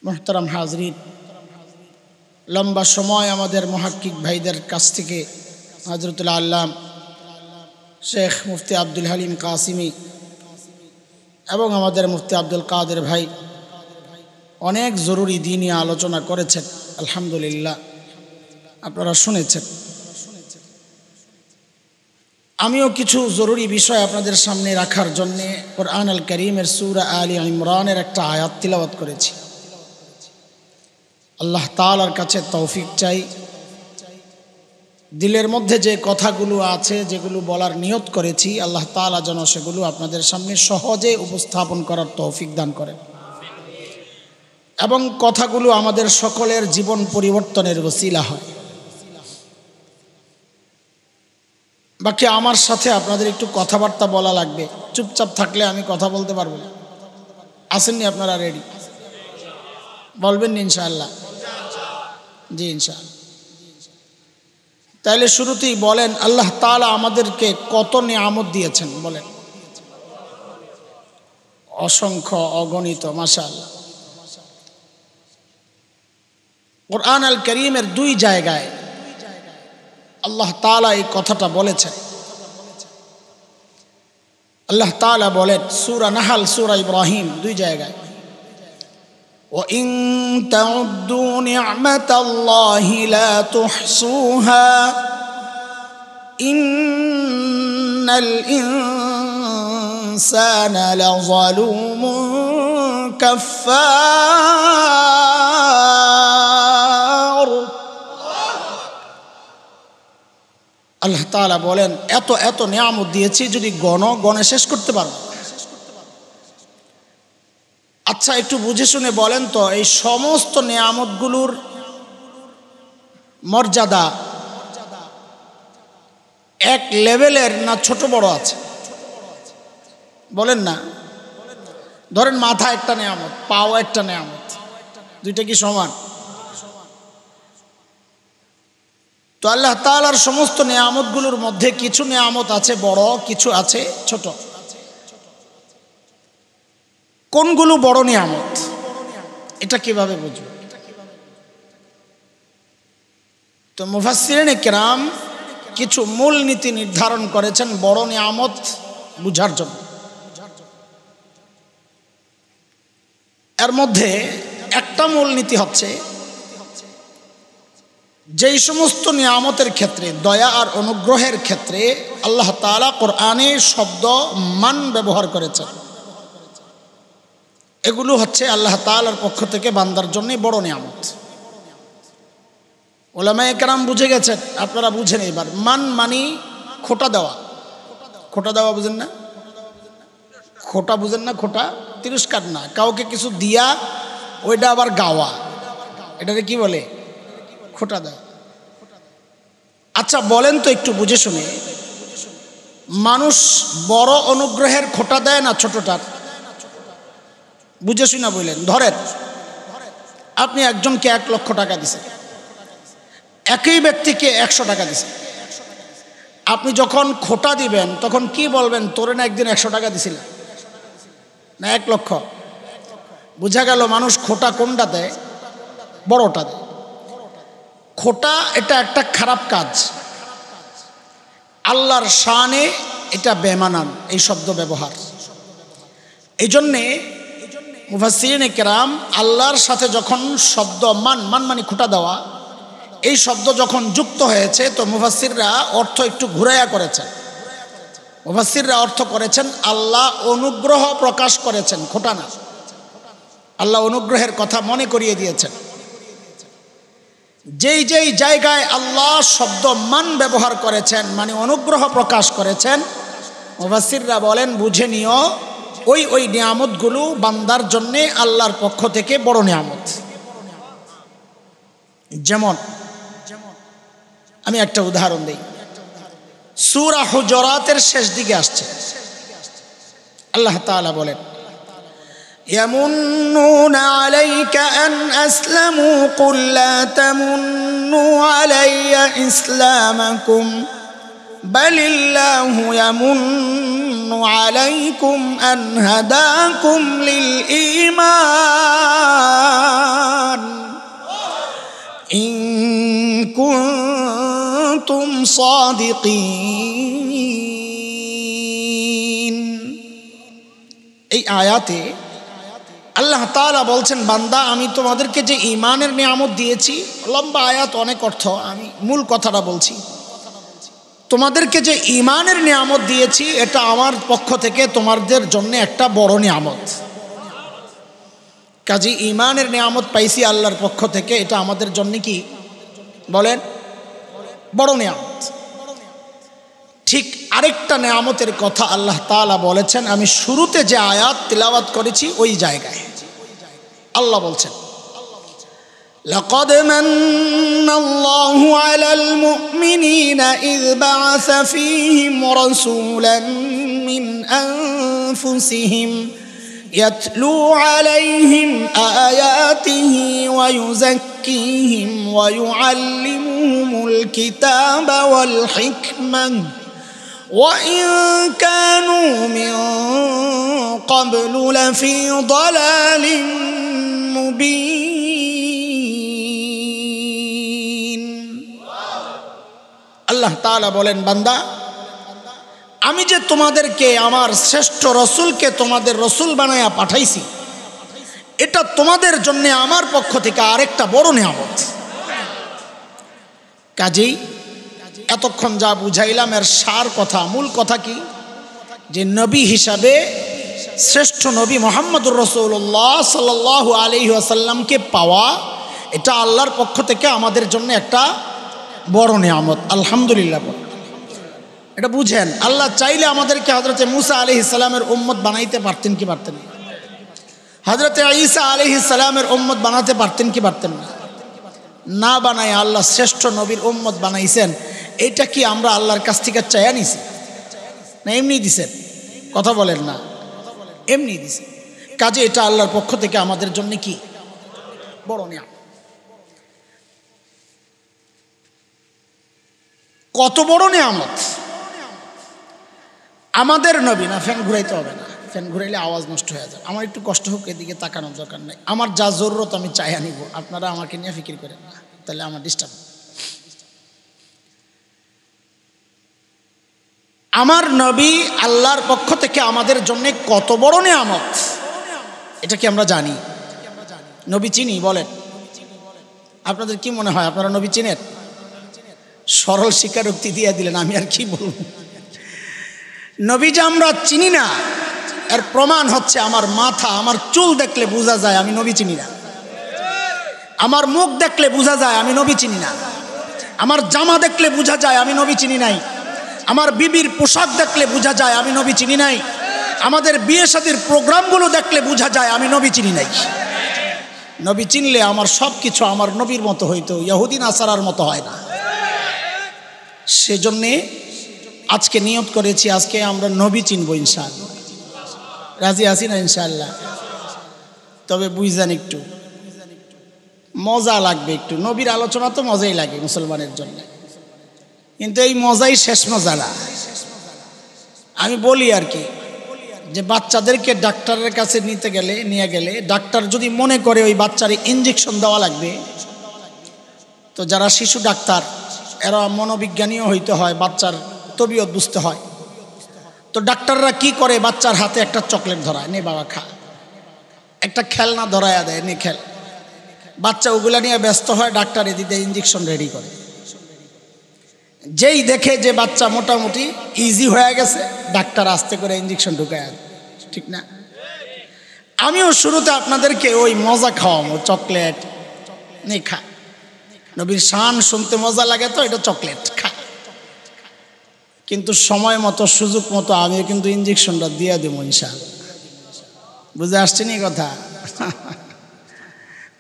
মুহতারাম হাজরিন, লম্বা সময় আমাদের মুহাক্কিক ভাইদের কাছ থেকে হযরতুল আল্লাম শেখ মুফতি আব্দুল হালিম কাসিমি এবং আমাদের মুফতি আব্দুল কাদের ভাই অনেক জরুরি দ্বীনি আলোচনা করেছেন। আলহামদুলিল্লাহ, আপনারা শুনেছেন। আমিও কিছু জরুরি বিষয় আপনাদের সামনে রাখার জন্য কোরআন আল কারীমের সূরা আলী ইমরানের একটা আয়াত তিলাওয়াত করেছি। আল্লাহ তাআলার কাছে তৌফিক চাই, দিলের মধ্যে যে কথাগুলো আছে, যেগুলো বলার নিয়ত করেছি, আল্লাহ তাআলা যেন সেগুলো আপনাদের সামনে সহজে উপস্থাপন করার তৌফিক দান করেন এবং কথাগুলো আমাদের সকলের জীবন পরিবর্তনের ওসিলা হয়। বাকি আমার সাথে আপনাদের একটু কথাবার্তা বলা লাগবে, চুপচাপ থাকলে আমি কথা বলতে পারবো না। আসেননি আপনারা? রেডি? বলবেন ইনশাআল্লাহ? জি ইনশাআল্লাহ। তাইলে শুরুতেই বলেন, আল্লাহ তাআলা আমাদেরকে কত নিয়ামত দিয়েছেন বলেন? অসংখ্য, অগণিত। মাশাআল্লাহ। কোরআন আল কারীমের দুই জায়গায় আল্লাহ তাআলা এই কথাটা বলেছেন। আল্লাহ তাআলা বলেন সূরা নাহল, সূরা ইব্রাহিম, দুই জায়গায়, وَإِن تَعُدُّوا نِعْمَةَ اللَّهِ لَا تُحْصُوهَا إِنَّ الْإِنسَانَ لَظَلُومٌ كَفَّارٌ। আল্লাহ তাআলা বলেন এত এত নিয়ামত দিয়েছি, যদি গণে শেষ করতে পারো। আচ্ছা, একটু বুঝে শুনে বলেন তো, এই সমস্ত নিয়ামতগুলোর মর্যাদা এক লেভেলের না ছোট বড় আছে? বলেন না। ধরেন মাথা একটা নিয়ামত, পাও একটা নিয়ামত, দুইটা কি সমান? তো আল্লাহ তাআলার সমস্ত নিয়ামতগুলোর মধ্যে কিছু নিয়ামত আছে বড়, কিছু আছে ছোট। কোনগুলো বড় নিয়ামত এটা কিভাবে বুঝব? তো মুফাসসিরিনে কেরাম কিছু মূল নীতি নির্ধারণ করেছেন বড় নিয়ামত বুঝার জন্য। এর মধ্যে একটা মূল নীতি হচ্ছে, যেই সমস্ত নিয়ামতের ক্ষেত্রে, দয়া আর অনুগ্রহের ক্ষেত্রে আল্লাহ তাআলা কোরআনে শব্দ মান ব্যবহার করেছেন, এগুলো হচ্ছে আল্লাহ তাআলার পক্ষ থেকে বান্দার জন্য বড় নিয়ামত। উলামায়ে কেরাম বুঝে গেছেন, আপনারা বুঝেন। এবার মান মানি খোটা দেওয়া। খোটা দেওয়া বুঝেন না? খোটা বুঝেন না? খোটা তিরস্কার না, কাউকে কিছু দিয়া ওইটা আবার গাওয়া, এটাকে কি বলে? খোটা দেওয়া। আচ্ছা বলেন তো একটু বুঝে শুনে, মানুষ বড় অনুগ্রহের খোটা দেয় না ছোটটার? বুঝে শুনা বললেন। ধরেন আপনি একজনকে 1 লক্ষ টাকা দিছেন, একই ব্যক্তিকে 100 টাকা দিছেন। আপনি যখন খোটা দিবেন তখন কি বলবেন? তোরে না একদিন 100 টাকা দিছিল, না 1 লক্ষ? বুঝা গেল মানুষ খোটা কোনটা দেয়? বড়টা দেয়। খোটা এটা একটা খারাপ কাজ, আল্লাহর শানে এটা বেমানান এই শব্দ ব্যবহার। এই জন্যে মুফাসসিরিনে কেরাম আল্লাহর সাথে যখন শব্দ মান মানে খোটা দেওয়া, এই শব্দ যখন যুক্ত হয়েছে, তো মুফাসসিররা অর্থ একটু ঘুরাইয়া করেছেন। মুফাসসিররা অর্থ করেছেন আল্লাহ অনুগ্রহ প্রকাশ করেছেন, খোটা না। আল্লাহ অনুগ্রহের কথা মনে করিয়ে দিয়েছেন। যেই যেই জায়গায় আল্লাহ শব্দ মান ব্যবহার করেছেন, মানে অনুগ্রহ প্রকাশ করেছেন, মুফাসসিররা বলেন বুঝে নিও ওই নিয়ামতগুলো বান্দার জন্যে আল্লাহর পক্ষ থেকে বড় নিয়ামত। যেমন আমি একটা উদাহরণ দিই, সূরা হুজুরাতের শেষ দিকে আসছে, আল্লাহ তাআলা বলেন ইয়ামুন্নুনা আলাইকা আন আসলামু কুল লা তামুন্নু আলাইয়া ইসলামাকুম বালিল্লাহু ইয়ামুন্নু আলাইকুম আন হাদাকুম লিল ঈমান صادقين এই আয়াতে আল্লাহ তাআলা বলছেন, বান্দা আমি তোমাদেরকে যে ঈমানের নিয়ামত দিয়েছি, লম্বা আয়াত, অনেক অর্থ, আমি মূল কথাটা বলছি। তোমাদেরকে যে ঈমানের নিয়ামত দিয়েছি এটা আমার পক্ষ থেকে তোমাদের জন্য একটা বড় নিয়ামত। কাজে ঈমানের নিয়ামত পাইছি আল্লাহর পক্ষ থেকে, এটা আমাদের জন্য কি বলেন, বড় নিয়ামত। ঠিক আরেকটা নিয়ামতের কথা আল্লাহ তাআলা বলেছেন, আমি শুরুতে যে আয়াত তিলাওয়াত করেছি ওই জায়গায় আল্লাহ বলছেন, لقد من الله على المؤمنين إذ بعث فيهم رسولا من أنفسهم يتلو عليهم آياته ويزكيهم ويعلمهم الكتاب والحكمة وإن كانوا من قبل لفي ضلال মুবিন। আল্লাহ তাআলা বলেন, বান্দা আমি যে তোমাদেরকে আমার শ্রেষ্ঠ রসুলকে তোমাদের রসুল বানায়া পাঠাইছি, এটা তোমাদের জন্য আমার পক্ষ থেকে আরেকটা বড় নিয়ামত। কাজেই এতক্ষণ যা বুঝাইলাম এর সার কথা, মূল কথা কি, যে নবী হিসাবে শ্রেষ্ঠ নবী মুহাম্মদুর রাসূলুল্লাহ সাল্লাল্লাহু আলাইহি ওয়াসাল্লামকে পাওয়া, এটা আল্লাহর পক্ষ থেকে আমাদের জন্য একটা বড় নিয়ামত। আলহামদুলিল্লাহ। এটা বুঝেন, আল্লাহ চাইলে আমাদেরকে হযরতে মুসা আলাইহিস সালামের উম্মত বানাইতে পারতেন কি পারতেন না? হযরতে ঈসা আলাইহিস সালামের উম্মত বানাতে পারতেন কি পারতেন না? না বানায় আল্লাহ শ্রেষ্ঠ নবীর উম্মত বানাইছেন। এটা কি আমরা আল্লাহর কাছ থেকে চাইয়া নিছি না এমনি দিছেন? কথা বলেন না, এমনি দিছে। কাজে এটা আল্লাহর পক্ষ থেকে আমাদের জন্য কি বড় নিয়ামত। কত বড় নিয়ামত! আমাদের নবী, না ফ্যান ঘুরাইতে হবে না, ফ্যান ঘুরাইলে আওয়াজ নষ্ট হয়ে যাবে। আমার একটু কষ্ট হোক, এদিকে তাকানোর দরকার নাই। আমার যা জরুরত আমি চাইয়া নিব, আপনারা আমাকে নিয়ে ফিকির করেন না, তাহলে আমার ডিস্টার্ব। আমার নবী আল্লাহর পক্ষ থেকে আমাদের জন্য কত বড় নিয়ামত, এটা কি আমরা জানি? নবী চিনি? বলেন, আপনাদের কি মনে হয় আপনারা নবী চিনেন? সরল স্বীকারোক্তি দিয়ে দিলেন, আমি আর কি বলবো। নবী যে আমরা চিনি না এর প্রমাণ হচ্ছে আমার মাথা, আমার চুল দেখলে বোঝা যায় আমি নবী চিনি না। আমার মুখ দেখলে বোঝা যায় আমি নবী চিনি না। আমার জামা দেখলে বোঝা যায় আমি নবী চিনি নাই। আমার বিবির পোশাক দেখলে বোঝা যায় আমি নবী চিনি নাই। আমাদের বিয়ে শাদীর প্রোগ্রামগুলো দেখলে বোঝা যায় আমি নবী চিনি নাই। নবী চিনলে আমার সব কিছু আমার নবীর মতো হইতো, ইহুদি নাসারার মতো হয় না। সেজন্যে আজকে নিয়ত করেছি, আজকে আমরা নবী চিনবো ইনশাআল্লাহ। রাজি আছি না ইনশাআল্লাহ? তবে বুঝলেন, একটু মজা লাগবে। একটু নবীর আলোচনা তো মজাই লাগে মুসলমানের জন্য, কিন্তু এই মজাই শেষ মজা না। আমি বলি আর কি, যে বাচ্চাদেরকে ডাক্তারের কাছে নিয়ে গেলে ডাক্তার যদি মনে করে ওই বাচ্চারে ইঞ্জেকশন দেওয়া লাগবে, তো যারা শিশু ডাক্তার এরা মনোবিজ্ঞানীও হইতে হয়, বাচ্চার তবিয়ত বুঝতে হয়। তো ডাক্তাররা কি করে, বাচ্চার হাতে একটা চকলেট ধরায়, নে বাবা খা, একটা খেলনা ধরায়া দেয়, নে খেল। বাচ্চা ওগুলা নিয়ে ব্যস্ত হয়, ডাক্তার এদিকে ইঞ্জেকশন রেডি করে। যেই দেখে যে বাচ্চা মোটামুটি ইজি হয়ে গেছে, ডাক্তার আস্তে করে ইঞ্জেকশন ঢুকায়, ঠিক না? আমিও শুরুতে আপনাদেরকে ওই মজা খাওয়াবো, চকলেট নে খা। নবীর শান শুনতে মজা লাগে তো এটা চকলেট খা, কিন্তু সময় মতো সুযোগ মতো আমিও কিন্তু ইঞ্জেকশনটা দিয়ে দেবো ইনশাআল্লাহ। বুঝে আসছেন এই কথা?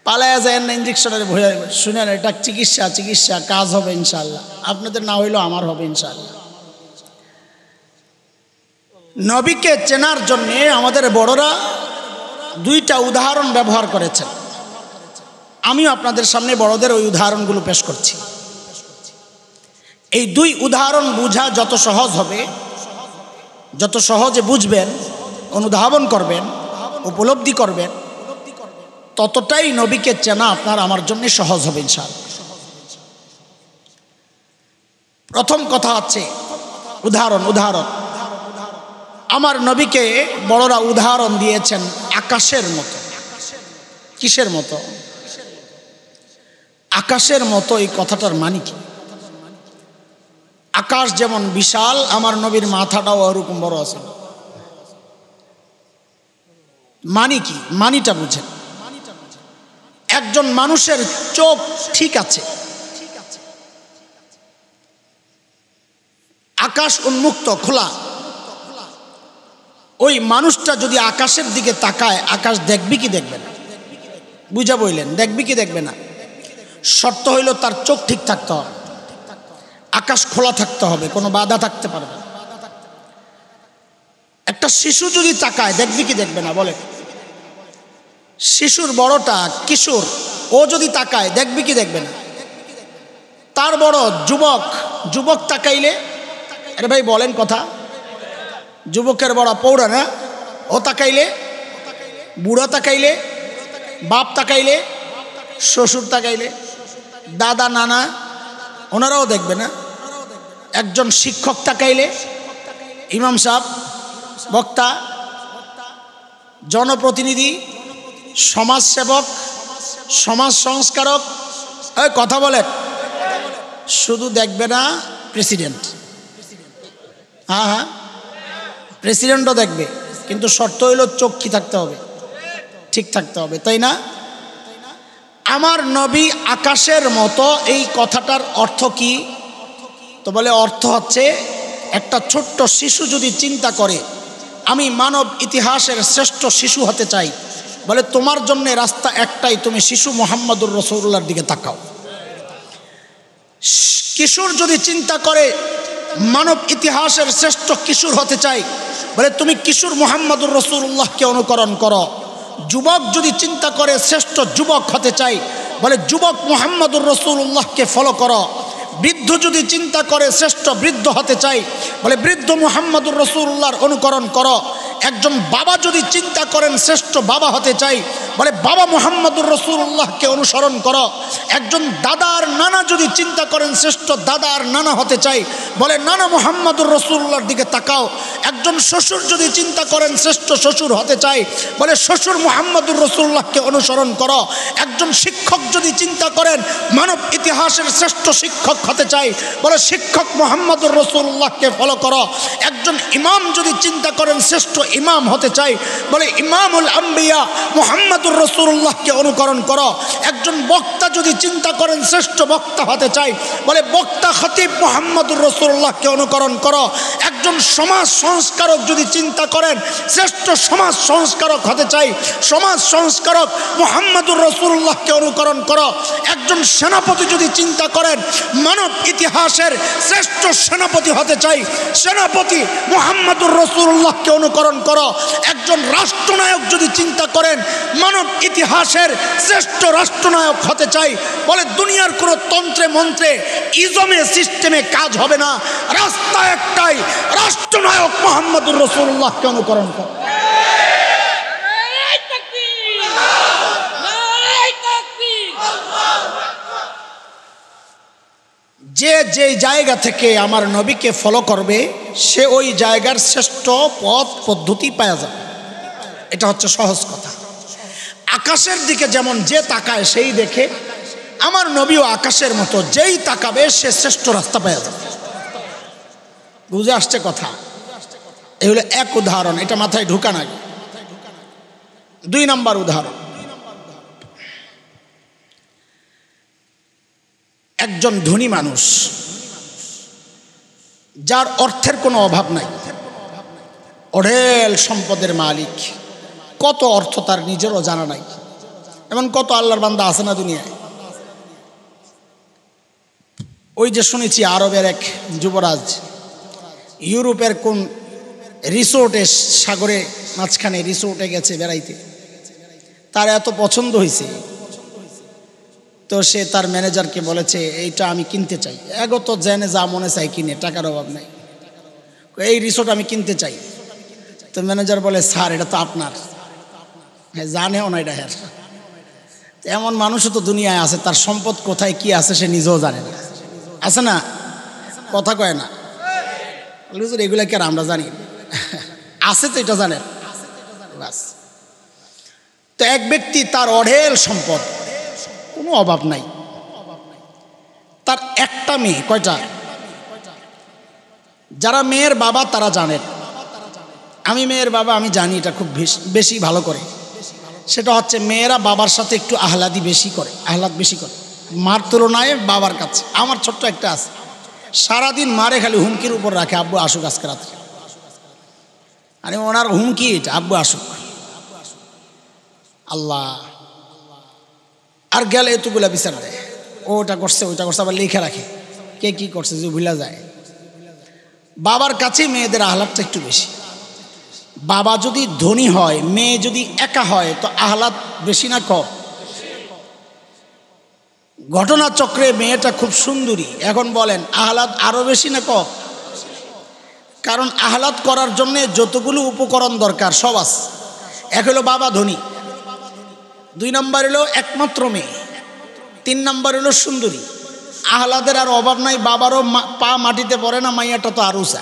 পালায়া যায় না ইঞ্জেকশনের ভয়ে। শুনেন, এটা চিকিৎসা কাজ হবে ইনশাআল্লাহ। আপনাদের না হইলেও আমার হবে ইনশাআল্লাহ। নবীকে চেনার জন্য আমাদের বড়রা দুইটা উদাহরণ ব্যবহার করেছেন। আমিও আপনাদের সামনে বড়দের ওই উদাহরণগুলো পেশ করছি। এই দুই উদাহরণ বুঝা যত সহজ হবে, যত সহজে বুঝবেন, অনুধাবন করবেন, উপলব্ধি করবেন, ততটাই নবীকে চেনা আপনার আমার জন্য সহজ হবে ইনশাআল্লাহ। প্রথম কথা হচ্ছে উদাহরণ। আমার নবীকে বড়রা উদাহরণ দিয়েছেন আকাশের মতো। কিসের মতো? আকাশের মতো। এই কথাটার মানে কি? আকাশ যেমন বিশাল, আমার নবীর মাথাটাও ওরকম বড় আছে। মানে কি? মানিটা বুঝেন। একজন মানুষের চোখ ঠিক আছে, আকাশ উন্মুক্ত খোলা, ওই মানুষটা যদি আকাশের দিকে তাকায়, আকাশ দেখবি কি দেখবে না? বুঝা বললেন, দেখবি কি দেখবে না? শর্ত হইল তার চোখ ঠিক থাকতে হবে, আকাশ খোলা থাকতে হবে, কোনো বাধা থাকতে পারবে না। একটা শিশু যদি তাকায়, দেখবি কি দেখবে না? বলে শিশুর বড়টা কিশোর, ও যদি তাকায়, দেখবি কি দেখবে না? তার বড় যুবক তাকাইলে, আরে ভাই বলেন কথা, যুবকের বড় পৌরা না, ও তাকাইলে, বুড়া তাকাইলে, বাপ তাকাইলে, শ্বশুর তাকাইলে, দাদা নানা, ওনারাও দেখবে না। একজন শিক্ষক তাকাইলে, ইমাম সাহেব, বক্তা, জনপ্রতিনিধি, সমাজসেবক, সমাজ সংস্কারক, ওই কথা বলে, শুধু দেখবে না প্রেসিডেন্ট। হ্যাঁ, প্রেসিডেন্টও দেখবে, কিন্তু শর্ত হইল চোখ কি থাকতে হবে? ঠিক থাকতে হবে, তাই না? আমার নবী আকাশের মতো, এই কথাটার অর্থ কি? তো বলে অর্থ হচ্ছে, একটা ছোট্ট শিশু যদি চিন্তা করে আমি মানব ইতিহাসের শ্রেষ্ঠ শিশু হতে চাই, বলে তোমার জন্য রাস্তা একটাই, তুমি শিশু মুহাম্মদুর রাসূলুল্লাহর দিকে তাকাও। কিশোর যদি চিন্তা করে মানব ইতিহাসের শ্রেষ্ঠ কিশোর হতে চাই, বলে তুমি কিশোর মুহাম্মদুর রাসূলুল্লাহকে অনুকরণ করো। যুবক যদি চিন্তা করে শ্রেষ্ঠ যুবক হতে চাই, বলে যুবক মুহাম্মদুর রাসূলুল্লাহকে ফলো করো। বৃদ্ধ যদি চিন্তা করে শ্রেষ্ঠ বৃদ্ধ হতে চাই, বলে বৃদ্ধ মুহাম্মদুর রাসূলুল্লাহর অনুকরণ করো। একজন বাবা যদি চিন্তা করেন শ্রেষ্ঠ বাবা হতে চাই, বলে বাবা মুহাম্মদুর রাসূলুল্লাহকে অনুসরণ করো। একজন দাদা আর নানা যদি চিন্তা করেন শ্রেষ্ঠ দাদা আর নানা হতে চাই, বলে নানা মুহাম্মদুর রাসূলুল্লাহর দিকে তাকাও। একজন শ্বশুর যদি চিন্তা করেন শ্রেষ্ঠ শ্বশুর হতে চাই, বলে শ্বশুর মুহাম্মদুর রাসূলুল্লাহকে অনুসরণ করো। একজন শিক্ষক যদি চিন্তা করেন মানব ইতিহাসের শ্রেষ্ঠ শিক্ষক হতে চাই, বলে শিক্ষক মুহাম্মদুর রাসূলুল্লাহকে ফলো করো। একজন ইমাম যদি চিন্তা করেন শ্রেষ্ঠ ইমাম হতে চাই, বলে ইমামুল আম্বিয়া মুহাম্মদুর রাসূলুল্লাহকে অনুকরণ করো। একজন বক্তা যদি চিন্তা করেন শ্রেষ্ঠ বক্তা হতে চাই, বলে বক্তা খতিব মুহাম্মদুর রাসূলুল্লাহকে অনুকরণ করো। একজন সমাজ সংস্কারক যদি চিন্তা করেন শ্রেষ্ঠ সমাজ সংস্কারক হতে চাই, সমাজ সংস্কারক মুহাম্মদুর রাসূলুল্লাহকে অনুকরণ করো। একজন সেনাপতি যদি চিন্তা করেন মানব ইতিহাসের শ্রেষ্ঠ সেনাপতি হতে চাই, সেনাপতি মুহাম্মদুর রাসূলুল্লাহকে অনুকরণ করো। একজন রাষ্ট্রনায়ক যদি চিন্তা করেন মানব ইতিহাসের শ্রেষ্ঠ রাষ্ট্রনায়ক হতে চাই, বলে দুনিয়ার কোনো তন্ত্রে মন্ত্রে ইজমে সিস্টেমে কাজ হবে না, রাস্তা একটাই, রাষ্ট্রনায়ক মুহাম্মদুর রাসূলুল্লাহকে অনুকরণ করো। যে যে জায়গা থেকে আমার নবীকে ফলো করবে, সে ওই জায়গার শ্রেষ্ঠ পথ পদ্ধতি পাওয়া যাবে। এটা হচ্ছে সহজ কথা। আকাশের দিকে যেমন যে তাকায় সেই দেখে, আমার নবীও আকাশের মতো, যেই তাকাবে সে শ্রেষ্ঠ রাস্তা পাওয়া যাবে। বুঝে আসছে কথা? এই হলো এক উদাহরণ, এটা মাথায় ঢুকা নাই। 2 নম্বর উদাহরণ, একজন ধনী মানুষ যার অর্থের কোনো অভাব নাই, অঢেল সম্পদের মালিক, কত অর্থ তার নিজেরও জানা নাই। এমন কত আল্লাহর বান্দা আছে না দুনিয়ায়? ওই যে শুনেছি আরবের এক যুবরাজ ইউরোপের কোন রিসোর্টে, সাগরে মাঝখানে রিসোর্টে গেছে বেড়াইতে, তার এত পছন্দ হয়েছে, তো সে তার ম্যানেজারকে বলেছে এইটা আমি কিনতে চাই। এগো তো জেনে যা মনে চাই কিনে, টাকার অভাব নাই, এই রিসোর্ট আমি কিনতে চাই। তো ম্যানেজার বলে স্যার এটা তো আপনার। হ্যাঁ, জানেও না এটা। হ্যাঁ, এমন মানুষও তো দুনিয়ায় আছে, তার সম্পদ কোথায় কি আছে সে নিজেও জানে না, আছে না? কথা কয় না। হুজুর এগুলা কি আর আমরা জানি? আছে তো, এটা জানেন বাস। তো এক ব্যক্তি তার অঢেল সম্পদ, কোনো অভাব নাই, তার একটা মেয়ে। কয়টা? যারা মেয়ের বাবা তারা জানেন, আমি মেয়ের বাবা, আমি জানি এটা খুব বেশি ভালো করে। সেটা হচ্ছে মেয়েরা বাবার সাথে একটু আহ্লাদ বেশি করে মার তুলনায় বাবার কাছে। আমার ছোট্ট একটা আছে, সারাদিন মারে খালি হুমকির উপর রাখে, আব্বু আসুক আজকে রাত্রে। আরে ওনার হুমকি এটা, আব্বু আসুক। আল্লাহ, আর গেলে এতগুলা বিচার দেয়, ওটা করছে ওইটা করছে, আবার লিখে রাখে কে কি করছে, যে ভুলা যায়। বাবার কাছে মেয়েদের আহ্লাদটা একটু বেশি। বাবা যদি ধনী হয়, মেয়ে যদি একা হয়, তো আহ্লাদ বেশি না কম? ঘটনাচক্রে মেয়েটা খুব সুন্দরী, এখন বলেন আহ্লাদ আরো বেশি না কম? কারণ আহ্লাদ করার জন্য যতগুলো উপকরণ দরকার সব আছে। এক হলো বাবা ধনী, 2 নম্বর হলো একমাত্র মেয়ে, 3 নম্বর হলো সুন্দরী। আহ্লাদের আর অভাব নাই, বাবারও পা মাটিতে পড়ে না, মাইয়াটা তো আর উঁচা।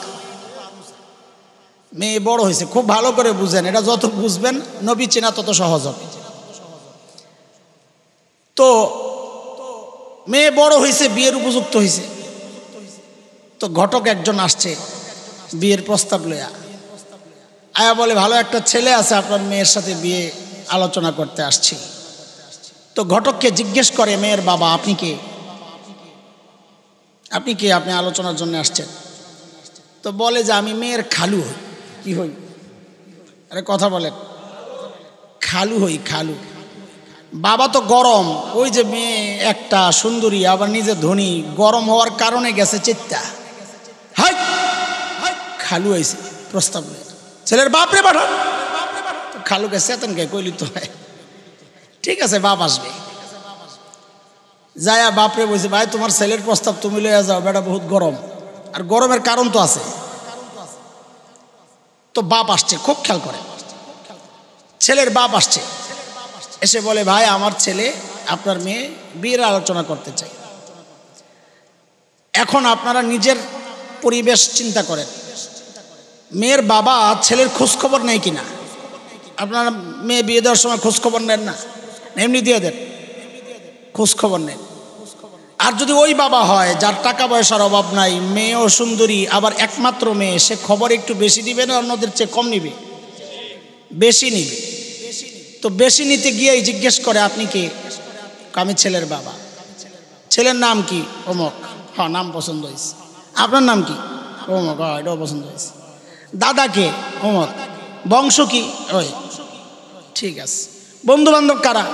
মেয়ে বড় হয়েছে, খুব ভালো করে বুঝেন, এটা যত বুঝবেন নবী চেনা তত সহজ হবে। তো মেয়ে বড় হয়েছে, বিয়ের উপযুক্ত হয়েছে, তো ঘটক একজন আসছে বিয়ের প্রস্তাব লইয়া। আয়া বলে ভালো একটা ছেলে আছে, আপনার মেয়ের সাথে বিয়ে আলোচনা করতে আসছি। তো ঘটককে জিজ্ঞেস করে মেয়ের বাবা, আপনি কে? আপনি আলোচনার জন্য আসছেন? তো বলে যে আমি মেয়ের খালু হই। কি হই? আরে কথা বলেন, খালু হই, খালু। বাবা তো গরম, ওই যে মেয়ে একটা সুন্দরী, আবার নিজে ধনী, গরম হওয়ার কারণে গেছে চিত্তা, হাই খালু হয়েছে প্রস্তাব নেই। ছেলের বাপরে পাঠান। খালুকে চেতন কে কইলি তো হয়, ঠিক আছে বাপ আসবে। যায়া বাপরে বলছে, ভাই তোমার ছেলের প্রস্তাব তুমি লইয়া যাও, বেটা বহুত গরম, আর গরমের কারণ তো আছে। তো বাপ আসছে, খুব খেয়াল করে, ছেলের বাপ আসছে, এসে বলে ভাই আমার ছেলে আপনার মেয়ে বিয়ের আলোচনা করতে চাই। এখন আপনারা নিজের পরিবেশ চিন্তা করেন, মেয়ের বাবা ছেলের খোঁজখবর নেয় কিনা? আপনারা মেয়ে বিয়ে দেওয়ার সময় খোঁজখবর নেন না? এমনি দিয়ে দেন, খোঁজখবর নেন। আর যদি ওই বাবা হয় যার টাকা পয়সার অভাব নাই, মেয়েও সুন্দরী, আবার একমাত্র মেয়ে, সে খবর একটু বেশি দিবে না অন্যদের চেয়ে কম নিবে? বেশি নিবে। তো বেশি নিতে গিয়েই জিজ্ঞেস করে আপনি কে? আমি ছেলের বাবা। ছেলের নাম কি? অমক। হ্যাঁ নাম পছন্দ হয়েছে। আপনার নাম কি? অমক। হ্যাঁ এটাও পছন্দ হয়েছে। দাদা কে? অমক। বংশ কি? ওই ঠিক আছে। বন্ধু বান্ধব কারা?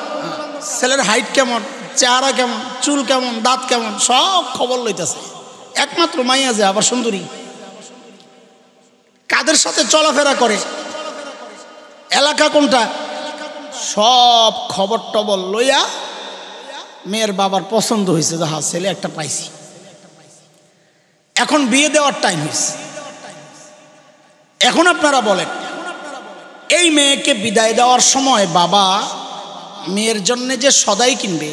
ছেলের হাইট কেমন, চেহারা কেমন, চুল কেমন, দাঁত কেমন, সব খবর লইতেছে। একমাত্র মাইয়া যে আবার সুন্দরী, কাদের সাথে চলাফেরা করে, এলাকা কোনটা, সব খবর টবর লইয়া মেয়ের বাবার পছন্দ হয়েছে যে হ্যাঁ ছেলে একটা পাইছি। এখন বিয়ে দেওয়ার টাইম হয়েছে। এখন আপনারা বলেন, এই মেয়েকে বিদায় দেওয়ার সময় বাবা মেয়ের জন্য যে সদাই কিনবে,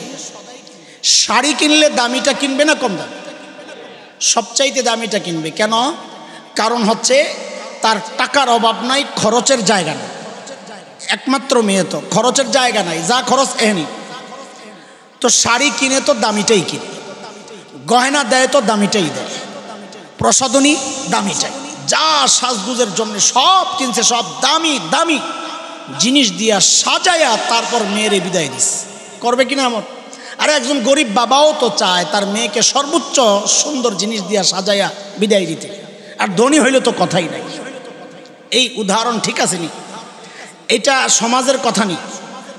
শাড়ি কিনলে দামিটা কিনবে না কম দামি? সবচাইতে দামিটা কিনবে। কেন? কারণ হচ্ছে তার টাকার অভাব নাই, খরচের জায়গা নেই। একমাত্র মেয়ে, তো খরচের জায়গা নাই, যা খরচ এহেনি। তো শাড়ি কিনে তো দামিটাই কিনে, গয়না দেয় তো দামিটাই দেয়, প্রসাধনী দামিটাই, যা সাজগুজের জন্য সব কিনছে, সব দামি দামি জিনিস দিয়া সাজায়া তারপর মেয়েরে বিদায় দিস। করবে কিনা আমার? আর একজন গরিব বাবাও তো চায় তার মেয়েকে সর্বোচ্চ সুন্দর জিনিস দিয়া সাজায়া বিদায় দিতে। আর ধনী হইলে তো কথাই নাই। এই উদাহরণ ঠিক আছে নি? এটা সমাজের কথা নি,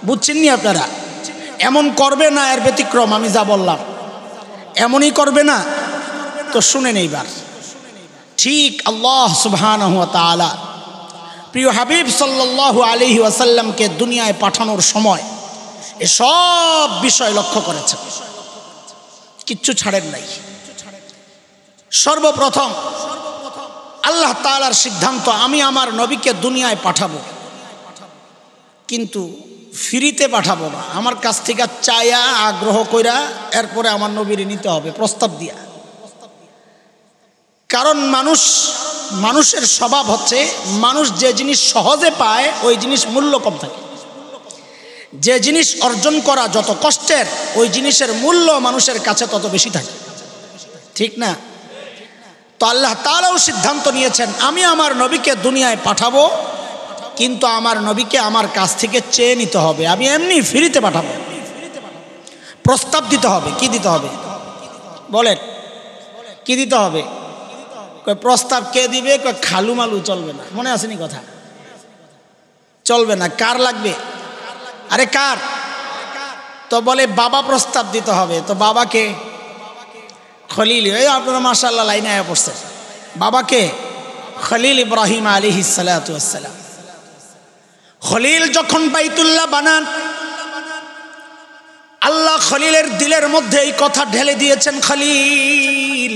বুঝছেন নি আপনারা? এমন করবে না, এর ব্যতিক্রম আমি যা বললাম এমনই করবে না। তো শুনেন এইবার, ঠিক আল্লাহ সুবহানাহু ওয়া তাআলা প্রিয় হাবিব সাল্লাল্লাহু আলাইহি ওয়াসাল্লামকে দুনিয়ায় পাঠানোর সময় এসব বিষয় লক্ষ্য করেছেন, কিচ্ছু ছাড়েন নাই। সর্বপ্রথম আল্লাহ তাআলার সিদ্ধান্ত, আমি আমার নবীকে দুনিয়ায় পাঠাবো, কিন্তু ফ্রিতে পাঠাবো না, আমার কাছ থেকে চায়া আগ্রহ কইরা এরপরে আমার নবীরে নিতে হবে, প্রস্তাব দিয়া। কারণ মানুষের স্বভাব হচ্ছে মানুষ যে জিনিস সহজে পায় ওই জিনিস মূল্য কম থাকে, যে জিনিস অর্জন করা যত কষ্টের ওই জিনিসের মূল্য মানুষের কাছে তত বেশি থাকে, ঠিক না? তো আল্লাহ তাআলাও সিদ্ধান্ত নিয়েছেন আমি আমার নবীকে দুনিয়ায় পাঠাবো, কিন্তু আমার নবীকে আমার কাছ থেকে চেয়ে নিতে হবে, আমি এমনি ফ্রিতে পাঠাবো। প্রস্তাব দিতে হবে। কি দিতে হবে বলেন? কি দিতে হবে? প্রস্তাব কে দিবে? খালু মালু চলবে না, মনে আসেনি কথা? চলবে না। কার লাগবে? আরে কার? তো বলে বাবা প্রস্তাব দিতে হবে। তো বাবাকে খলিল, এই আপনারা মাশাআল্লাহ লাইনে আয়া পড়ছেন। বাবাকে খলিল ইব্রাহিম আলাইহিস সালাতু ওয়াস সালাম। খলিল যখন বাইতুল্লাহ বানান, আল্লাহ খলিলের দিলের মধ্যে এই কথা ঢেলে দিয়েছেন, খলিল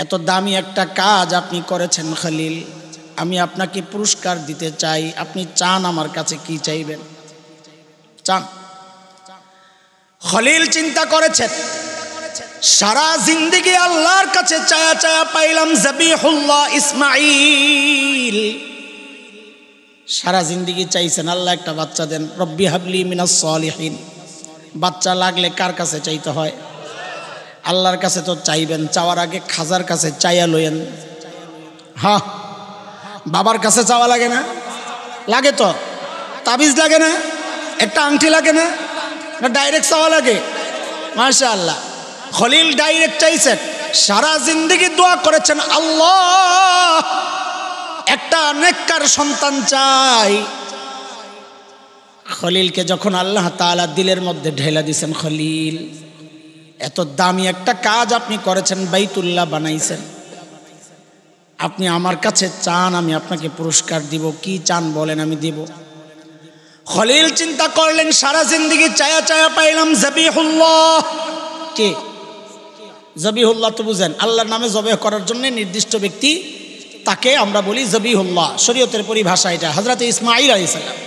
এত দামি একটা কাজ আপনি করেছেন খলিল, আমি আপনাকে পুরস্কার দিতে চাই, আপনি চান আমার কাছে কি চাইবেন? চান। খলিল চিন্তা করেছেন সারা জিন্দেগি আল্লাহর কাছে চায়া চায়া পাইলাম যাবিহুল্লাহ ইসমাঈল। সারা জিন্দেগি চাইছেন আল্লাহ একটা বাচ্চা দেন, রব্বি হাবলি মিনাস সালিহিন। বাচ্চা লাগলে কার কাছে চাইতে হয়? আল্লাহর কাছে তো চাইবেন, চাওয়ার আগে খাজার কাছে চাইয়া লইয়েন। হ্যাঁ, বাবার কাছে চাওয়া লাগে না? লাগে তো। তাবিজ লাগে না? একটা আংটি লাগে না? ডাইরেক্ট চাওয়া লাগে? মাশাআল্লাহ, খলিল ডাইরেক্ট চাইছেন। সারা জিন্দেগি দোয়া করেছেন আল্লাহ একটা নেককার সন্তান চাই। খলিলকে যখন আল্লাহ তাআলা দিলের মধ্যে ঢেলা দিয়েছেন, খলিল এত দামি একটা কাজ আপনি করেছেন, বাইতুল্লাহ বানাইছেন, আপনি আমার কাছে চান আমি আপনাকে পুরস্কার দিব, কি চান বলেন আমি দিব। খলিল চিন্তা করলেন সারা জিন্দেগি চায়া চায়া পাইলাম যাবিহুল্লাহ। কে যাবিহুল্লাহ? তো বুঝেন, আল্লাহর নামে জবেহ করার জন্য নির্দিষ্ট ব্যক্তি, তাকে আমরা বলি যাবিহুল্লাহ, শরীয়তের পরিভাষা এটা, হযরত ইসমাঈল আলাইহিস সালাম।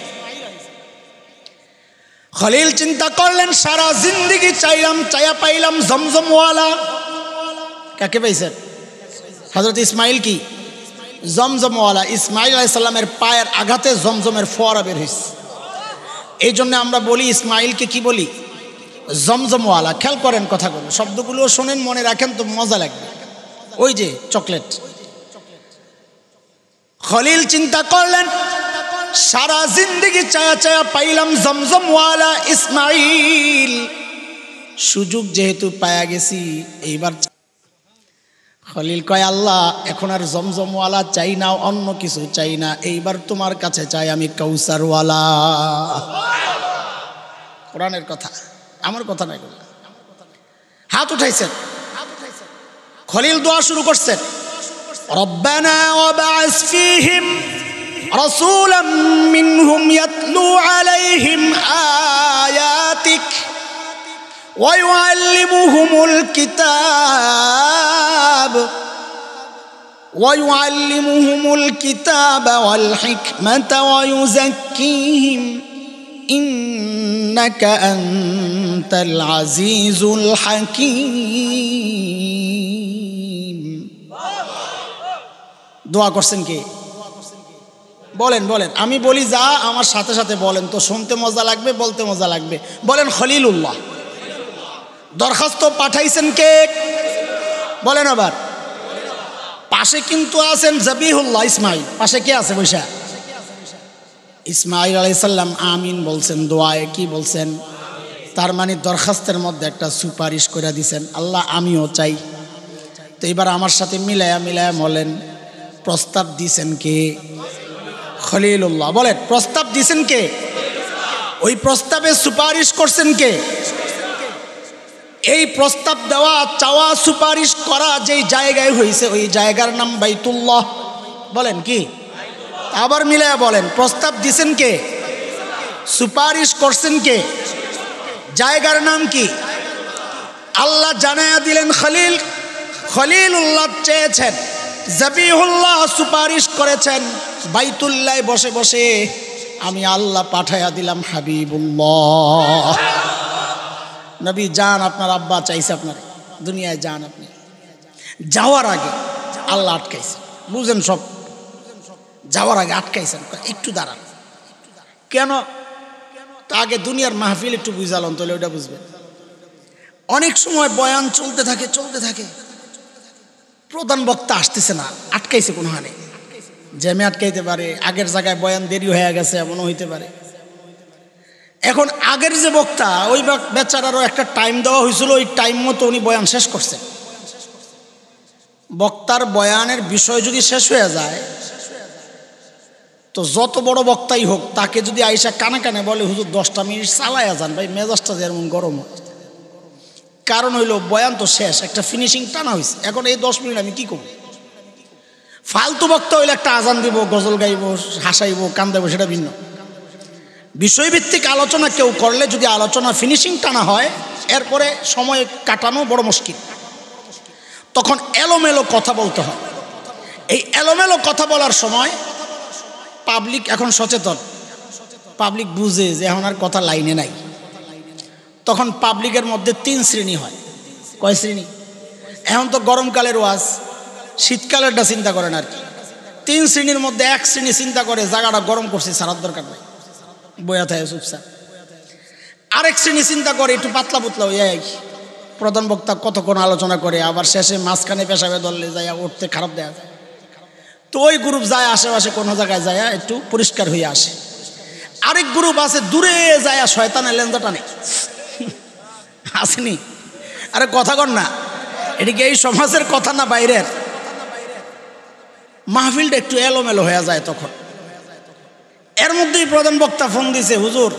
খলিল চিন্তা করলেন সারা জিন্দেগি চাইলাম চায়া পাইলাম জমজমওয়ালা। কাকে পাইছেন? হযরত ইসমাঈল কি জমজমওয়ালা। ইসমাঈল আলাইহিস সালামের পায়ের আঘাতে জমজমের ফোয়ারা বের হইছে, এই জন্য আমরা বলি ইসমাঈলকে কি বলি? জমজমওয়ালা। খেয়াল করেন কথাগুলো, শব্দগুলো শোনেন, মনে রাখেন তো মজা লাগবে। ওই যে চকলেট। খলিল চিন্তা করলেন সারা জিন্দেগি চায়া চায়া পাইলাম জমজমওয়ালা ইসমাঈল, সুযোগ যেহেতু পায়া গেছি এইবার। খলিল কয় আল্লাহ এখন আর জমজমওয়ালা চাই না, অন্য কিছু চাই না, এইবার তোমার কাছে চাই আমি কাউসারওয়ালা। কোরআনের কথা, আমার কথা নাই। হাত উঠাইছেন, খলিল দোয়া শুরু করছেন, রব্বানা ওয়াবআস ফীহিম রাসূলাম মিনহুম ইয়াতলু আলাইহিম আয়াতিক ওয়া ইউআল্লিমুহুমুল কিতাব ওয়াল হিকমাতা ওয়া ইউযাক্কিহিম ইন্নাকা আনতাল আজিজুল হাকীম। দোয়া করছেন কে? বলেন বলেন, আমি বলি যা, আমার সাথে সাথে বলেন তো, শুনতে মজা লাগবে, বলতে মজা লাগবে। বলেন খলিলুল্লাহ। দরখাস্ত পাঠাইছেন কে? বলেন আবার। পাশে কিন্তু আছেন যাবিহুল্লাহ ইসমাঈল। পাশে কে আছে বৈশা? ইসমাঈল আলাইহিস সালাম আমিন বলছেন দোয়ায়। কি বলছেন? তার মানে দরখাস্তের মধ্যে একটা সুপারিশ করে দিছেন, আল্লাহ আমিও চাই। তো এবার আমার সাথে মিলায়া মিলায়া বলেন, প্রস্তাব দিছেন কে? খলিলুল্লাহ। বলেন প্রস্তাব দিছেন কে? ওই প্রস্তাবে সুপারিশ করছেন কে? এই প্রস্তাব দেওয়া, চাওয়া, সুপারিশ করা যেই জায়গায় হয়েছে ওই জায়গার নাম বাইতুল্লাহ। বলেন কি? আবার মিলায়া বলেন, প্রস্তাব দিছেন কে? সুপারিশ করছেন কে? জায়গার নাম কি? আল্লাহ জানায়া দিলেন খলিল। খলিলুল্লাহ চেয়েছেন, যাবিহুল্লাহ সুপারিশ করেছেন, বাইতুল্লাহ বসে বসে আমি আল্লাহ পাঠায়া দিলাম হাবিবুল্লাহ। নবী যান, আপনার আব্বা চাইছে আপনার দুনিয়ায় যান, আপনি যাওয়ার আগে আল্লাহ আটকাইছে, বুঝেন সব, যাওয়ার আগে আটকাইছেন, একটু দাঁড়ান। কেন? তা আগে দুনিয়ার মাহফিল একটু বুঝালাম, তাহলে ওইটা বুঝবেন। অনেক সময় বয়ান চলতে থাকে, প্রধান বক্তা আসতেছে না, আটকাইছে কোনো হানে, জ্যামে আটকাইতে পারে, আগের জায়গায় বয়ান দেরি হয়ে গেছে, এমনও হইতে পারে। এখন আগের যে বক্তা, ওই বেচারারও একটা টাইম দেওয়া হয়েছিল, ওই টাইম মতো উনি বয়ান শেষ করছেন। বক্তার বয়ানের বিষয় যদি শেষ হয়ে যায়, তো যত বড় বক্তাই হোক, তাকে যদি আইসা কানে কানে বলে হুজুর 10টা মিনিট চালাইয়া যান, ভাই মেজাজটা যেমন গরম হয়। কারণ হইল বয়ান তো শেষ, একটা ফিনিশিং টানা হয়েছে, এখন এই 10 মিনিট আমি কি করব? ফালতু বক্তা হইলে একটা আজান দিব, গজল গাইব, হাসাইব, কান্দাইব, সেটা ভিন্ন। বিষয়ভিত্তিক আলোচনা কেউ করলে যদি আলোচনা ফিনিশিং টানা হয়, এরপরে সময় কাটানো বড় মুশকিল। তখন এলোমেলো কথা বলতে হয়। এই এলোমেলো কথা বলার সময় পাবলিক এখন সচেতন, পাবলিক বুঝে যে এখন আর কথা লাইনে নাই। তখন পাবলিকের মধ্যে 3 শ্রেণী হয়। কয় শ্রেণী? এখন তো গরমকালের ওয়াজ, শীতকালেরটা চিন্তা করেন আর কি। 3 শ্রেণীর মধ্যে 1 শ্রেণী চিন্তা করে জায়গাটা গরম করছে, ছাড়ার দরকার নাই, বয়া থাকে চুপচাপ। আরেক শ্রেণী চিন্তা করে একটু পাতলা পুতলা হইয়া, প্রধান বক্তা কতক্ষণ আলোচনা করে, আবার শেষে মাঝখানে পেশাবে দললে যায়, উঠতে খারাপ দেয়া যায়। তো ওই গ্রুপ যায় আশেপাশে কোনো জায়গায় যায় একটু পরিষ্কার হয়ে আসে। আরেক গ্রুপ আছে দূরে যায় শয়তানের লেঞ্জা টানে, আসেনি? আরে কথা কর না, এদিকে এই সমাজের কথা না বাইরের। মাহফিলটা একটু এলোমেলো হয়ে যায় তখন। এর মধ্যেই প্রধান বক্তা ফোন দিছে হুজুর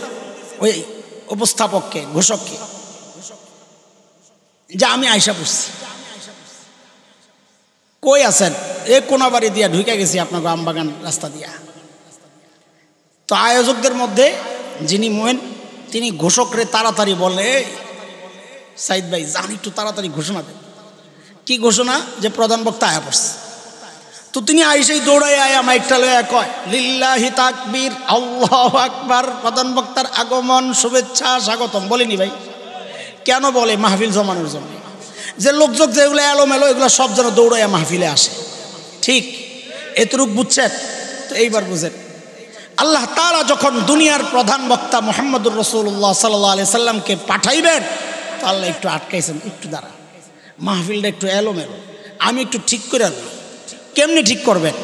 ওই উপস্থাপককে, ঘোষককে, যে আমি আইসা পড়ছি। কই আছেন? এ কোনাবাড়ি দিয়া ঢুকে গেছি আপনাকে আমবাগান রাস্তা দিয়া। তো আয়োজকদের মধ্যে যিনি মোয়েন, তিনি ঘোষকরে তাড়াতাড়ি বলে, সাইদ ভাই যান একটু তাড়াতাড়ি ঘোষণা দেন। কি ঘোষণা? যে প্রধান বক্তা আয়া পড়ছে। তো তিনি আইসেই দৌড়াই আয়া মাইকটা লইয়া কয়, লিল্লাহি তাকবীর, আল্লাহু আকবার, প্রধান বক্তার আগমন, শুভেচ্ছা, স্বাগতম। বলেনি ভাই? কেন বলে? মাহফিল জমানোর জন্য। যে লোকজন যেগুলো এলোমেলো, এগুলো সব যেন দৌড়াইয়া মাহফিলে আসে। ঠিক এতটুক বুঝছেন? তো এইবার বুঝেন, আল্লাহ তাআলা যখন দুনিয়ার প্রধান বক্তা মুহাম্মদুর রাসূলুল্লাহ সাল্লাল্লাহু আলাইহি সাল্লামকে পাঠাইবেন, তো আল্লাহ একটু আটকাইছেন, একটু দাঁড়া, মাহফিলটা একটু এলোমেলো, আমি একটু ঠিক করে আনবো। কেমনি ঠিক করবেন?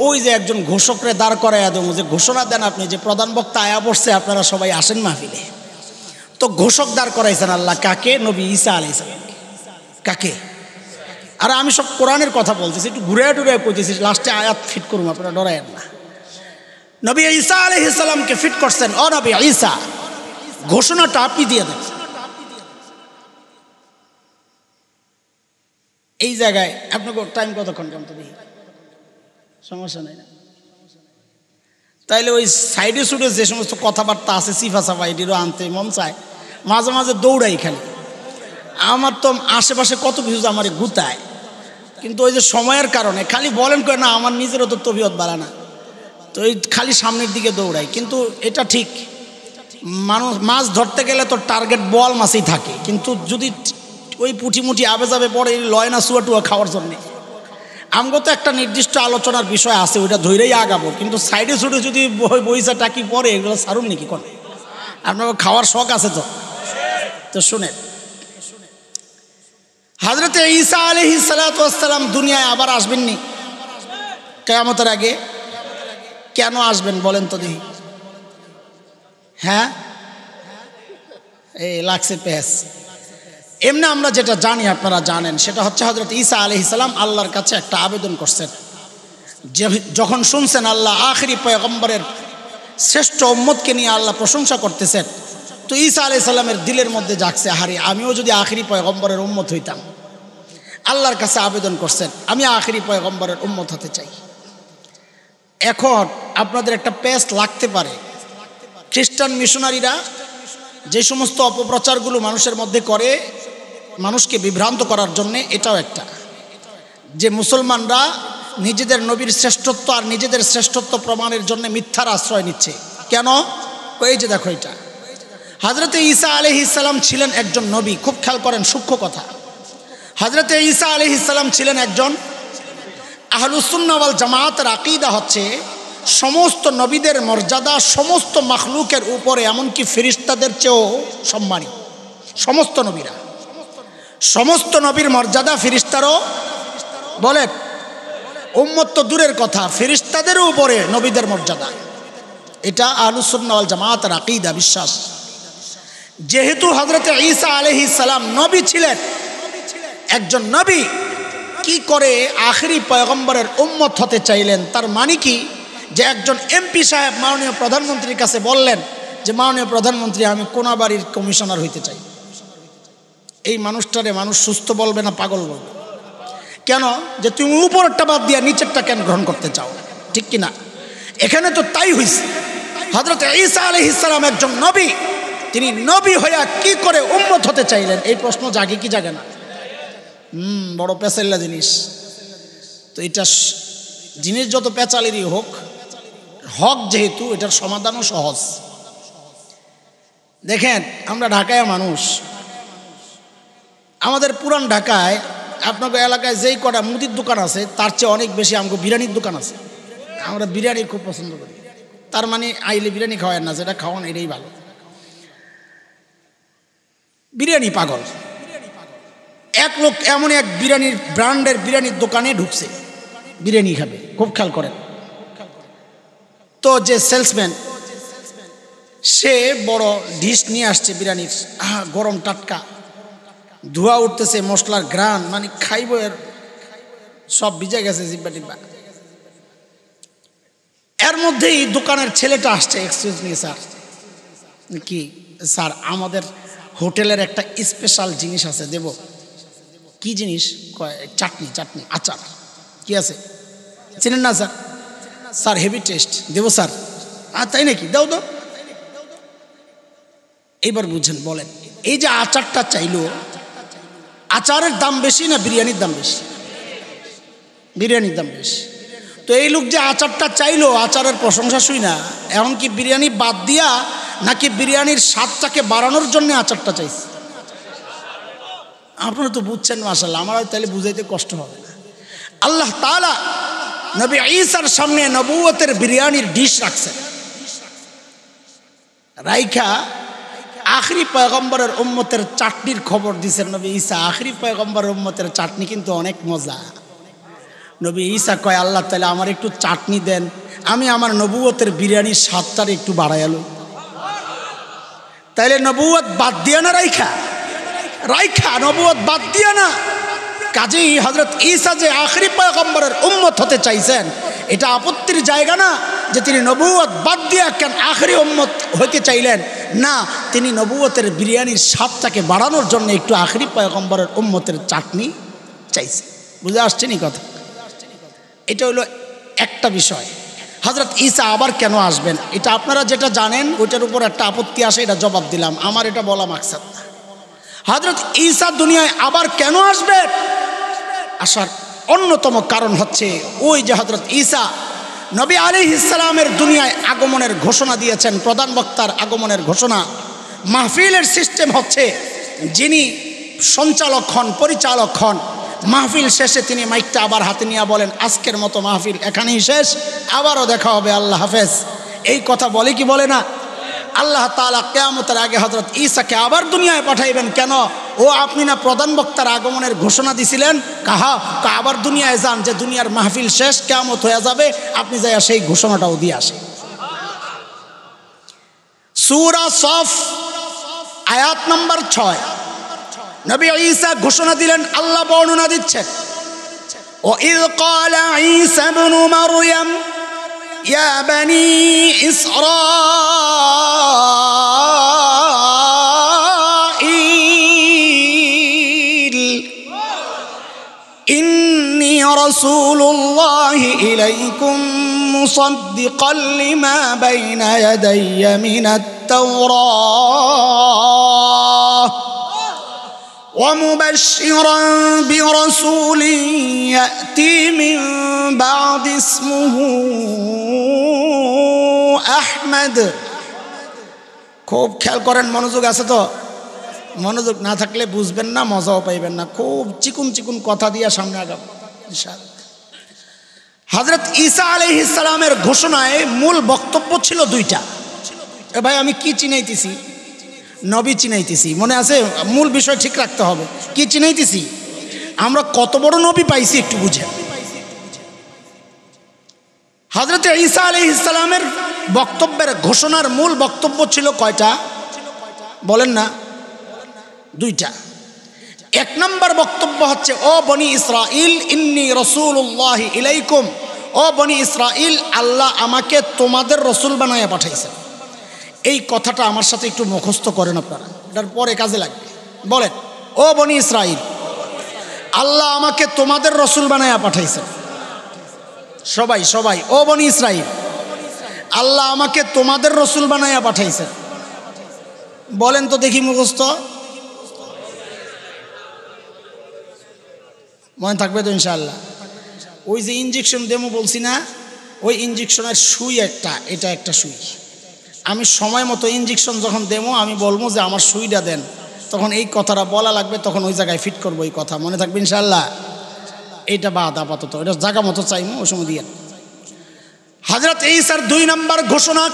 ওই যে একজন ঘোষকরে দাঁড় করাইয়া দেবো, যে ঘোষণা দেন আপনি যে প্রধান বক্তা আয়া পড়ছে, আপনারা সবাই আসেন মাহফিলে। তো ঘোষক দাঁড় করাইছেন আল্লাহ কাকে? নবী ঈসা আলাইহিস সালাম। কাকে? আর আমি সব কোরআনের কথা বলতেছি, একটু ঘুরে টুরে কইতেছি, লাস্টে আয়াত ফিট করুন, আপনারা ডরায়েন না। নবী ঈসা আলাইহিস সালামকে ফিট করছেন। ও নবী ঈসা, ঘোষণাটা আপনি দিয়ে দেন। এই জায়গায় আপনাকে টাইম কতক্ষণ কম? তো দেখি, সমস্যা নাই না? তাইলে ওই সাইডে সুডে যে সমস্ত কথাবার্তা আছে, সিফা সাফা, এটিরও আনতে মন চায়, মাঝে মাঝে দৌড়াই খালি। আমার তো আশেপাশে কত কিছু আমার গুতায়, কিন্তু ওই যে সময়ের কারণে খালি বলেন করে না, আমার নিজেরও তো তবিয়ত বাড়া না, তো এই খালি সামনের দিকে দৌড়াই। কিন্তু এটা ঠিক, মানুষ মাছ ধরতে গেলে তো টার্গেট বল মাছই থাকে, কিন্তু যদি ওই পুঁটিমুটি আবে যাবে পরে লয় না সুয়া টুয়া খাওয়ার জন্যে। আমগো তো একটা নির্দিষ্ট আলোচনার বিষয় আছে, ওইটা ধৈরেই আগাবো, কিন্তু সাইডে ছুটে যদি বইসা টাকি পরে এগুলো সারুন নাকি কোন? আপনার খাওয়ার শখ আছে তো? তো শুনেন, হযরতে ঈসা আলাইহিস সালাতু ওয়াস সালাম দুনিয়ায় আবার আসবেননি কিয়ামতের আগে। কেন আসবেন বলেন তো দেখি? হ্যাঁ, এই লাগছে পেস। এমনি আমরা যেটা জানি, আপনারা জানেন, সেটা হচ্ছে হযরত ঈসা আলাইহিস সালাম আল্লাহর কাছে একটা আবেদন করছেন। যখন শুনছেন আল্লাহ আখেরি পয়গম্বরের শ্রেষ্ঠ উম্মতকে নিয়ে আল্লাহ প্রশংসা করতেছেন, তো ঈসা আলাইহিস সালামের দিলের মধ্যে জাগছে, হারি আমিও যদি আখেরি পয়গম্বরের উম্মত হইতাম। আল্লাহর কাছে আবেদন করছেন, আমি আখেরি পয়গম্বরের উম্মত হতে চাই। এখন আপনাদের একটা পেস্ট লাগতে পারে, খ্রিস্টান মিশনারিরা যে সমস্ত অপপ্রচারগুলো মানুষের মধ্যে করে মানুষকে বিভ্রান্ত করার জন্যে, এটাও একটা, যে মুসলমানরা নিজেদের নবীর শ্রেষ্ঠত্ব আর নিজেদের শ্রেষ্ঠত্ব প্রমাণের জন্য মিথ্যার আশ্রয় নিচ্ছে। কেন? এই যে দেখো, এটা হযরতে ঈসা আলাইহিস সালাম ছিলেন একজন নবী। খুব খেয়াল করেন, সূক্ষ্ম কথা। হযরত ঈসা আলাইহিস সালাম ছিলেন একজন আহলুস সুন্নাহ ওয়াল জামাতের আকীদা হচ্ছে সমস্ত নবীদের মর্যাদা সমস্ত মাখলুকের উপরে, এমনকি ফেরেশতাদের চেয়েও সম্মানী। সমস্ত নবীর মর্যাদা ফেরেশতারও, বলেন উম্মত তো দূরের কথা, ফেরেশতাদেরও উপরে নবীদের মর্যাদা। এটা আহলুস সুন্নাহ ওয়াল জামাতের আকীদা, বিশ্বাস। যেহেতু হযরত ঈসা আলাইহিস সালাম নবী ছিলেন, একজন নবী কি করে আখেরি পয়গম্বরের উম্মত হতে চাইলেন? তার মানে কি যে একজন এমপি সাহেব মাননীয় প্রধানমন্ত্রীর কাছে বললেন যে মাননীয় প্রধানমন্ত্রী, আমি কোনাবাড়ির কমিশনার হইতে চাই। এই মানুষটারে মানুষ সুস্থ বলবে না পাগল বলবে? কেন? যে তুমি উপরেরটা বাদ দিয়ে নিচেরটা কেন গ্রহণ করতে চাও? ঠিক কিনা? এখানে তো তাই হইছে। হযরত ঈসা আলাইহিস সালাম একজন নবী, তিনি নবী হইয়া কি করে উম্মত হতে চাইলেন? এই প্রশ্ন জাগে কি জাগে না? বড় পেঁচাল্লা জিনিস। তো এটা জিনিস যত পেঁচালেরই হোক, হক যেহেতু, এটার সমাধানও সহজ। দেখেন, আমরা ঢাকায় মানুষ, আমাদের পুরান ঢাকায় আপনাদের এলাকায় যেই কটা মুদির দোকান আছে তার চেয়ে অনেক বেশি আমাকে বিরিয়ানির দোকান আছে। আমরা বিরিয়ানি খুব পছন্দ করি। তার মানে আইলে বিরিয়ানি খাওয়ায় না, যেটা খাওয়ান এটাই ভালো। বিরিয়ানি পাগল। এক লোক এমন এক বিরিয়ানির ব্র্যান্ডের বিরিয়ানির দোকানে ঢুকছে, বিরিয়ানি খাবে, খুব খেয়াল করেন। তো যে সেলসম্যান, সে বড় ডিশ নিয়ে আসছে বিরিয়ানির, গরম টাটকা, ধোয়া উঠতেছে, মশলার ঘ্রাণ, মানে খাইব এর সব ভিজে গেছে জিব্বা টিব্বা। এর মধ্যেই দোকানের ছেলেটা আসছে, এক্সকিউজ মি স্যার। কি স্যার, আমাদের হোটেলের একটা স্পেশাল জিনিস আছে, দেব। কি জিনিস? চাটনি, আচার। কি আছে? চিনেন না স্যার? স্যার হেভি টেস্ট, দেবো স্যার। তাই নাকি? দাও দাও। এইবার বুঝেন, বলেন, এই যে আচারটা চাইলো, আচারের দাম বেশি না বিরিয়ানির দাম বেশি? বিরিয়ানির দাম বেশি। তো এই লোক যে আচারটা চাইলো, আচারের প্রশংসা শুই না, এখন কি বিরিয়ানি বাদ দিয়া নাকি বিরিয়ানির স্বাদটাকে বাড়ানোর জন্য আচারটা চাইছে? আপনারা তো বুঝছেন মাশাআল্লাহ, আমার তাহলে বুঝাইতে কষ্ট হবে না। আল্লাহ তাআলা নবী ঈসার সামনে নবুয়তের বিরিয়ানির ডিশ রাখছেন, রাইখা আখরি পয়গম্বরের উম্মতের চাটনির খবর দিয়েছেন নবী ঈসা। আখরি পয়গম্বরের উম্মতের চাটনি কিন্তু অনেক মজা। নবী ঈসা কয়, আল্লাহ তাআলা আমার একটু চাটনি দেন, আমি আমার নবুয়তের বিরিয়ানির স্বাদটার একটু বাড়াইলো। তাইলে নবুয়ত বাদ দিয়া না, রাইখা নবুয়ত বাদ দিয়া না। কাজেই হযরত ঈসা যে আখরি পয়গম্বরের উম্মত হতে চাইছেন, এটা আপত্তির জায়গা না যে তিনি নবুয়ত বাদ দিয়া কেন আখরি উম্মত হতে চাইলেন। না, তিনি নবুয়তের বিরিয়ানির স্বাদটাকে বাড়ানোর জন্য একটু আখরি পয়গম্বরের উম্মতের চাটনি চাইছে। বুঝে আসছেনি কথা? এটা হলো একটা বিষয়। হযরত ঈসা আবার কেন আসবেন, এটা আপনারা যেটা জানেন ওইটার উপর একটা আপত্তি আসে, এটা জবাব দিলাম, আমার এটা বলা মাকসাদ না। হযরত ঈসা দুনিয়ায় আবার কেন আসবেন? আসার অন্যতম কারণ হচ্ছে ওই যে হযরত ঈসা নবী আলাইহিস সালামের দুনিয়ায় আগমনের ঘোষণা দিয়েছেন, প্রধান বক্তার আগমনের ঘোষণা। মাহফিলের সিস্টেম হচ্ছে, যিনি সঞ্চালক হন, পরিচালক হন, মাহফিল শেষে তিনি মাইকটা আবার হাতে নিয়ে বলেন, আজকের মতো মাহফিল এখানেই শেষ, আবারও দেখা হবে, আল্লাহ হাফেজ। এই কথা বলে কি বলে না? আল্লাহ তাআলা কিয়ামতের আগে হযরত ঈসাকে আবার দুনিয়ায় পাঠাইবেন কেন? ও আপনি না প্রধান বক্তার আগমনের ঘোষণা দিছিলেন? আবার দুনিয়ায় যান, যে দুনিয়ার মাহফিল শেষ, কিয়ামত হয়ে যাবে, আপনি যাইয়া সেই ঘোষণাটাও দিয়ে আসেন। সূরা সফ আয়াত নম্বর 6 নবী ঈসা ঘোষণা দিলেন, আল্লাহ বর্ণনা দিচ্ছেন, ওয়াইয ক্বালা ঈসা ইবনু মারইয়াম ইয়া বনি ইসরাঈল ইন্নী রাসূলুল্লাহি ইলাইকুম মুসাদ্দিকাল লিমা বাইনা ইয়াদাইয়া মিনাত তাওরাহ ومبشرا برسول يأتي من بعد اسمه أحمد। খুব খেয়াল করেন, মনোযোগ আছে তো? মনোযোগ না থাকলে বুঝবেন না, মজাও পাইবেন না। খুব চিকুন চিকুন কথা দিয়ে সামনে আগাবো ইনশাআল্লাহ। হযরত ঈসা আলাইহিস সালামের ঘোষণায় মূল বক্তব্য ছিল দুইটা। এ ভাই আমি কি চিনাইতেছি? নবী চিনাইতেছি, মনে আছে? মূল বিষয় ঠিক রাখতে হবে। কি চিনাইতেছি? আমরা কত বড় নবী পাইছি একটু বুঝেন। হযরত ঈসা আলাইহিস সালামের বক্তব্যের ঘোষণার মূল বক্তব্য ছিল কয়টা বলেন না? দুইটা। এক নম্বর বক্তব্য হচ্ছে, ও বনি ইসরাইল ইন্নী রাসূলুল্লাহি ইলাইকুম, ও বনি ইসরাইল, আল্লাহ আমাকে তোমাদের রসুল বানাইয়া পাঠাইছেন। এই কথাটা আমার সাথে একটু মুখস্থ করেন আপনারা, এটার পরে কাজে লাগবে। বলেন, ও বনি ইসরাইল, আল্লাহ আমাকে তোমাদের রসুল বানাইয়া পাঠাইছেন। সবাই সবাই, ও বনি ইসরাইল, আল্লাহ আমাকে তোমাদের রসুল বানাইয়া পাঠাইছেন। বলেন তো দেখি মুখস্থ মনে থাকবে তো ইনশাআল্লাহ। ওই যে ইঞ্জেকশন দেবো বলছি না, ওই ইঞ্জেকশনের সুই একটা, এটা একটা সুই। আমি সময় মতো ইঞ্জেকশন যখন দেবো আমি বলবো যে আমার সুইটা দেন, তখন এই কথাটা বলা লাগবে, তখন ওই জায়গায় ফিট করবো এই কথা, মনে থাকবে ইনশাআল্লাহ। এইটা বাদ আপাতত, এটা জায়গা মতো চাইমো ওই সময় দিয়ে। হযরত ঈসার 2 নম্বর ঘোষণা,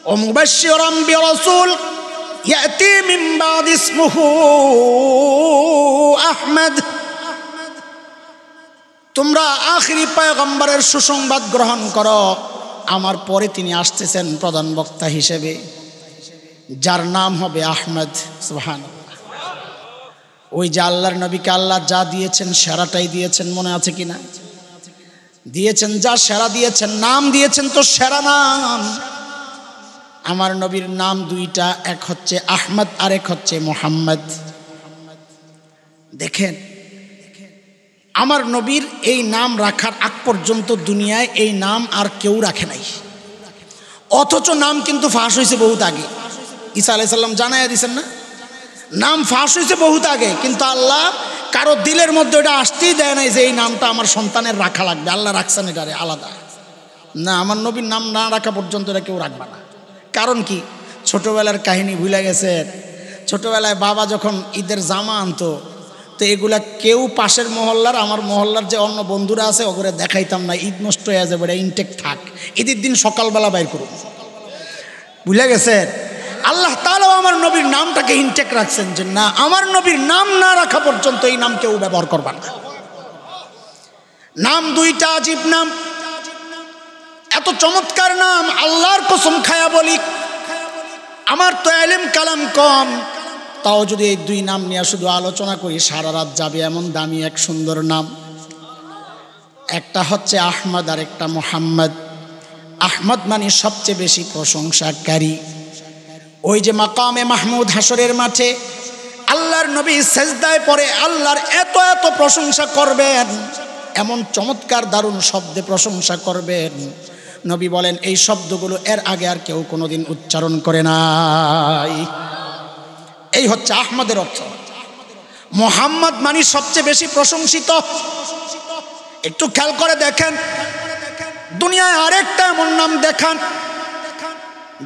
ও মুবাশশিরাম বিরাসূল ইয়াতি মিন বাদ ইসমুহু আহমদ, তোমরা আখিরি পয়গম্বরের সুসংবাদ গ্রহণ করো, আমার পরে তিনি আসতেছেন প্রধান বক্তা হিসেবে, যার নাম হবে আহমদ। সুবহানাল্লাহ। ওই যে আল্লাহর নবীকে আল্লাহ যা দিয়েছেন সেরাটাই দিয়েছেন, মনে আছে কিনা? দিয়েছেন, যা সেরা দিয়েছেন, নাম দিয়েছেন তো সেরা নাম। আমার নবীর নাম দুইটা, এক হচ্ছে আহমদ আর এক হচ্ছে মুহাম্মদ। দেখেন, আমার নবীর এই নাম রাখার আগ পর্যন্ত দুনিয়ায় এই নাম আর কেউ রাখে নাই, অথচ নাম কিন্তু ফাঁস হয়েছে বহুত আগে। ঈসা আলাইহিস সালাম জানাইয়া দিয়েছেন না, নাম ফাঁস হয়েছে বহুত আগে, কিন্তু আল্লাহ কারো দিলের মধ্যে এটা আসতেই দেয় নাই যে এই নামটা আমার সন্তানের রাখা লাগবে। আল্লাহ রাখছেন এটারে আলাদা, না আমার নবীর নাম না রাখা পর্যন্ত এটা কেউ রাখবে না। কারণ কি? ছোটবেলার কাহিনী ভুলে গেছেন। ছোটবেলায় বাবা যখন ঈদের জামা আনতো, তো এগুলা কেউ পাশের মহল্লার, আমার মহল্লার যে অন্য বন্ধুরা আছে ওগুলো দেখাইতাম না, ঈদ নষ্ট হয়ে যাবে, এটা ইনটেক থাক, ঈদের দিন সকালবেলা বাইর করুন। ভুলে গেছেন? আল্লাহ তাআলাও আমার নবীর নামটাকে ইনটেক রাখছেন, যে না, আমার নবীর নাম না রাখা পর্যন্ত এই নাম কেউ ব্যবহার করবা না। নাম দুইটা আজীব নাম, এত চমৎকার নাম, আল্লাহর কসম খায়া বলি, আমার তো ইলম কালাম কম, তাও যদি এই 2 নাম নিয়ে শুধু আলোচনা করি সারা রাত যাবে, এমন দামি এক সুন্দর নাম। একটা হচ্ছে আহমদ আর একটা মুহাম্মদ। আহমদ মানে সবচেয়ে বেশি প্রশংসাকারী। ওই যে মাকামে মাহমুদ হাসরের মাঠে আল্লাহর নবী সেজদায় পড়ে আল্লাহর এত এত প্রশংসা করবেন, এমন চমৎকার দারুণ শব্দে প্রশংসা করবেন, নবী বলেন এই শব্দগুলো এর আগে আর কেউ কোনোদিন উচ্চারণ করে নাই। এই হচ্ছে আহমদের অর্থ। মুহাম্মদ মানে সবচেয়ে বেশি প্রশংসিত। একটু খেয়াল করে দেখেন, দুনিয়ায় আরেকটা এমন নাম দেখান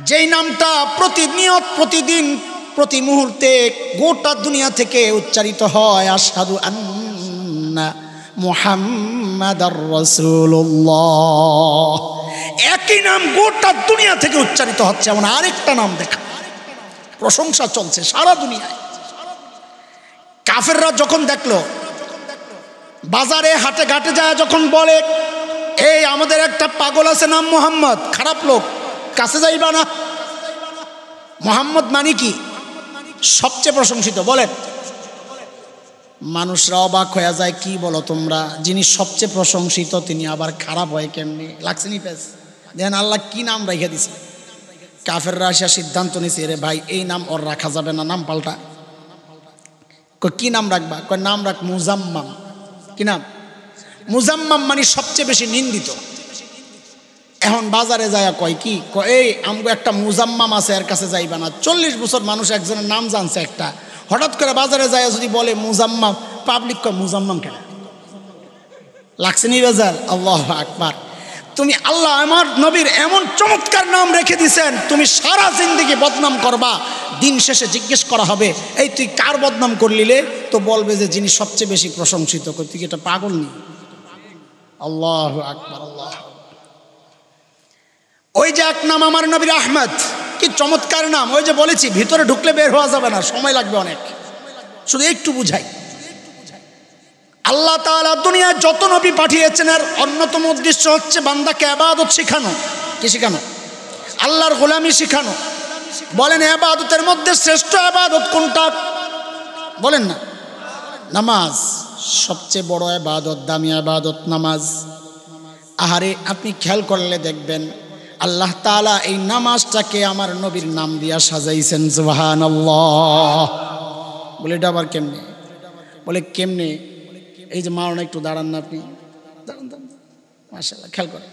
যেই নামটা প্রতিনিয়ত, প্রতিদিন, প্রতি মুহূর্তে গোটা দুনিয়া থেকে উচ্চারিত হয়, আশহাদু আন্না মুহাম্মাদার রাসূলুল্লাহ। একই নাম গোটা দুনিয়া থেকে উচ্চারিত হচ্ছে, এমন আরেকটা নাম দেখা, প্রশংসা চলছে সারা দুনিয়ায়। কাফেররা যখন দেখলো, বাজারে হাটে ঘাটে যায় যখন বলে, এই আমাদের একটা পাগল আছে নাম মুহাম্মদ, খারাপ লোক, কাছে যাইবা না। মুহাম্মদ মানে কি? সবচেয়ে প্রশংসিত। বলেন, মানুষরা অবাক হয়ে যায়, কি বলো তোমরা, যিনি সবচেয়ে প্রশংসিত তিনি আবার খারাপ হয় কেমনি? লাগছে নি পেস? দেখেন আল্লাহ কি নাম রেখে দিছে। কাফেররা আসা সিদ্ধান্ত নিছে, রে ভাই এই নাম ওর রাখা যাবে না, নাম পাল্টা। কি নাম রাখবা? কয় নাম রাখ মুজাম্মাম। কি নাম? মুজাম্মাম মানে সবচেয়ে বেশি নিন্দিত। এখন বাজারে যায় কয় কি, কয় এই আমগো একটা মুজাম্মাম আছে, এর কাছে যাইবা না। 40 বছর মানুষ একজনের নাম জানছে একটা, হঠাৎ করে বাজারে যায় যদি বলে মুজাম্মাম, পাবলিক কয় মুজাম্মাম কেন? লাগছে নি বেজার? আল্লাহু আকবার। তুমি আল্লাহ আমার নবীর এমন চমৎকার নাম রেখে দিয়েছেন, তুমি সারা জিন্দেগি বদনাম করবা, দিন শেষে জিজ্ঞেস করা হবে এই তুই কার বদনাম করলিলে, তো বলবে যে যিনি সবচেয়ে বেশি প্রশংসিত। তুই কি এটা পাগল নি? আল্লাহু আকবার, আল্লাহ। ওই যে এক নাম আমার নবীর আহমদ, কি চমৎকার নাম। ওই যে বলেছি ভিতরে ঢুকলে বের হওয়া যাবে না, সময় লাগবে অনেক, শুধু একটু বুঝাই। আল্লাহ তাআলা দুনিয়ায় যত নবী পাঠিয়েছেন এর অন্যতম উদ্দেশ্য হচ্ছে বান্দাকে ইবাদত শেখানো। কি শেখানো? আল্লাহর গোলামি শেখানো। বলেন ইবাদতের মধ্যে শ্রেষ্ঠ ইবাদত কোনটা? বলেন না। নামাজ সবচেয়ে বড় ইবাদত, দামি ইবাদত নামাজ। আহারে আপনি খেয়াল করলে দেখবেন আল্লাহ তাআলা এই নামাজটাকে আমার নবীর নাম দিয়া সাজাইছেন। সুবহানাল্লাহ। বলে এটা আবার কেমনে? বলে কেমনে? এই যে মাওনা একটু দাঁড়ান না আপনি, দাঁড়ান দাঁড়ান, মাশাআল্লাহ। খেয়াল করেন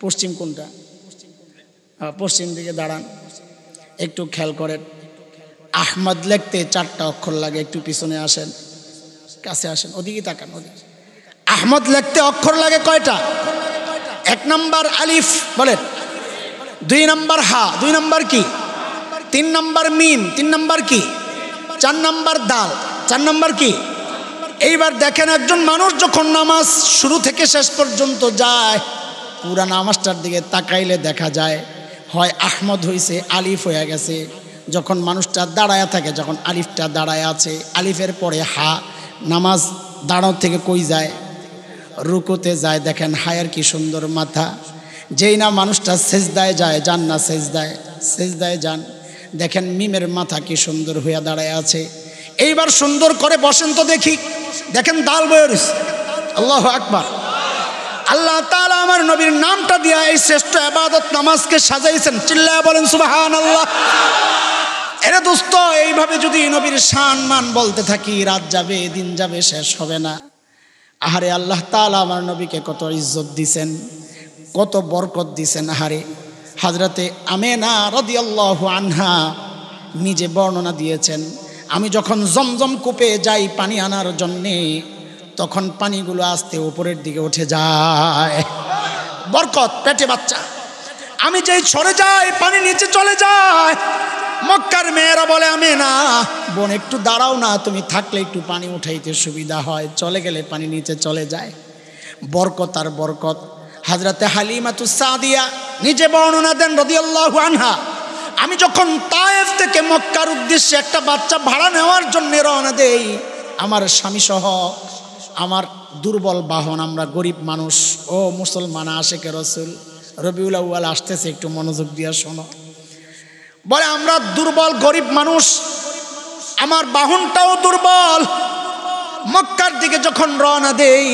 পশ্চিম কোনটা? পশ্চিম দিকে দাঁড়ান, একটু খেয়াল করেন। আহমদ লিখতে 4টা অক্ষর লাগে, একটু পিছনে আসেন, কাছে আসেন, ওদিকে তাকান, ওদিকে। আহমদ লিখতে অক্ষর লাগে কয়টা? 1 নাম্বার আলিফ, বলেন। 2 নাম্বার হা, 2 নাম্বার কি? 3 নাম্বার মিম, 3 নাম্বার কি? 4 নাম্বার দাল, 4 নাম্বার কি? এইবার দেখেন একজন মানুষ যখন নামাজ শুরু থেকে শেষ পর্যন্ত যায়, পুরা নামাজটার দিকে তাকাইলে দেখা যায় হয় আহমদ হয়েছে, আলিফ হয়ে গেছে। যখন মানুষটা দাঁড়ায়া থাকে, যখন আলিফটা দাঁড়ায় আছে, আলিফের পরে হা, নামাজ দাঁড়াও থেকে কই যায়? রুকুতে যায়। দেখেন হায়ের কি সুন্দর মাথা। যেই না মানুষটা সেজদায় যায়, যান না সেজদায়, সেজদায় যান, দেখেন মিমের মাথা কি সুন্দর হইয়া দাঁড়ায় আছে। এইবার সুন্দর করে বসেন তো দেখি, দেখেন দাল বয়স। আল্লাহু আকবার। আল্লাহ তাআলা আমার নবীর নামটা দিয়া এই শ্রেষ্ঠ ইবাদত নামাজকে সাজাইছেন। চিল্লায়া বলেন সুবহানাল্লাহ। এরে দোস্ত, এইভাবে যদি নবীর শান মান বলতে থাকি, রাত যাবে দিন যাবে, শেষ হবে না। আহারে আল্লাহ তাআলা আমার নবীকে কত ইজ্জত দিছেন, কত বরকত দিছেন। আহারে হযরতে আমেনা রাদিয়াল্লাহু আনহা নিজে বর্ণনা দিয়েছেন, আমি যখন জমজম কূপে যাই পানি আনার জন্যে, তখন পানিগুলো আস্তে উপরের দিকে উঠে যায়, বরকত, পেটে বাচ্চা। আমি যেই সরে যাই পানি নিচে চলে যায়। মক্কার মেয়েরা বলে আমেনা বোন একটু দাঁড়াও না, তুমি থাকলে একটু পানি উঠাইতে সুবিধা হয়, চলে গেলে পানি নিচে চলে যায়। বরকত আর বরকত। হযরতে হালিমাতুস সাদিয়া নিজে বর্ণনা দেন রাদিয়াল্লাহু আনহা, আমি যখন তায়েফ থেকে মক্কার উদ্দেশ্যে একটা বাচ্চা ভাড়া নেওয়ার জন্য রওনা দেই, আমার স্বামী সহ আমার দুর্বল বাহন, আমরা গরিব মানুষ, ও মুসলমান আশেকে রসুল, রবিউল আউয়াল আসতেছে, একটু মনোযোগ দিয়ে শোনো। বলে আমরা দুর্বল গরিব মানুষ, আমার বাহনটাও দুর্বল। মক্কার দিকে যখন রওনা দেই,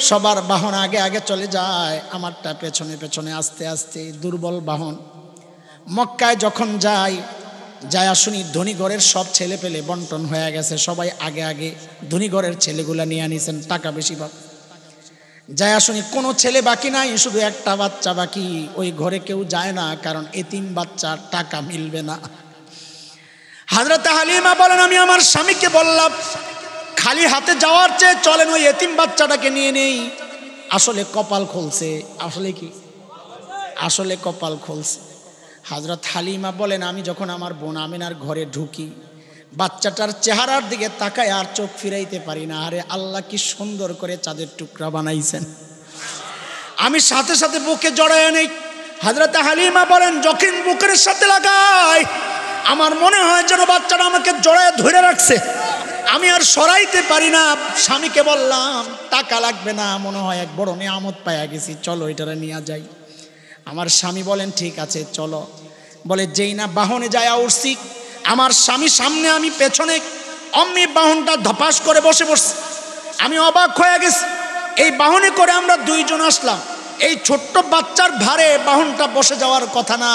সবার বাহন আগে আগে চলে যায়, আমারটা পেছনে পেছনে আস্তে আস্তে, দুর্বল বাহন। মক্কায় যখন যাই, যায়া শুনি ধনী ঘরের সব ছেলে পেলে বন্টন হয়ে গেছে, সবাই আগে আগে ধনী ঘরের ছেলেগুলা নিয়ে আনিছেন, টাকা বেশি পাবে। যায়া শুনি কোনো ছেলে বাকি নাই, শুধু একটা বাচ্চা বাকি। ওই ঘরে কেউ যায় না, কারণ এতিম বাচ্চার টাকা মিলবে না। হযরত হালিমা বলেন, আমি আমার স্বামীকে বললাম খালি হাতে যাওয়ার চেয়ে চলেন ওই এতিম বাচ্চাটাকে নিয়ে নেই। আসলে কপাল খুলছে। আসলে কি? আসলে কপাল খুলছে। হযরত হালিমা বলেন, আমি যখন আমার বোন আমিনার ঘরে ঢুকি, বাচ্চাটার চেহারার দিকে তাকায় আর চোখ ফিরাইতে পারি না। আরে আল্লাহ কি সুন্দর করে চাঁদের টুকরা বানাইছেন। আমি সাথে সাথে বুকে জড়ায় নেই। হযরত হালিমা বলেন, যখন বুকের সাথে লাগাই, আমার মনে হয় যেন বাচ্চাটা আমাকে জড়ায় ধরে রাখছে, আমি আর সরাইতে পারি না। স্বামীকে বললাম টাকা লাগবে না, মনে হয় এক বড় নিয়ামত পাইয়া গেছি, চলো এটারে নিয়ে যাই। আমার স্বামী বলেন ঠিক আছে চলো। বলে যেই না বাহনে যায় উঠছি, আমার স্বামী সামনে আমি পেছনে, অমনি বাহনটা ধপাস করে বসে পড়ছে। আমি অবাক হয়ে গেছি, এই বাহনে করে আমরা দুইজন আসলাম, এই ছোট্ট বাচ্চার ভারে বাহনটা বসে যাওয়ার কথা না।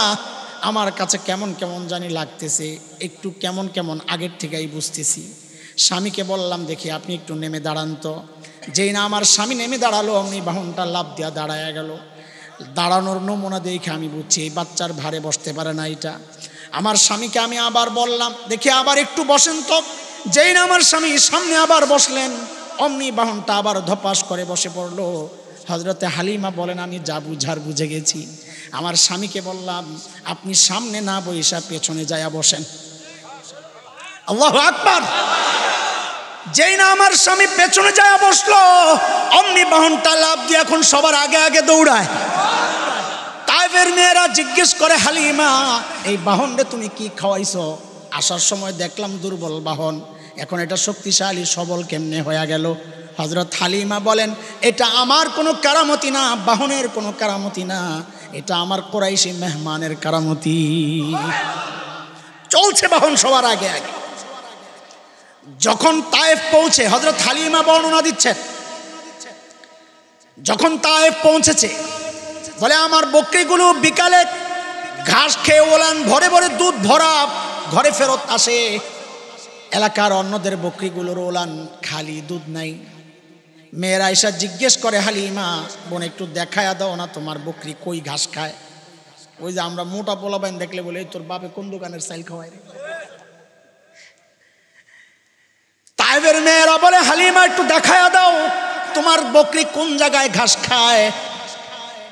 আমার কাছে কেমন কেমন জানি লাগতেছে, একটু কেমন কেমন আগের থেকেই বুঝতেছি। স্বামীকে বললাম দেখি আপনি একটু নেমে দাঁড়ান তো। যেই না আমার স্বামী নেমে দাঁড়ালো, অমনি বাহনটা লাফ দিয়া দাঁড়ায় গেল। দাঁড়ানোর নমুনা দেখে আমি বুঝছি এই বাচ্চার ভারে বসতে পারে না এটা। আমার স্বামীকে আমি আবার বললাম দেখি আবার একটু বসেন তো। যেই না আমার স্বামী সামনে আবার বসলেন, অমনি বাহনটা আবার ধপাস করে বসে পড়লো। হযরতে হালিমা বলেন আমি যা বুঝার বুঝে গেছি। আমার স্বামীকে বললাম আপনি সামনে না বইসা পেছনে যায়া বসেন। আল্লাহু আকবার। যেই না আমার স্বামী পেছনে যায় বসলো, অমনি বাহনটা লাফ দিয়ে এখন সবার আগে আগে দৌড়ায়। তায়েফের মেয়েরা জিজ্ঞেস করে হালিমা এই বাহনটা তুমি কি খাওয়াইছো? আসার সময় দেখলাম দুর্বল বাহন, এখন এটা শক্তিশালী সবল কেমনে হয়ে গেল? হযরত হালিমা বলেন এটা আমার কোনো কারামতি না, বাহনের কোনো কারামতি না, এটা আমার কুরাইশি মেহমানের কারামতি। চলছে বাহন সবার আগে আগে। যখন তায়েফ পৌঁছে, হযরত হালিমা বর্ণনা দিচ্ছেন, যখন তায়েফ পৌঁছেছে বলে আমার বকরিগুলো বিকালে ঘাস খেয়ে ওলান ভরে ভরে দুধ ভরা ঘরে ফেরত আসে। এলাকার অন্যদের বকরিগুলোর ওলান খালি, দুধ নাই। মেয়েরা এসে জিজ্ঞেস করে হালিমা বোন একটু দেখায়া দাও না তোমার বকরি কই ঘাস খায়? ওই যে আমরা মোটা পোলাবেন দেখলে বলে তোর বাপে কোন দোকানের চাইল খাওয়ায়। তায়েফের মেয়েরা বলে হালিমা একটু দেখায়া দাও তোমার বকরি কোন জায়গায় ঘাস খায়।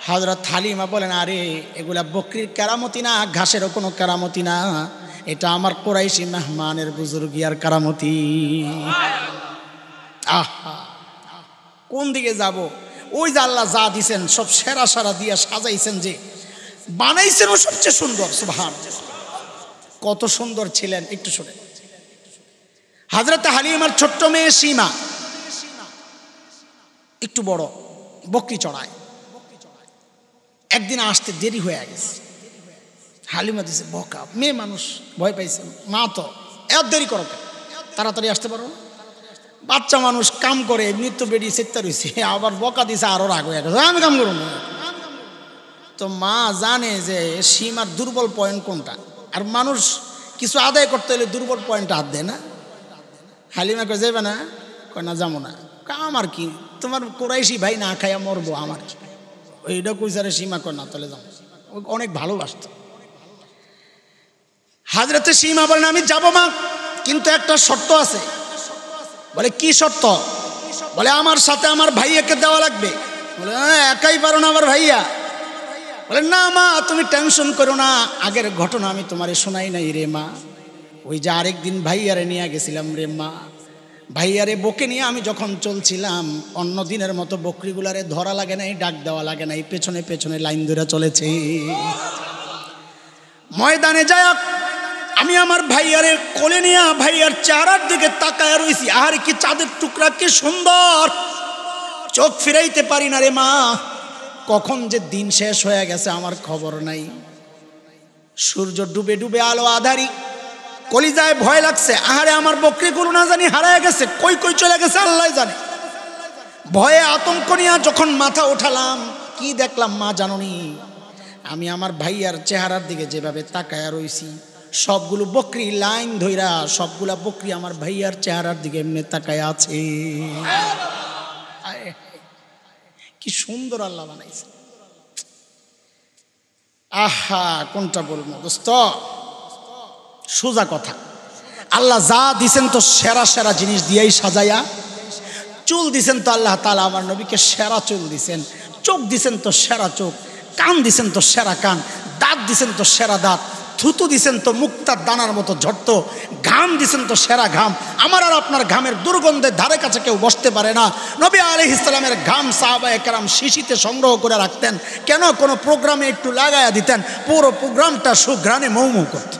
হযরত হালিমা বলেন আরে এগুলা বকরির কেরামতি না, ঘাসেরও কোনো কেরামতি না, এটা আমার কুরাইশি মেহমানের বুজুর্গিয়ার কেরামতি। আহা কোন দিকে যাব? ওই যে আল্লাহ যা দিছেন সব সেরা সারা দিয়া সাজাইছেন, যে বানাইছেন ও সবচেয়ে সুন্দর। সুবহানাল্লাহ, কত সুন্দর ছিলেন একটু শুনে। হযরত হালিমার ছোট্ট মেয়ে সীমা একটু বড়, বকরি চড়ায়। একদিন আসতে দেরি হয়ে গেছে। হালিমা দিছে বকা, মেয়ে মানুষ ভয় পাইছে, মা তো এত দেরি করো, তাড়াতাড়ি আসতে পারো না? বাচ্চা মানুষ কাম করে মৃত্যু বেরিয়ে চেত্তা রয়েছে, আবার বকা দিছে আরো রাগ হয়ে গেছে, আমি কাম করবো না। তো মা জানে যে সীমার দুর্বল পয়েন্ট কোনটা, আর মানুষ কিছু আদায় করতে হলে দুর্বল পয়েন্টটা হাত দেয় না। হালিমা কয়ে যাবে না? কয় না যাবো না। আমার কি তোমার কুরাইশি ভাই না খাইয়া মরবো আমার, ওইটা কইসারে সীমা কয় না তাহলে যাবো। অনেক ভালোবাসত। হাজরতে সীমা বলেন আমি যাবো মা, কিন্তু একটা শর্ত আছে। বলে কি শর্ত? বলে আমার সাথে আমার ভাইয়াকে দেওয়া লাগবে। বলে একাই পারো না আমার ভাইয়া? বলে না মা তুমি টেনশন করো না, আগের ঘটনা আমি তোমারে শোনাই নাই রে মা। ওই যে আরেকদিন ভাইয়ারে নিয়ে গেছিলাম রে মা, ভাইয়ারে বকে নিয়ে আমি যখন চলছিলাম অন্য দিনের মতো বকরিগুলারে ধরা লাগে নাই, ডাক দেওয়া লাগে নাই, পেছনে পেছনে লাইন ধরে চলেছে। ময়দানে যায় আমি আমার ভাইয়ারে কোলে নিয়ে ভাইয়ার চেহারার দিকে তাকায় রইছি, আর কি চাঁদের টুকরা, কি সুন্দর, চোখ ফিরাইতে পারি না রে মা। কখন যে দিন শেষ হয়ে গেছে আমার খবর নাই। সূর্য ডুবে ডুবে আলো আধারি, কলিজায় ভয় লাগছে, আহারে আমার বকরিগুলো না জানি হারায় গেছে, কই কই চলে গেছে আল্লাহ জানে। ভয়ে আতঙ্ক নিয়ে যখন মাথা উঠালাম, কি দেখলাম মা জাননি? আমি আমার ভাইয়ার চেহারার দিকে যেভাবে তাকায়া রইছি, সবগুলো বকরি লাইন ধইরা সবগুলা বকরি আমার ভাইয়ার চেহারার দিকে এমনি তাকায় আছে। কি সুন্দর আল্লাহ বানাইছে। আহা কোনটা বলবো দোস্ত, সোজা কথা, আল্লাহ যা দিছেন তো সেরা সেরা জিনিস দিয়েই সাজাইয়া। চুল দিছেন তো আল্লাহ তাআলা আমার নবীকে সেরা চুল দিছেন, চোখ দিছেন তো সেরা চোখ, কান দিছেন তো সেরা কান, দাঁত দিছেন তো সেরা দাঁত, থুতু দিছেন তো মুক্তার দানার মতো ঝরতো, ঘাম দিছেন তো সেরা ঘাম। আমার আর আপনার ঘামের দুর্গন্ধে ধারে কাছে কেউ বসতে পারে না। নবী আলাইহিস সালামের ঘাম সাহাবায়ে কেরাম শিশিতে সংগ্রহ করে রাখতেন, কেন কোনো প্রোগ্রামে একটু লাগায়া দিতেন, পুরো প্রোগ্রামটা সুঘ্রাণে মৌ মৌ করত।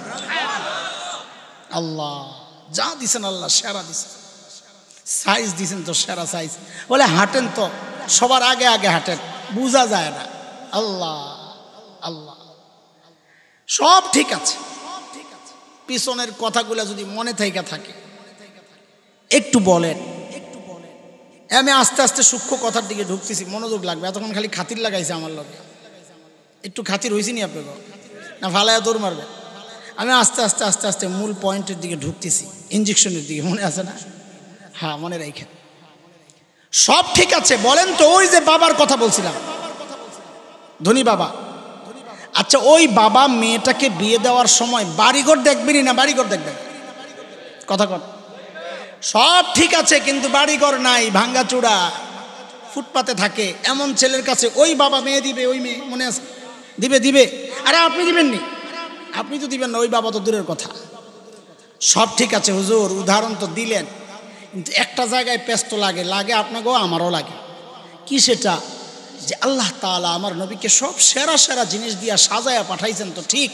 আল্লাহ যা দিছেন আল্লাহ সেরা দিছেন। সাইজ দিছেন তো সেরা সাইজ। বলে হাঁটেন তো সবার আগে আগে হাঁটেন, বোঝা যায় না। আল্লাহ আল্লাহ সব ঠিক আছে, পিছনের কথাগুলো যদি মনে থেকে থাকে একটু বলেন। আমি আস্তে আস্তে সূক্ষ্ম কথার দিকে ঢুকতেছি, মনোযোগ লাগবে। এতক্ষণ খালি খাতির লাগাইছে আমার লগে, একটু খাতির হয়েছি নি আপনাকে? না ফালায়া দৌড় মারবে? আমি আস্তে আস্তে আস্তে আস্তে মূল পয়েন্টের দিকে ঢুকতেছি, ইনজেকশনের দিকে, মনে আছে না? হ্যাঁ মনে রাখেন। সব ঠিক আছে, বলেন তো ওই যে বাবার কথা বলছিলাম, ধনী বাবা, আচ্ছা ওই বাবা মেয়েটাকে বিয়ে দেওয়ার সময় বাড়িঘর দেখবেনই না বাড়িঘর দেখবেন? কথা কর। সব ঠিক আছে কিন্তু বাড়িঘর নাই, ভাঙ্গাচুরা। ফুটপাতে থাকে, এমন ছেলের কাছে ওই বাবা মেয়ে দিবে, ওই মেয়ে মনে আছে দিবে দিবে, আরে আপনি দিবেননি, আপনি তো দিবেন না, ওই বাবা তো দূরের কথা। সব ঠিক আছে হুজুর, উদাহরণ তো দিলেন, কিন্তু একটা জায়গায় পেস্ত লাগে, লাগে আপনাকেও আমারও লাগে। কি সেটা? যে আল্লাহ তাআলা আমার নবীকে সব সেরা সেরা জিনিস দিয়া সাজায়া পাঠাইছেন তো ঠিক,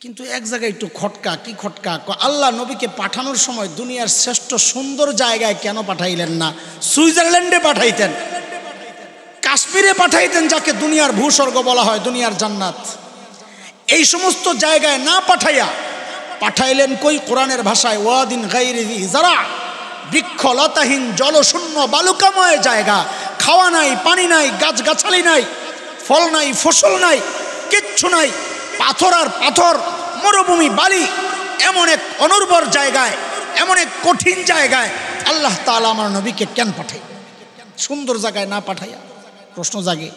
কিন্তু এক জায়গায় একটু খটকা। কি খটকা? আল্লাহ নবীকে পাঠানোর সময় দুনিয়ার শ্রেষ্ঠ সুন্দর জায়গায় কেন পাঠাইলেন না? সুইজারল্যান্ডে পাঠাইতেন, কাশ্মীরে পাঠাইতেন, যাকে দুনিয়ার ভূস্বর্গ বলা হয়, দুনিয়ার জান্নাত। এই সমস্ত জায়গায় না পাঠাইয়া পাঠাইলেন কই? কোরআনের ভাষায় ওয়াদিন গায়রি যি যারা, বৃক্ষলতাহীন জলশূন্য বালুকাময় জায়গা, খাওয়া নাই, পানি নাই, গাছগাছালি নাই, ফল নাই, ফসল নাই, কিচ্ছু নাই, পাথর আর পাথর, মরুভূমি, বালি, এমন এক অনুর্বর জায়গায়, এমন এক কঠিন জায়গায় আল্লাহ তাআলা আমার নবীকে কেন পাঠাই? সুন্দর জায়গায় না পাঠাইয়া? প্রশ্ন জাগে।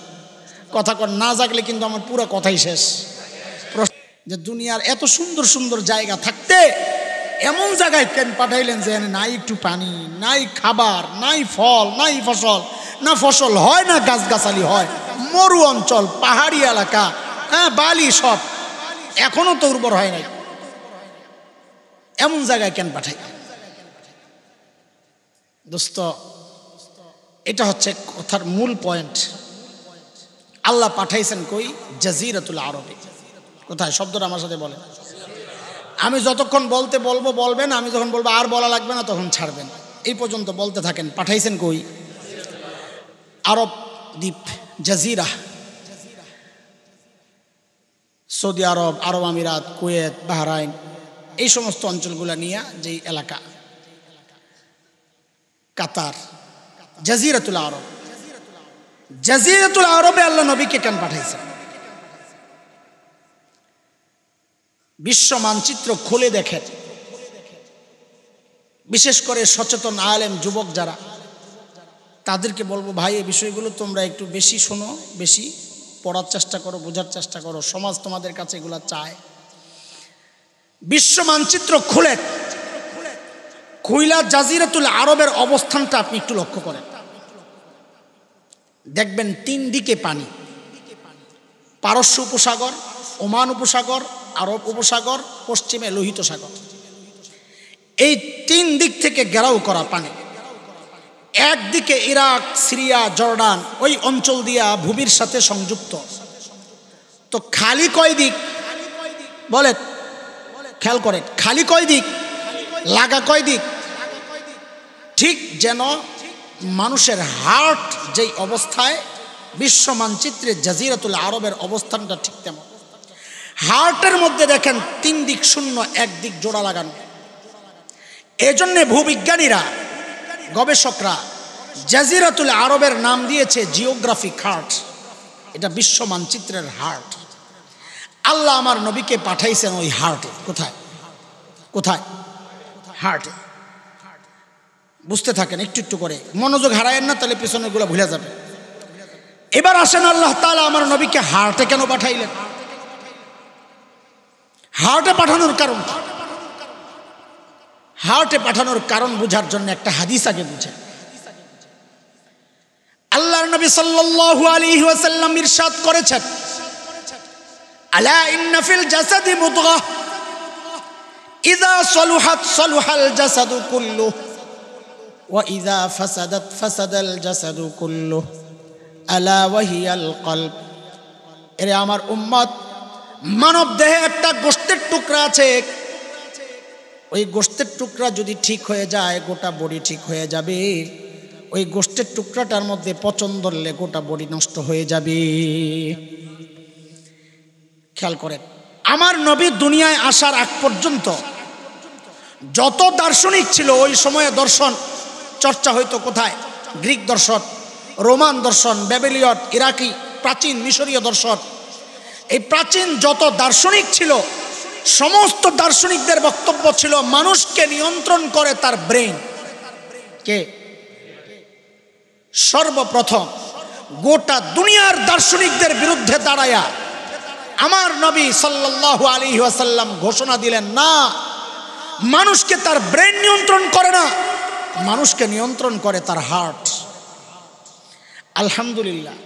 কথা কর না জাগলে কিন্তু আমার পুরো কথাই শেষ। যে দুনিয়ার এত সুন্দর সুন্দর জায়গা থাকতে এমন জায়গায় কেন পাঠাইলেন যে নাই একটু পানি, নাই খাবার, নাই ফল, নাই ফসল, না ফসল হয় না গাছগাছালি হয়, মরু অঞ্চল, পাহাড়ি এলাকা, হ্যাঁ বালি, সব এখনো তো উর্বর হয় নাই, এমন জায়গায় কেন পাঠাই? দোস্ত, এটা হচ্ছে কথার মূল পয়েন্ট। আল্লাহ পাঠাইছেন কই? জাজিরাতুল আরবে। কোথায়? শব্দটা আমার সাথে বলেন। আমি যতক্ষণ বলবো বলবেন, আমি যখন বলবো আর বলা লাগবে না তখন ছাড়বেন, এই পর্যন্ত বলতে থাকেন। পাঠাইছেন কই? আরব দ্বীপ, জাজিরা, সৌদি আরব, আরব আমিরাত, কুয়েত, বাহরাইন, এই সমস্ত অঞ্চলগুলো নিয়ে যেই এলাকা, কাতার, জাজিরাতুল আরব। জাজিরাতুল আরবে আল্লাহ নবীকে কেন পাঠাইছেন? বিশ্ব মানচিত্র খুলে দেখেন, বিশেষ করে সচেতন আলেম যুবক যারা, তাদেরকে বলবো ভাই এই বিষয়গুলো তোমরা একটু বেশি শোনো, বেশি পড়ার চেষ্টা করো, বোঝার চেষ্টা করো, সমাজ তোমাদের কাছে এগুলা চায়। বিশ্ব মানচিত্র খুলে খুইলা জাজিরাতুল আরবের অবস্থানটা আপনি একটু লক্ষ্য করেন, দেখবেন 3 দিকে পানি, পারস্য উপসাগর, ওমান উপসাগর, আরব উপসাগর, পশ্চিমে লোহিত সাগর, এই 3 দিক থেকে ঘেরাও করা পানি। একদিকে ইরাক, সিরিয়া, জর্ডান, ওই অঞ্চল দিয়া ভূমির সাথে সংযুক্ত। তো খালি কয় দিক বলে? খেয়াল করেন, খালি কয় দিক, লাগা কয় দিক? ঠিক যেন মানুষের হার্ট যেই অবস্থায়, বিশ্ব মানচিত্রে জাজিরাতুল আরবের অবস্থানটা ঠিক তেমন। হার্টের মধ্যে দেখেন 3 দিক শূন্য, 1 দিক জোড়া লাগানো। এজন্যে ভূবিজ্ঞানীরা, গবেষকরা জাজিরাতুল আরবের নাম দিয়েছে জিওগ্রাফিক হার্ট। এটা বিশ্ব মানচিত্রের হার্ট। আল্লাহ আমার নবীকে পাঠাইছেন ওই হার্টে। কোথায়? কোথায়? হার্টে। বুঝতে থাকেন একটু একটু করে, মনোযোগ হারায়েন না, তাহলে পিছনেগুলো ভুলে যাবে। এবার আসেন, আল্লাহ তাআলা আমার নবীকে হার্টে কেন পাঠাইলেন? হার্টে পাঠানোর কারণ, হার্টে পাঠানোর কারণ বোঝার জন্য একটা হাদিস আগে বুঝেন। আল্লাহর নবী সাল্লাল্লাহু আলাইহি ওয়াসাল্লাম ইরশাদ করেছেন, আলা ইন্না ফিল জাসাদি মুদগাহ ইযা সালুহাত সালুহাল জাসাদু কুল্লুহু ওয়া ইযা ফাসাদাত ফাসাদাল জাসাদু কুল্লুহু আলা ওয়া হিয়াল কলব। এরে আমার উম্মত, মানব দেহে একটা গোশতের টুকরা আছে, ওই গোশতের টুকরা যদি ঠিক হয়ে যায় গোটা বডি ঠিক হয়ে যাবে। ওই গোশতের টুকরাটার মধ্যে পচন ধরলে গোটা বডি নষ্ট হয়ে যাবে। খেয়াল করেন, আমার নবী দুনিয়ায় আসার আগ পর্যন্ত যত দার্শনিক ছিল, ওই সময়ে দর্শন চর্চা হইতো কোথায়? গ্রিক দর্শন, রোমান দর্শন, ব্যাবিলিয়ন, ইরাকি, প্রাচীন মিশরীয় দর্শন। এই প্রাচীন যত দার্শনিক ছিল, সমস্ত দার্শনিকদের বক্তব্য ছিল মানুষকে নিয়ন্ত্রণ করে তার ব্রেন। কে? সর্বপ্রথম গোটা দুনিয়ার দার্শনিকদের বিরুদ্ধে দাঁড়ায়া আমার নবী সাল্লাল্লাহু আলাইহি ওয়াসাল্লাম ঘোষণা দিলেন, না, মানুষকে তার ব্রেন নিয়ন্ত্রণ করে না, মানুষকে নিয়ন্ত্রণ করে তার হার্ট। আলহামদুলিল্লাহ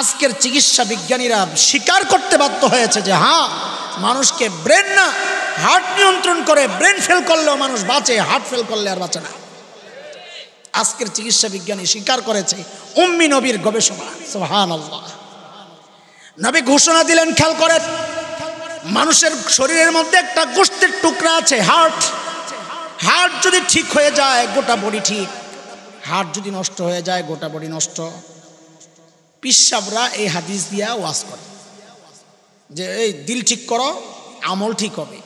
আজকের চিকিৎসা বিজ্ঞানীরা স্বীকার করতে বাধ্য হয়েছে যে হ্যাঁ, মানুষকে ব্রেন না হার্ট নিয়ন্ত্রণ করে। ব্রেন ফেল করলেও মানুষ বাঁচে, হার্ট ফেল করলে আর বাঁচে না। আজকের চিকিৎসা বিজ্ঞানী স্বীকার করেছে, উম্মি নবীর গবেষণা। সুবহানাল্লাহ। নবী ঘোষণা দিলেন, খেয়াল করেন, মানুষের শরীরের মধ্যে একটা গোশতের টুকরা আছে, হার্ট। হার্ট যদি ঠিক হয়ে যায় গোটা বডি ঠিক, হার্ট যদি নষ্ট হয়ে যায় গোটা বডি নষ্ট। পিসাবরা এই হাদিস দিয়া ওয়াজ করে যে এই দিল ঠিক করো, আমল ঠিক হবে।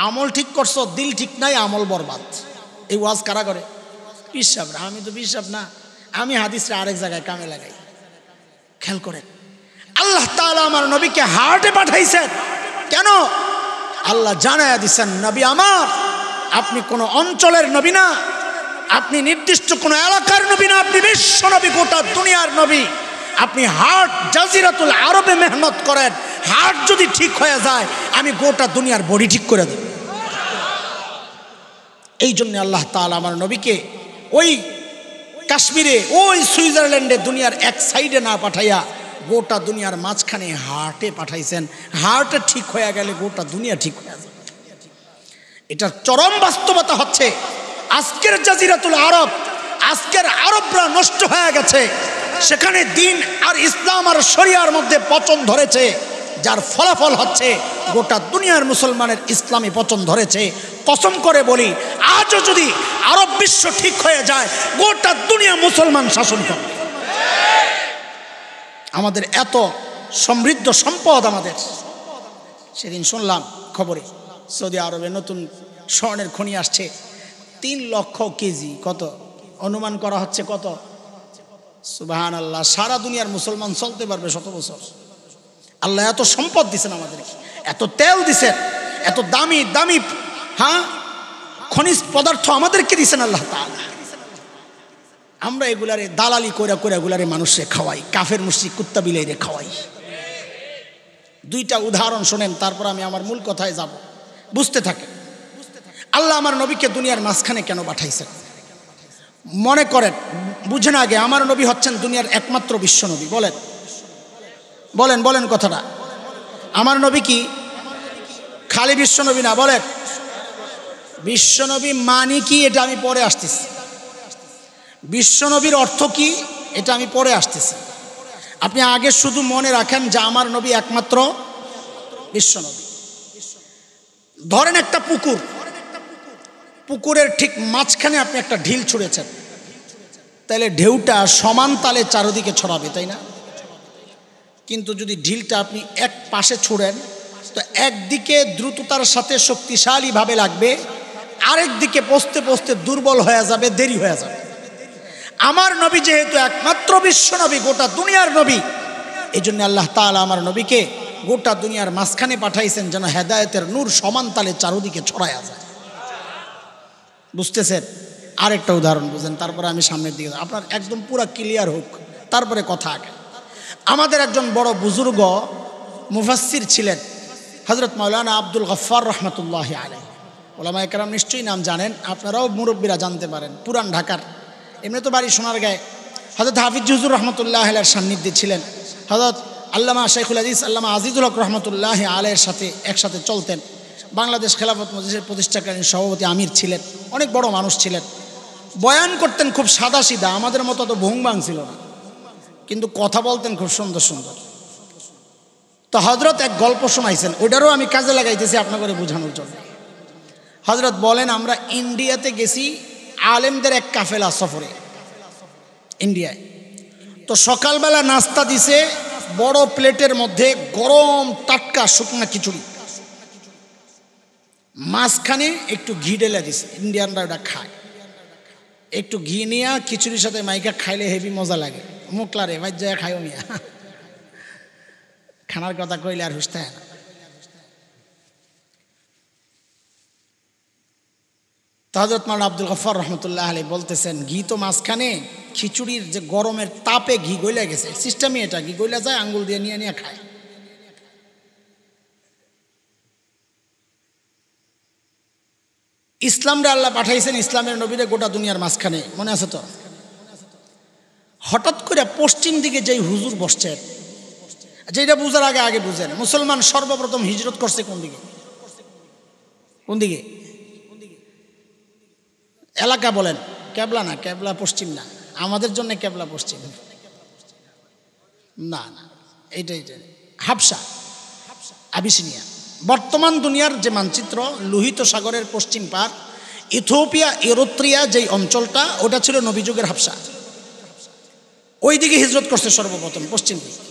আমল ঠিক করছো, দিল ঠিক নাই, আমল বরবাদ। এই ওয়াজ কারা করে? পিসাবরা। আমি তো পিসাব না, আমি হাদিসটা আরেক জায়গায় কামে লাগাই। খেয়াল করেন, আল্লাহ তাআলা আমার নবীকে হার্টে পাঠাইছেন কেন? আল্লাহ জানায়া দিচ্ছেন, নবী আমার, আপনি কোনো অঞ্চলের নবী না, আপনি নির্দিষ্ট কোনো এলাকার নবী না, আপনি বিশ্ব নবী, গোটা দুনিয়ার নবী। আপনি হার্ট জাজিরাতুল আরবে মেহনত করেন, হার্ট যদি ঠিক হয়ে যায় আমি গোটা দুনিয়ার বডি ঠিক করে দেব। এই জন্য আল্লাহ তাআলা আমার নবীকে ওই কাশ্মীরে, ওই সুইজারল্যান্ডে, দুনিয়ার এক সাইডে না পাঠাইয়া গোটা দুনিয়ার মাঝখানে হার্টে পাঠাইছেন। হার্টে ঠিক হয়ে গেলে গোটা দুনিয়া ঠিক হয়ে যাবে। এটার চরম বাস্তবতা হচ্ছে আজকের জাজিরাতুল আরব, আজকের আরবরা নষ্ট হয়ে গেছে। সেখানে দিন আর ইসলাম আর শরিয়ার মধ্যে পচন ধরেছে, যার ফলাফল হচ্ছে গোটা দুনিয়ার মুসলমানের ইসলামী পচন ধরেছে। কসম করে বলি, আজও যদি আরব বিশ্ব ঠিক হয়ে যায় গোটা দুনিয়া মুসলমান শাসন করবে। আমাদের এত সমৃদ্ধ সম্পদ আমাদের। সেদিন শুনলাম খবরে সৌদি আরবে নতুন স্বর্ণের খনি আসছে, 3 লক্ষ কেজি। কত অনুমান করা হচ্ছে? কত? সুবহানাল্লাহ। সারা দুনিয়ার মুসলমান চলতে পারবে 100 বছর। আল্লাহ এত সম্পদ দিছেন আমাদেরকে, এত তেল দিছেন, এত দামি দামি খনিজ পদার্থ আমাদেরকে দিছেন আল্লাহ তাআলা। আমরা এগুলারে দালালি করে করে এগুলারে মানুষে খাওয়াই, কাফের মুশরিক কুত্তা বিলাইরে খাওয়াই। 2টা উদাহরণ শোনেন, তারপর আমি আমার মূল কথায় যাব। বুঝতে থাকে, আল্লাহ আমার নবীকে দুনিয়ার মাঝখানে কেন পাঠাইছেন? মনে করেন, বুঝেন আগে, আমার নবী হচ্ছেন দুনিয়ার একমাত্র বিশ্ব নবী। বলেন বলেন বলেন কথাটা। আমার নবী কি খালি বিশ্ব নবী না? বলেন, বিশ্ব নবী মানে কি? এটা আমি পরে আসতেছি। বিশ্ব নবীর অর্থ কি? এটা আমি পরে আসতেছি। আপনি আগে শুধু মনে রাখেন যে আমার নবী একমাত্র বিশ্ব নবী। ধরেন একটা পুকুর, পুকুরের ঠিক মাঝখানে আপনি একটা ঢিল ছুঁড়েছেন, তাহলে ঢেউটা সমান তালে চারিদিকে ছড়াবে, তাই না? কিন্তু যদি ঢিলটা আপনি এক পাশে ছুঁড়েন তো একদিকে দ্রুততার সাথে শক্তিশালীভাবে লাগবে, আরেক দিকে পৌঁছতে পৌঁছতে দুর্বল হয়ে যাবে, দেরি হয়ে যাবে। আমার নবী যেহেতু একমাত্র বিশ্ব নবী, গোটা দুনিয়ার নবী, এই জন্য আল্লাহ তাআলা আমার নবীকে গোটা দুনিয়ার মাঝখানে পাঠাইছেন যেন হেদায়েতের নূর সমান তালে চারদিকে ছড়ায়া যায়। বুঝতেছেন? আরেকটা উদাহরণ বুঝেন, তারপরে আমি সামনের দিকে, আপনার একদম পুরা ক্লিয়ার হোক, তারপরে কথা আগে। আমাদের একজন বড় বুজুর্গ মুফাসসির ছিলেন, হযরত মাওলানা আব্দুল গফফার রহমতুল্লাহি আলাইহি। ওলামায়ে কেরাম নিশ্চয়ই নাম জানেন, আপনারাও মুরব্বীরা জানতে পারেন। পুরান ঢাকার, এমনি তো বাড়ি সোনারগাঁয়ে। হযরত হাফিজ হুজুর রহমতুল্লাহি আলাইহির সান্নিধ্যে ছিলেন। হযরত আল্লামা শাইখুল হাদিস আল্লামা আজিজুল হক রহমতুল্লাহি আলাইহির সাথে একসাথে চলতেন। বাংলাদেশ খেলাফত মজলিসের প্রতিষ্ঠাকালীন সভাপতি আমির ছিলেন। অনেক বড় মানুষ ছিলেন। বয়ান করতেন খুব সাদাসিধা, আমাদের মতো তো ভুংবাং ছিল না, কিন্তু কথা বলতেন খুব সুন্দর সুন্দর। তো হযরত এক গল্প শোনাইছেন, ওইটারও আমি কাজে লাগাইতেছি আপনাদের বোঝানোর জন্য। হযরত বলেন, আমরা ইন্ডিয়াতে গেছি আলেমদের এক কাফেলা সফরে, ইন্ডিয়ায়। তো সকালবেলা নাস্তা দিছে বড় প্লেটের মধ্যে গরম টাটকা শুকনা খিচুড়ি, মাঝখানে একটু ঘি ঢেলে দিছে। ইন্ডিয়ানরা ওটা খায়, একটু ঘি নিয়ে খিচুড়ির সাথে মাইকা খাইলে হেভি মজা লাগে। মুখলারে ভাই যায় খাইও মিয়া, খানার কথা কইলে আর হুঁশতে হয় না। তো হযরত মাওলানা আব্দুল গফফার রহমতুল্লাহ আলাইহি বলতেছেন, ঘি তো মাঝখানে, খিচুড়ির যে গরমের তাপে ঘি গইলা গেছে। সিস্টেমই এটা, ঘি গইলা যায়, আঙ্গুল দিয়ে নিয়ে নিয়ে খায়। ইসলামরে আল্লাহ পাঠাইছেন, ইসলামের নবীরে গোটা দুনিয়ার মাঝখানে, মনে আছে তো? হঠাৎ করে পশ্চিম দিকে যেই হুজুর বসছেন, যেটা বুঝার আগে আগে বুঝেন, মুসলমান সর্বপ্রথম হিজরত করছে কোন দিকে? কোন দিকে? এলাকা বলেন। কেবলা না, কেবলা পশ্চিম না, আমাদের জন্য কেবলা পশ্চিম না, না, এইটাই হাবশা, আবিসিনিয়া। বর্তমান দুনিয়ার যে মানচিত্র, লোহিত সাগরের পশ্চিম পার, ইথিওপিয়া, এরিত্রিয়া যেই অঞ্চলটা, ওটা ছিল নবীযুগের হাবশা। ওই দিকে হিজরত করছে সর্বপ্রথম, পশ্চিম দিকে।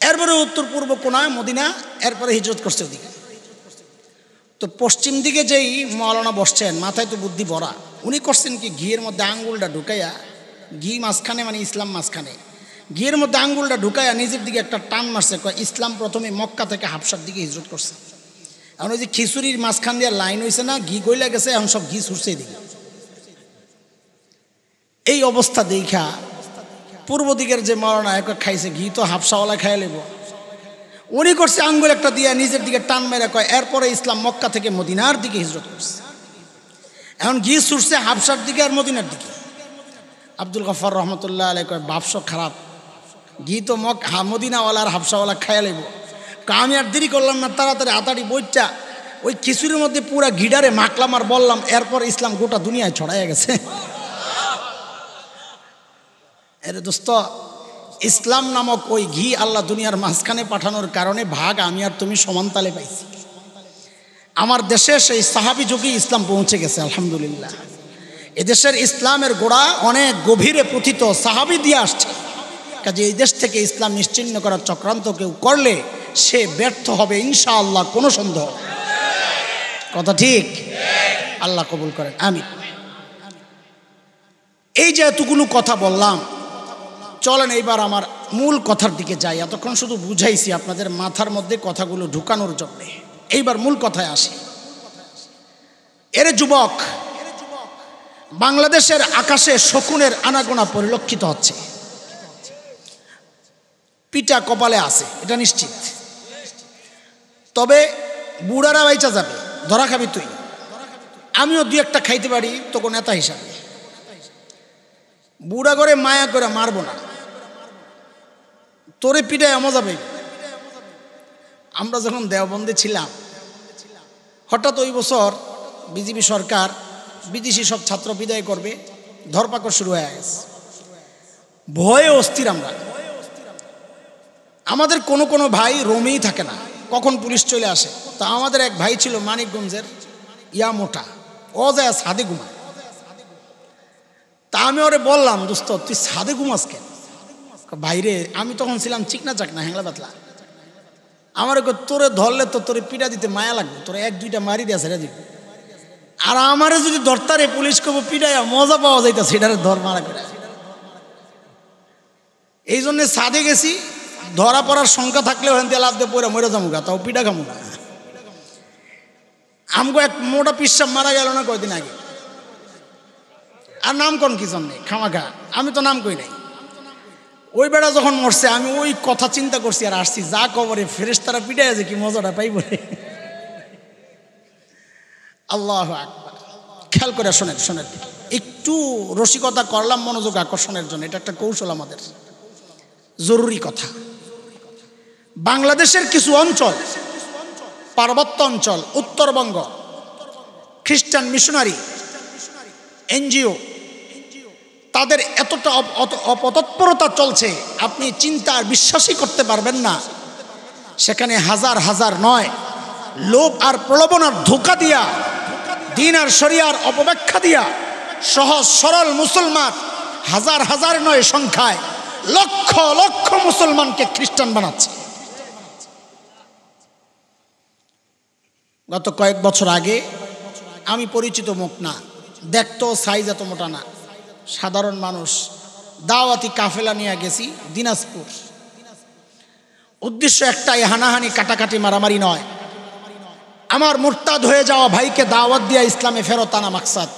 এরপরে উত্তর পূর্ব কোনায় মদিনা, এরপরে হিজরত করছে ওদিকে। তো পশ্চিম দিকে যেই মৌলানা বসছেন, মাথায় তো বুদ্ধি ভরা, উনি করছেন কি, ঘিয়ের মধ্যে আঙ্গুলটা ঢুকাইয়া, ঘি মাঝখানে মানে ইসলাম মাঝখানে, ঘিয়ের মধ্যে আঙ্গুলটা ঢুকাইয়া নিজের দিকে একটা টান মারছে, ইসলাম প্রথমে মক্কা থেকে হাবশার দিকে হিজরত করছে। এখন ওই যে খিচুড়ির মাঝখান দিয়ে লাইন হয়েছে না, ঘি গইলা গেছে, এখন সব ঘি ছুটছে এদিকে। এই অবস্থা দেখা পূর্ব দিকের যে মৌলানা খাইছে, ঘি তো হাবশাওয়ালা খাইয়া লেব, উনি করছে আঙ্গুল একটা দিয়ে নিজের দিকে টান মেরে কয়, এরপরে ইসলাম মক্কা থেকে মদিনার দিকে হিজরত করছে। এখন ঘি ছুটছে হাবশার দিকে আর মদিনার দিকে। আব্দুল গফার রহমতুল্লাহ আলাইহি কয়, বাপস খারাপ, ঘি তো মদিনাওয়ালা আর হাবশাওয়ালা খাইয়া লেব। আমি আর দেরি করলাম না, তাড়াতাড়ি আতাড়ি বইটা ওই খিচুড়ির মধ্যে পুরা ঘিডারে মাখলাম আর বললাম, এরপর ইসলাম গোটা দুনিয়ায় ছড়াইয়া গেছে। এর দোস্ত, ইসলাম নামক ওই ঘি আল্লাহ দুনিয়ার মাঝখানে পাঠানোর কারণে ভাগ আমি আর তুমি সমানতালে পাইছি। আমার দেশে সেই সাহাবী যুগে ইসলাম পৌঁছে গেছে, আলহামদুলিল্লাহ। এদেশের ইসলামের গোড়া অনেক গভীরে পুঁথিত, সাহাবী দিয়ে আসছে। কাজে এই দেশ থেকে ইসলাম নিশ্চিহ্ন করার চক্রান্ত কেউ করলে সে ব্যর্থ হবে ইনশাআল্লাহ, কোনো সন্দেহ। কথা ঠিক? আল্লাহ কবুল করেন, আমিন। এই যে এতগুলো কথা বললাম, চলেন এইবার আমার মূল কথার দিকে যাই। এতক্ষণ শুধু বুঝাইছি আপনাদের মাথার মধ্যে কথাগুলো ঢুকানোর জন্য। এইবার মূল কথায় আসি। এর যুবক, বাংলাদেশের আকাশে শকুনের আনাগোনা পরিলক্ষিত হচ্ছে। পিটা কপালে আছে, এটা নিশ্চিত। তবে বুড়ারা বাইচা যাবে, ধরা খাবি তুই, আমিও দুই একটা খাইতে পারি তোকে নেতা হিসাবে। বুড়া করে মায়া করে মারবো না, তোরে পিটায় মজা পাইব। আমরা যখন দেওবন্দে ছিলাম, হঠাৎ ওই বছর বিজেপি সরকার বিদেশি সব ছাত্র বিদায় করবে, ধরপাকড় শুরু হয়ে গেছে। ভয়ে অস্থির আমরা। আমাদের কোনো কোনো ভাই রোমেই থাকে না, কখন পুলিশ চলে আসে। তা আমাদের এক ভাই ছিল মানিকগঞ্জের, ইয়া মোটা, ও যায় সাদে ঘুমা। তা আমি ওরে বললাম, দোস্ত তুই সাদে ঘুমাস কেন? বাইরে আমি তখন ছিলাম চিকনা চাকনা, হ্যাংলা পাতলা। আমার তোরে ধরলে তো তোরে পিটা দিতে মায়া লাগবে, তোরে এক দুইটা মারি দেয়া ছেড়ে দিবে। আর আমারে যদি দরতারে পুলিশ কব পিটাইয়া মজা পাওয়া যাইতা, সেটারে ধর মারা করে। এই জন্যে সাদে গেছি, ধরা পড়ার সংখ্যা থাকলে ওখান থেকে লাভ দিয়ে পড়ে মরে যাবো গা, তাও পিটা খামু না। আমগো এক মোটা পিসাব মারা গেল না কয়দিন আগে, আর নাম কোন কি জন্যে খামাখা, আমি তো নাম কই নাই। ওই বেড়া যখন মরছে আমি ওই কথা চিন্তা করছি আর আসছি, যা কবরে ফেরেশতারা পিটাই আছে কি মজাটা পাইব রে। আল্লাহু আকবার। খেয়াল করে শোনেন, শোনেন, একটু রসিকতা করলাম মনোযোগ আকর্ষণের জন্য, এটা একটা কৌশল আমাদের, জরুরি কথা। বাংলাদেশের কিছু অঞ্চল, পার্বত্য অঞ্চল, উত্তরবঙ্গ, খ্রিস্টান মিশনারি এনজিও, তাদের এতটা অপতৎপরতা চলছে, আপনি চিন্তা আর বিশ্বাসই করতে পারবেন না। সেখানে হাজার হাজার নয়, লোভ আর প্রলোভনার ধোঁকা দিয়া, দিন আর শরিয়ার অপব্যাখ্যা দিয়া সহজ সরল মুসলমান হাজার হাজার নয় সংখ্যায় লক্ষ লক্ষ মুসলমানকে খ্রিস্টান বানাচ্ছে। গত কয়েক বছর আগে, আমি পরিচিত মুখ না, দেখতো সাইজ এত মোটা না, সাধারণ মানুষ, দাওয়াতি কাফেলা নিয়ে গেছি দিনাজপুর। উদ্দেশ্য একটাই, হানাহানি কাটাকাটি মারামারি নয়, আমার মুরতাদ হয়ে যাওয়া ভাইকে দাওয়াত দিয়া ইসলামে ফেরত আনা মাকসাদ।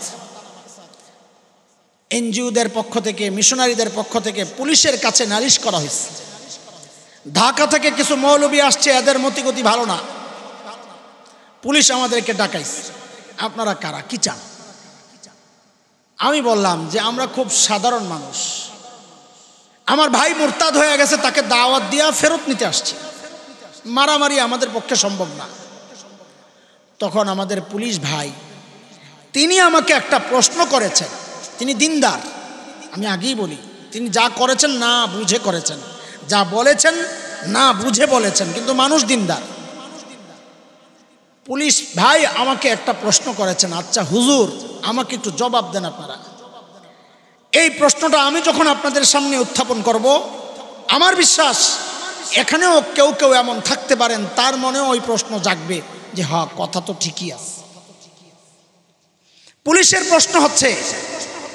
এনজিওদের পক্ষ থেকে, মিশনারিদের পক্ষ থেকে পুলিশের কাছে নালিশ করা হয়েছে। ঢাকা থেকে কিছু মৌলবী আসছে, এদের মতিগতি ভালো না, পুলিশ আমাদেরকে ডাকাইছে, আপনারা কারা, কি চান? আমি বললাম যে আমরা খুব সাধারণ মানুষ, আমার ভাই মুরতাদ হয়ে গেছে, তাকে দাওয়াত দিয়া ফেরত নিতে আসছি, মারামারি আমাদের পক্ষে সম্ভব না। তখন আমাদের পুলিশ ভাই তিনি আমাকে একটা প্রশ্ন করেছেন, তিনি দিনদার, আমি আগেই বলি, তিনি যা করেছেন না বুঝে করেছেন, যা বলেছেন না বুঝে বলেছেন, কিন্তু মানুষ দিনদার। পুলিশ ভাই আমাকে একটা প্রশ্ন করেছেন, আচ্ছা হুজুর আমাকে একটু জবাব দেন আপনারা। এই প্রশ্নটা আমি যখন আপনাদের সামনে উত্থাপন করব, আমার বিশ্বাস এখানেও কেউ কেউ এমন থাকতে পারেন তার মনেও ওই প্রশ্ন জাগবে যে হ্যাঁ, কথা তো ঠিকই আছে। পুলিশের প্রশ্ন হচ্ছে,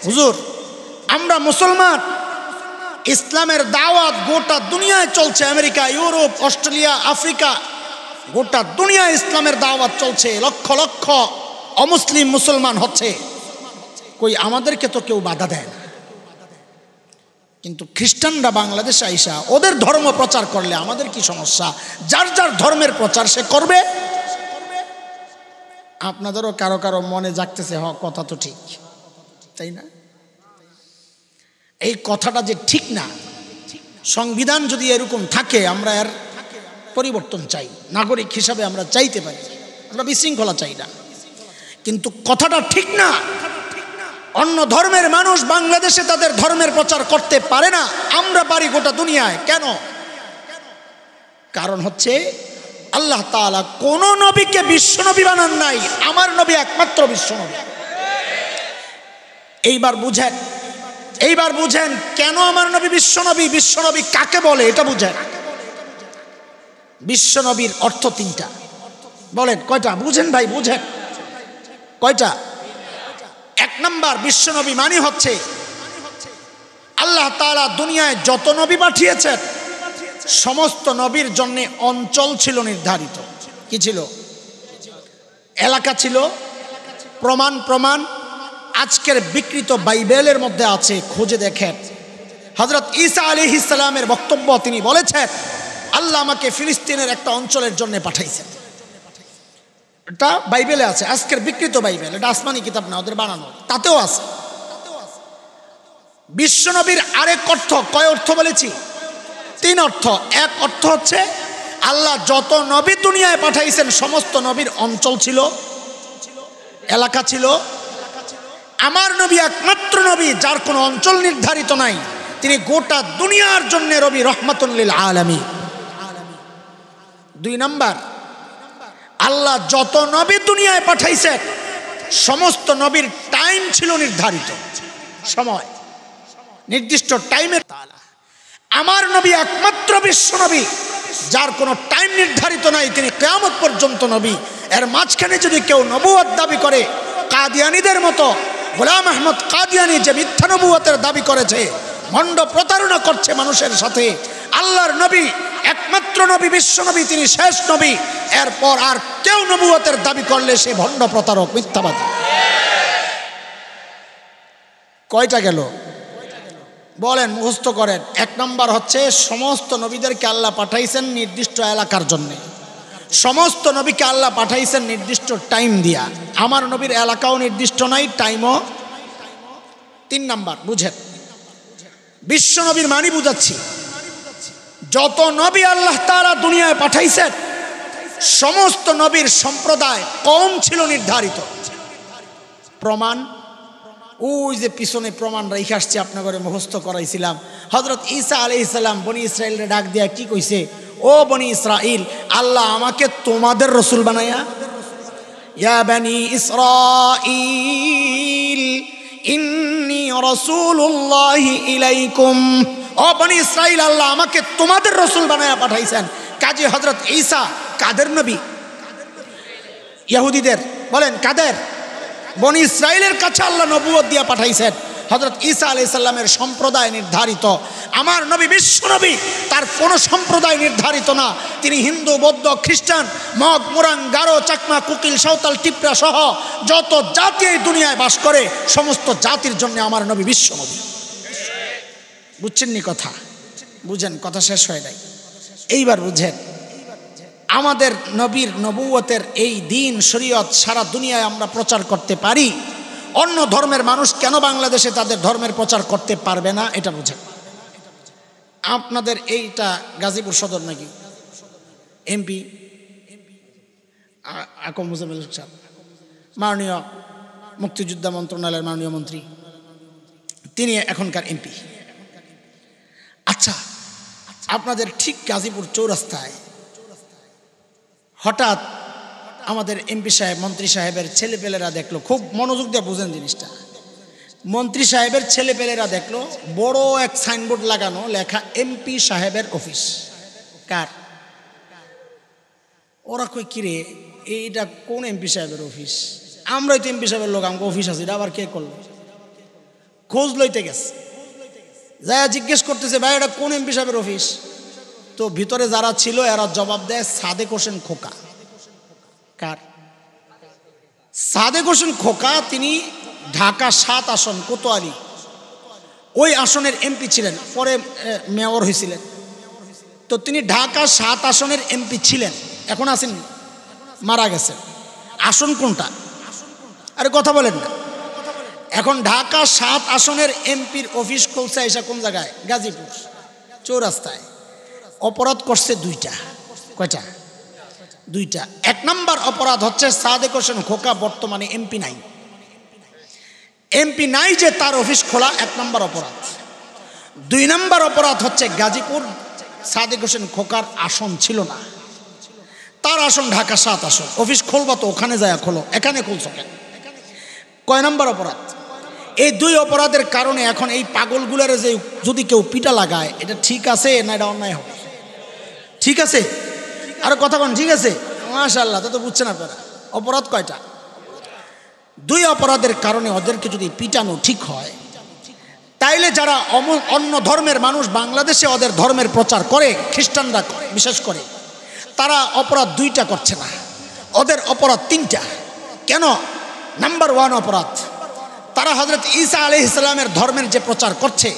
হুজুর আমরা মুসলমান, ইসলামের দাওয়াত গোটা দুনিয়ায় চলছে, আমেরিকা, ইউরোপ, অস্ট্রেলিয়া, আফ্রিকা, গোটা দুনিয়ায় ইসলামের দাওয়াত চলছে, লক্ষ লক্ষ অমুসলিম মুসলমান হচ্ছে, কই আমাদেরকে তো কেউ বাধা দেয় না, কিন্তু খ্রিস্টানরা বাংলাদেশে আইসা ওদের ধর্ম প্রচার করলে আমাদের কি সমস্যা? যার যার ধর্মের প্রচার সে করবে। আপনাদেরও কারো কারো মনে জাগতেছে হ, কথা তো ঠিক, তাই না? এই কথাটা যে ঠিক না, সংবিধান যদি এরকম থাকে আমরা এর পরিবর্তন চাই, নাগরিক হিসাবে আমরা চাইতে পারি, আমরা বিশৃঙ্খলা চাই না, কিন্তু কথাটা ঠিক না। অন্য ধর্মের মানুষ বাংলাদেশে তাদের ধর্মের প্রচার করতে পারে না, আমরা পারি গোটা দুনিয়ায়। কেন? কারণ হচ্ছে আল্লাহ তাআলা কোন নবীকে বিশ্বনবী বানান নাই, আমার নবী একমাত্র বিশ্বনবী। এইবার বুঝেন কেন আমার নবী বিশ্বনবী। বিশ্বনবী কাকে বলে এটা বুঝেন। বিশ্বনবীর অর্থ তিনটা, বলেন কয়টা? বুঝেন ভাই, বুঝেন কয়টা? এক নাম্বার, বিশ্বনবী মানে হচ্ছে আল্লাহ তাআলা দুনিয়ায় যত নবী পাঠিয়েছেন সমস্ত নবীর জন্য অঞ্চল ছিল নির্ধারিত। কি ছিল? এলাকা ছিল। প্রমাণ আজকের বিকৃত বাইবেলের মধ্যে আছে, খুঁজে দেখেন। হযরত ঈসা আলাইহিস সালামের বক্তব্য, তিনি বলেছেন আল্লাহ আমাকে ফিলিস্তিনের একটা অঞ্চলের জন্য পাঠাইছেন। এটা বাইবেলে আছে, আজকের বিকৃত বাইবেল, এটা আসমানি কিতাব না, ওদের বানানো, তাতেও আছে। বিশ্বনবীর আরেক অর্থ, কয় অর্থ বলেছি? তিন অর্থ। এক অর্থ হচ্ছে আল্লাহ যত নবী দুনিয়ায় পাঠাইছেন সমস্ত নবীর অঞ্চল ছিল, এলাকা ছিল। আমার নবী একমাত্র নবী যার কোনো অঞ্চল নির্ধারিত নাই, তিনি গোটা দুনিয়ার জন্য নবী, রহমাতুল লিল আলামিন। দুই নাম্বার, আল্লাহ যত নবী দুনিয়ায় পাঠাইছেন সমস্ত নবীর টাইম ছিল নির্ধারিত, সময় নির্দিষ্ট টাইমের। আমার নবী একমাত্র বিশ্ব নবী যার কোনো টাইম নির্ধারিত নাই, তিনি কিয়ামত পর্যন্ত নবী। এর মাঝখানে যদি কেউ নবুয়ত দাবি করে, কাদিয়ানীদের মতো, গোলাম আহমদ কাদিয়ানী যে মিথ্যা নবুয়তের দাবি করেছে, ভণ্ড প্রতারণা করছে মানুষের সাথে। আল্লাহর নবী একমাত্র নবী, বিশ্ব নবী, তিনি শেষ নবী। এরপর আর কেউ নবুয়তের দাবি করলে সে ভণ্ড প্রতারক, মিথ্যাবাদী। কয়টা গেল বলেন, মুখস্থ করেন। এক নম্বর হচ্ছে সমস্ত নবীদেরকে আল্লাহ পাঠাইছেন নির্দিষ্ট এলাকার জন্যে, সমস্ত নবীকে আল্লাহ পাঠাইছেন নির্দিষ্ট টাইম দিয়া। আমার নবীর এলাকাও নির্দিষ্ট নাই, টাইমও। তিন নাম্বার বুঝেন, বিশ্ব নবীর মানি বুঝাচ্ছি, যত নবী আল্লাহ তাআলা দুনিয়ায় পাঠাইছেন সমস্ত নবীর সম্প্রদায়, কওম ছিল নির্ধারিত। প্রমাণ ওই যে পিছনে প্রমাণ রেখে আসছে, আপনার ঘরে মুখস্থ করাইছিলাম। হযরত ঈসা আলাইহিস সালাম বনি ইসরাইলরে ডাক দিয়া কি কইছে? ও বনি ইসরাইল, আল্লাহ আমাকে তোমাদের রসুল বানায়া, ইয়া বনি ইসরাইল ইন্নী রাসূলুল্লাহি ইলাইকুম। ও বনি ইসরাইল, আল্লাহ আমাকে তোমাদের রসুল বানায়া পাঠাইছেন। কাজী হযরত ঈসা কাদের নবী? ইহুদিদের। বলেন কাদের? বনি ইসরাইলের কাছে আল্লাহ নবুয়ত দিয়া পাঠাইছেন। হযরত ঈসা আলাইহিস সালামের সম্প্রদায় নির্ধারিত। আমার নবী বিশ্ব নবী, তার কোনো সম্প্রদায় নির্ধারিত না। তিনি হিন্দু, বৌদ্ধ, খ্রিস্টান, মগ, মুরাং, গারো, চাকমা, কুকিল, সাঁওতাল, টিপরা সহ যত জাতি এই দুনিয়ায় বাস করে সমস্ত জাতির জন্য আমার নবী বিশ্ব নবী। বুঝছেননি কথা? বুঝেন, কথা শেষ হয় নাই। এইবার বুঝেন, আমাদের নবীর নবুয়তের এই দিন শরীয়ত সারা দুনিয়ায় আমরা প্রচার করতে পারি, অন্য ধর্মের মানুষ কেন বাংলাদেশে তাদের ধর্মের প্রচার করতে পারবে না? এটা বুঝেন। আপনাদের এইটা গাজীপুর সদর নাকি এমপি আকম মুজাম্মেল সাহেব, মাননীয় মুক্তিযোদ্ধা মন্ত্রণালয়ের মাননীয় মন্ত্রী, তিনি এখনকার এমপি। আচ্ছা, আপনাদের ঠিক গাজীপুর চৌরাস্তায় হঠাৎ আমাদের এমপি সাহেব মন্ত্রী সাহেবের ছেলেপেলেরা দেখলো, খুব মনোযোগ দিয়ে বুঝেন জিনিসটা, মন্ত্রী সাহেবের ছেলেপেলেরা দেখলো বড় এক সাইনবোর্ড লাগানো, লেখা এমপি সাহেবের অফিস। কার? ওরা কই কিরে এইটা কোন এমপি সাহেবের অফিস? আমরাই তো এমপি সাহেবের লোক, আমাকে অফিস আছে, এটা আবার কে করলো? খোঁজ লইতে গেছে, যাই জিজ্ঞেস করতেছে ভাই এটা কোন এমপি সাহেবের অফিস? তো ভিতরে যারা ছিল এরা জবাব দেয় সাদেক হোসেন খোকা। কার? সাদেক হোসেন খোকা, তিনি ঢাকা 7 আসন কোতোয়ালি ওই আসনের এমপি ছিলেন, পরে মেয়র হয়েছিলেন। তো তিনি ঢাকা 7 আসনের এমপি ছিলেন, এখন আছেন, মারা গেছেন। আসন কোনটা? আরে কথা বলেন না। এখন ঢাকা 7 আসনের এমপির অফিস খুলছে এসা কোন জায়গায়? গাজীপুর চৌরাস্তায়। অপরাধ করছে দুইটা। কয়টা? দুইটা। 1 নম্বর অপরাধ হচ্ছে সাদেক হোসেন খোকা বর্তমানে এমপি নাই, এমপি নাই যে তার অফিস খোলা 1 নম্বর অপরাধ। 2 নম্বর অপরাধ হচ্ছে গাজীপুর সাদেক হোসেন খোকার আসন ছিল না, তার আসন ঢাকা 7 আসন, অফিস খুলবা তো ওখানে যায় খোলো, এখানে খুলছো কেন? কয় নম্বর অপরাধ? এই 2 অপরাধের কারণে এখন এই পাগলগুলার যে যদি কেউ পিটা লাগায়, এটা ঠিক আছে না এটা অন্যায় হবে? ঠিক আছে? আর কথা বলেন ঠিক আছে? মাশাআল্লাহ, তো বুঝছেন আপনারা। অপরাধ কয়টা? 2 অপরাধের কারণে ওদেরকে যদি পিটানো ঠিক হয়, তাইলে যারা অন্য ধর্মের মানুষ বাংলাদেশে ওদের ধর্মের প্রচার করে, খ্রিস্টানরা বিশেষ করে, তারা অপরাধ 2টা করছে না, ওদের অপরাধ 3টা। কেন? নাম্বার 1 অপরাধ, তারা হযরত ঈসা আলাইহিস সালামের ধর্মের যে প্রচার করছে,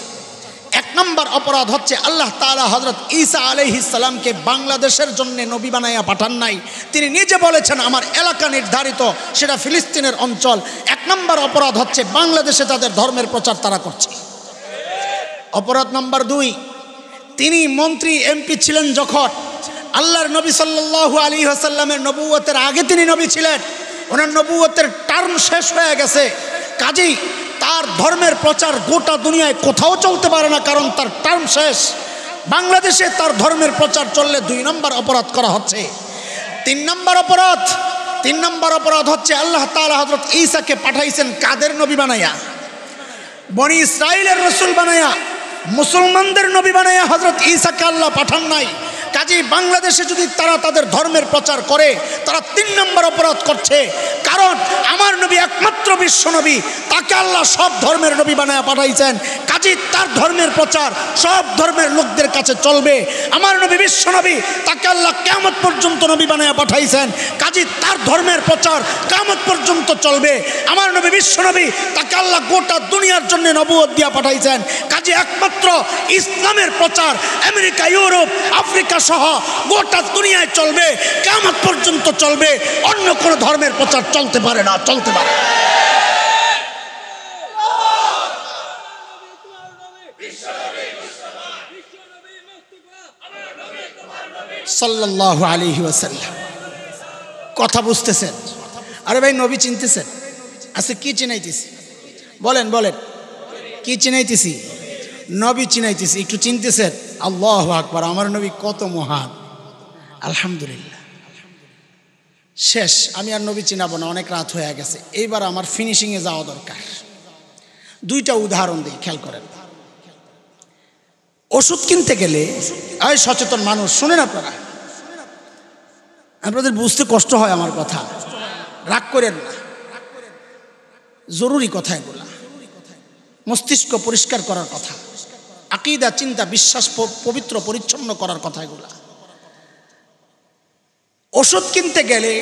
1 নম্বর অপরাধ হচ্ছে আল্লাহ তাআলা হযরত ঈসা আলাইহিস সালামকে বাংলাদেশের জন্য নবী বানাইয়া পাঠান নাই। তিনি নিজে বলেছেন আমার এলাকা নির্ধারিত, সেটা ফিলিস্তিনের অঞ্চল। 1 নম্বর অপরাধ হচ্ছে বাংলাদেশে তাদের ধর্মের প্রচার তারা করছে। অপরাধ নাম্বার 2, তিনি মন্ত্রী এমপি ছিলেন যখন, আল্লাহর নবী সাল্লাল্লাহু আলাইহি ওয়াসাল্লামের নবুয়তের আগে তিনি নবী ছিলেন, ওনার নবুয়তের টার্ম শেষ হয়ে গেছে, কাজেই তার ধর্মের প্রচার গোটা দুনিয়ায় কোথাও চলতে পারে না, কারণ তার টার্ম শেষ। বাংলাদেশে তার ধর্মের প্রচার চললে 2 নম্বর অপরাধ করা হচ্ছে। 3 নম্বর অপরাধ হচ্ছে আল্লাহ তাআলা হযরত ঈসাকে পাঠাইছেন কাদের নবী বানাইয়া? বনি ইসরাইলের রাসূল বানাইয়া, মুসলমানদের নবী বানাইয়া হযরত ঈসাকে আল্লাহ পাঠান নাই। কাজেই বাংলাদেশে যদি তারা তাদের ধর্মের প্রচার করে, তারা 3 নম্বর অপরাধ করছে, কারণ আমার নবী একমাত্র বিশ্ব নবী, তাকে আল্লাহ সব ধর্মের নবী বানায়া পাঠাইছেন, কাজেই তার ধর্মের প্রচার সব ধর্মের লোকদের কাছে চলবে। আমার নবী বিশ্ব নবী, তাকে আল্লাহ কিয়ামত পর্যন্ত নবী বানায়া পাঠাইছেন, কাজেই তার ধর্মের প্রচার কিয়ামত পর্যন্ত চলবে। আমার নবী বিশ্ব নবী, তাকে আল্লাহ গোটা দুনিয়ার জন্য নবুয়ত দিয়া পাঠাইছেন, কাজেই একমাত্র ইসলামের প্রচার আমেরিকা, ইউরোপ, আফ্রিকা সহ গোটা দুনিয়ায় চলবে, কিয়ামত পর্যন্ত চলবে। অন্য কোনো ধর্মের প্রচার চলতে পারে না, চলতে পারে। সাল্লাল্লাহু আলাইহি ওয়াসাল্লাম। কথা বুঝতেছেন? আরে ভাই, নবী চিনতেছেন? আচ্ছা, কি চিনাইতেছি? বলেন বলেন, কি চিনাইতেছি? নবী চিনাইতেছি, একটু চিনতেছেন? আল্লাহু আকবার, আমার নবী কত মহান! আলহামদুলিল্লাহ। শেষ, আমি আর নবী চিনাবো না, অনেক রাত হয়ে গেছে। এইবার আমার ফিনিশিংয়ে যাওয়া দরকার। 2টা উদাহরণ দিই, খেয়াল করেন। ওষুধ কিনতে গেলে, এই সচেতন মানুষ শুনেন, আপনাদের বুঝতে কষ্ট হয় আমার কথা, রাগ করেন না, জরুরি কথা এগুলা, মস্তিষ্ক পরিষ্কার করার কথা, আকীদা, চিন্তা, বিশ্বাস পবিত্র পরিচ্ছন্ন করার কথা এগুলা। ওষুধ কিনতে গেলে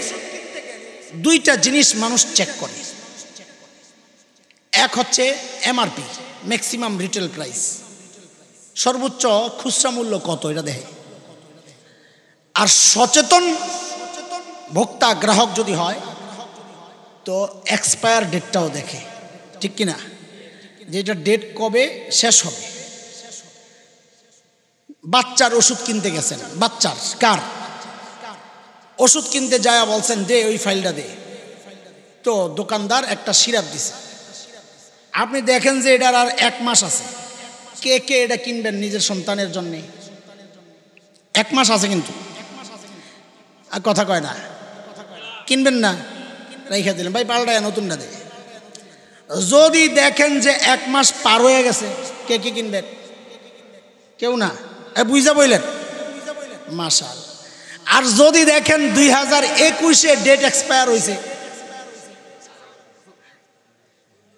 2টা জিনিস মানুষ চেক করে। এক হচ্ছে এমআরপি, ম্যাক্সিমাম রিটেল প্রাইস, সর্বোচ্চ খুচরা মূল্য কত, এটা দেখে। আর সচেতন ভোক্তা গ্রাহক যদি হয় তো এক্সপায়ার ডেটটাও দেখে, ঠিক কিনা, যে এটা ডেট কবে শেষ হবে। বাচ্চার ওষুধ কিনতে গেছেন, বাচ্চার কার ওষুধ কিনতে যায় বলছেন দে ওই ফাইলটা দে। তো দোকানদার একটা সিরাপ দিছে। আপনি দেখেন যে এটার আর 1 মাস আছে, কে কে এটা কিনবেন নিজের সন্তানের জন্য? 1 মাস আছে কিন্তু, আর কথা কয় না, কিনবেন না, রেখে দিলেন, ভাই পাল্টায় নতুনটা দে। যদি দেখেন যে 1 মাস পার হয়ে গেছে, কে কে কিনবেন? কেউ না, বুঝা বললেন মাশাআল্লাহ। আর যদি দেখেন 2021-এ ডেট এক্সপায়ার হয়েছে,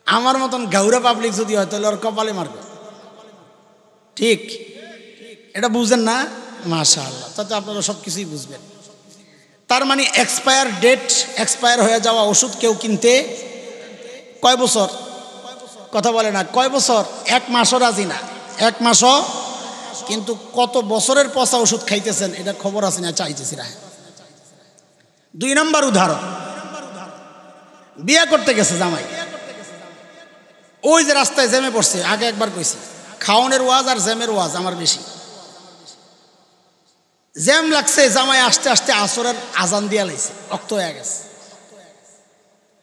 আমার মতন গাউরা পাবলিক যদি হয় তাহলে ওর কপালে মারবে। ঠিক, এটা বুঝেন না? মাশাআল্লাহ, তাতে আপনারা সব কিছুই বুঝবেন। তার মানে এক্সপায়ার ডেট, এক্সপায়ার হয়ে যাওয়া ওষুধ কেউ কিনতে কয় বছর? কথা বলে না, কয় বছর? 1 মাসও রাজি না, 1 মাসও। কিন্তু কত বছরের পচা ওষুধ খাইতেছেন এটা খবর আছে না? চাইতেছি না। 2 নম্বর উদাহরণ, বিয়ে করতে গেছে জামাই, ওই যে রাস্তায় জ্যামে পড়ছে, আগে একবার কইছি খাওনের ওয়াজ আর জ্যামের ওয়াজ আমার বেশি। জ্যাম লাগছে, জামাই আসতে আসতে আসরের আজান দিয়া লাইছে, অক্ত হয়ে গেছে।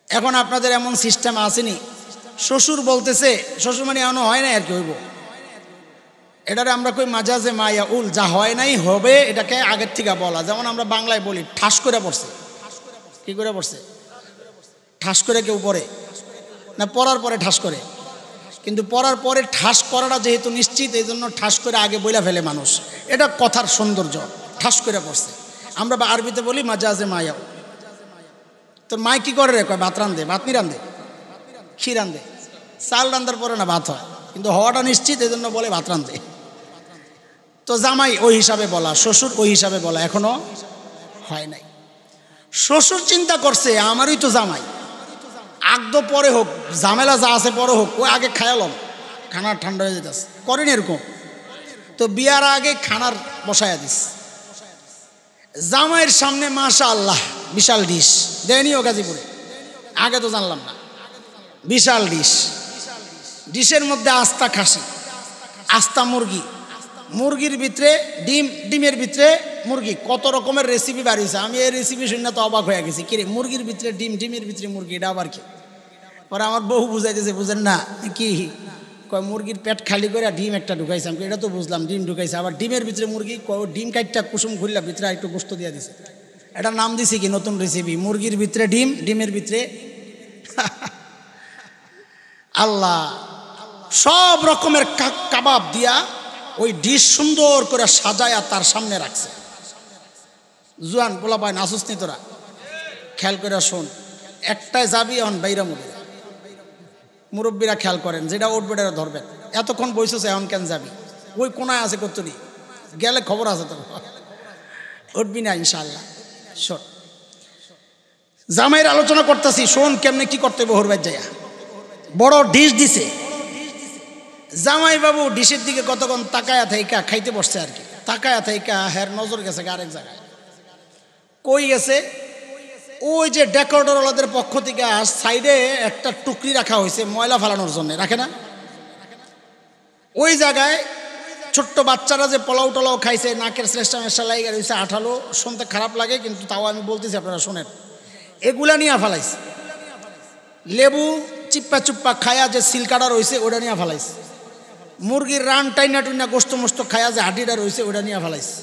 এখন আপনাদের এমন সিস্টেম আসেনি, শ্বশুর বলতেছে, শ্বশুর মানে এমন হয় না আর কি, হইব এটারে আমরা কই মাজাজে মায়া উল, যা হয় নাই হবে এটাকে আগের থেকে বলা। যেমন আমরা বাংলায় বলি ঠাস করে পড়ছে। কি করে পড়ছে? ঠাস করে কেউ পড়ে না, পড়ার পরে ঠাস করে। কিন্তু পড়ার পরে ঠাস করাটা যেহেতু নিশ্চিত, এই জন্য ঠাস করে আগে বইলা ফেলে মানুষ। এটা কথার সৌন্দর্য, ঠাস করে পড়ছে। আমরা আরবিতে বলি মাজাজে মায়া। তোর মায় কি করে রে? কয় ভাত রান্ধে। ভাত নি রান্ধে, ক্ষীর রান্ধে। চাল রান্ধার পরে না ভাত হয়, কিন্তু হওয়াটা নিশ্চিত, এই জন্য বলে ভাত রান্ধে। তো জামাই ওই হিসাবে বলা, শ্বশুর ওই হিসাবে বলা, এখনো হয় নাই। শ্বশুর চিন্তা করছে আমারই তো জামাই, আগদ পরে হোক, ঝামেলা যা আছে পরে হোক, ওই আগে খায়ালাম, খানা ঠান্ডা হয়ে যেতেছে। করেন এরকম? তো বিয়ার আগে খানার বসায়া দিস। জামাইয়ের সামনে মাশাআল্লাহ বিশাল ডিশ দেয়নিও গাজীপুরে, আগে তো জানলাম না। বিশাল ডিশ, ডিশের মধ্যে আস্তা খাসি, আস্তা মুরগি, মুরগির ভিতরে ডিম, ডিমের ভিতরে মুরগি, কত রকমের রেসিপি বাড়িয়েছে। আমি এই রেসিপি শুনে তো অবাক হয়ে গেছি, কিরে মুরগির ভিতরে ডিম, ডিমের ভিতরে মুরগি, এটা আবার কি? পরে আমার বউ বুঝাইতেছে, বুঝেন না কি? কয় মুরগির পেট খালি করে ডিম একটা ঢুকাইছে। আমি এটা তো বুঝলাম ডিম ঢুকাইছে, আবার ডিমের ভিতরে মুরগি। ডিম কাটটা কুসুম খুললা ভিতরে একটু গোস্ত দিয়ে দিছে। এটা নাম দিছে কি নতুন রেসিপি, মুরগির ভিতরে ডিম, ডিমের ভিতরে আল্লাহ সব রকমের কাবাব দিয়া ওই ডিশ সুন্দর করে সাজায়া তার সামনে রাখছে। জুয়ান পোলা পায় নাসুস নি তোরা, খেয়াল করে শোন, একটাই যাবি এখন বাইরা মুরগি। মুরব্বীরা খেয়াল করেন, যেটা উঠবে এটা ধরবেন। এতক্ষণ বসেছে, এখন কেন যাবি? ওই কোনায় আছে কতটি, গেলে খবর আছে তোর, উঠবি না ইনশাল্লাহ। শোন, জামাইয়ের আলোচনা করতেছি, শোন কেমনে কি করতে হবে। হরবার যাইয়া বড় ডিশ দিছে, জামাই বাবু ডিশের দিকে কতক্ষণ তাকায়া থাইকা খাইতে বসছে আর কি। তাকায়া থাইকা হের নজর গেছে আরেক জায়গায়। কই গেছে? ওই যে ডেকোরেটরওয়ালাদের পক্ষ থেকে সাইডে একটা টুকরি রাখা হয়েছে ময়লা ফেলানোর জন্য, রাখে না? ওই জায়গায় ছোট্ট বাচ্চারা যে পোলাও টোলাও খাইছে, নাকের শ্রেষ্ঠা মেশা লাগে রয়েছে, আঠালো, শুনতে খারাপ লাগে, কিন্তু তাও আমি বলতেছি আপনারা শোনেন। এগুলা নিয়ে ফেলাইছে, লেবু চিপ্পা চুপ্পা খায়া যে সিলকাটা রয়েছে ওটা নিয়ে ফেলাইছে, মুরগির রান টাইনা টুইনা গোস্ত মোস্ত খায়া যে হাড্ডিটা রয়েছে ওটা নিয়ে ফেলাইছে।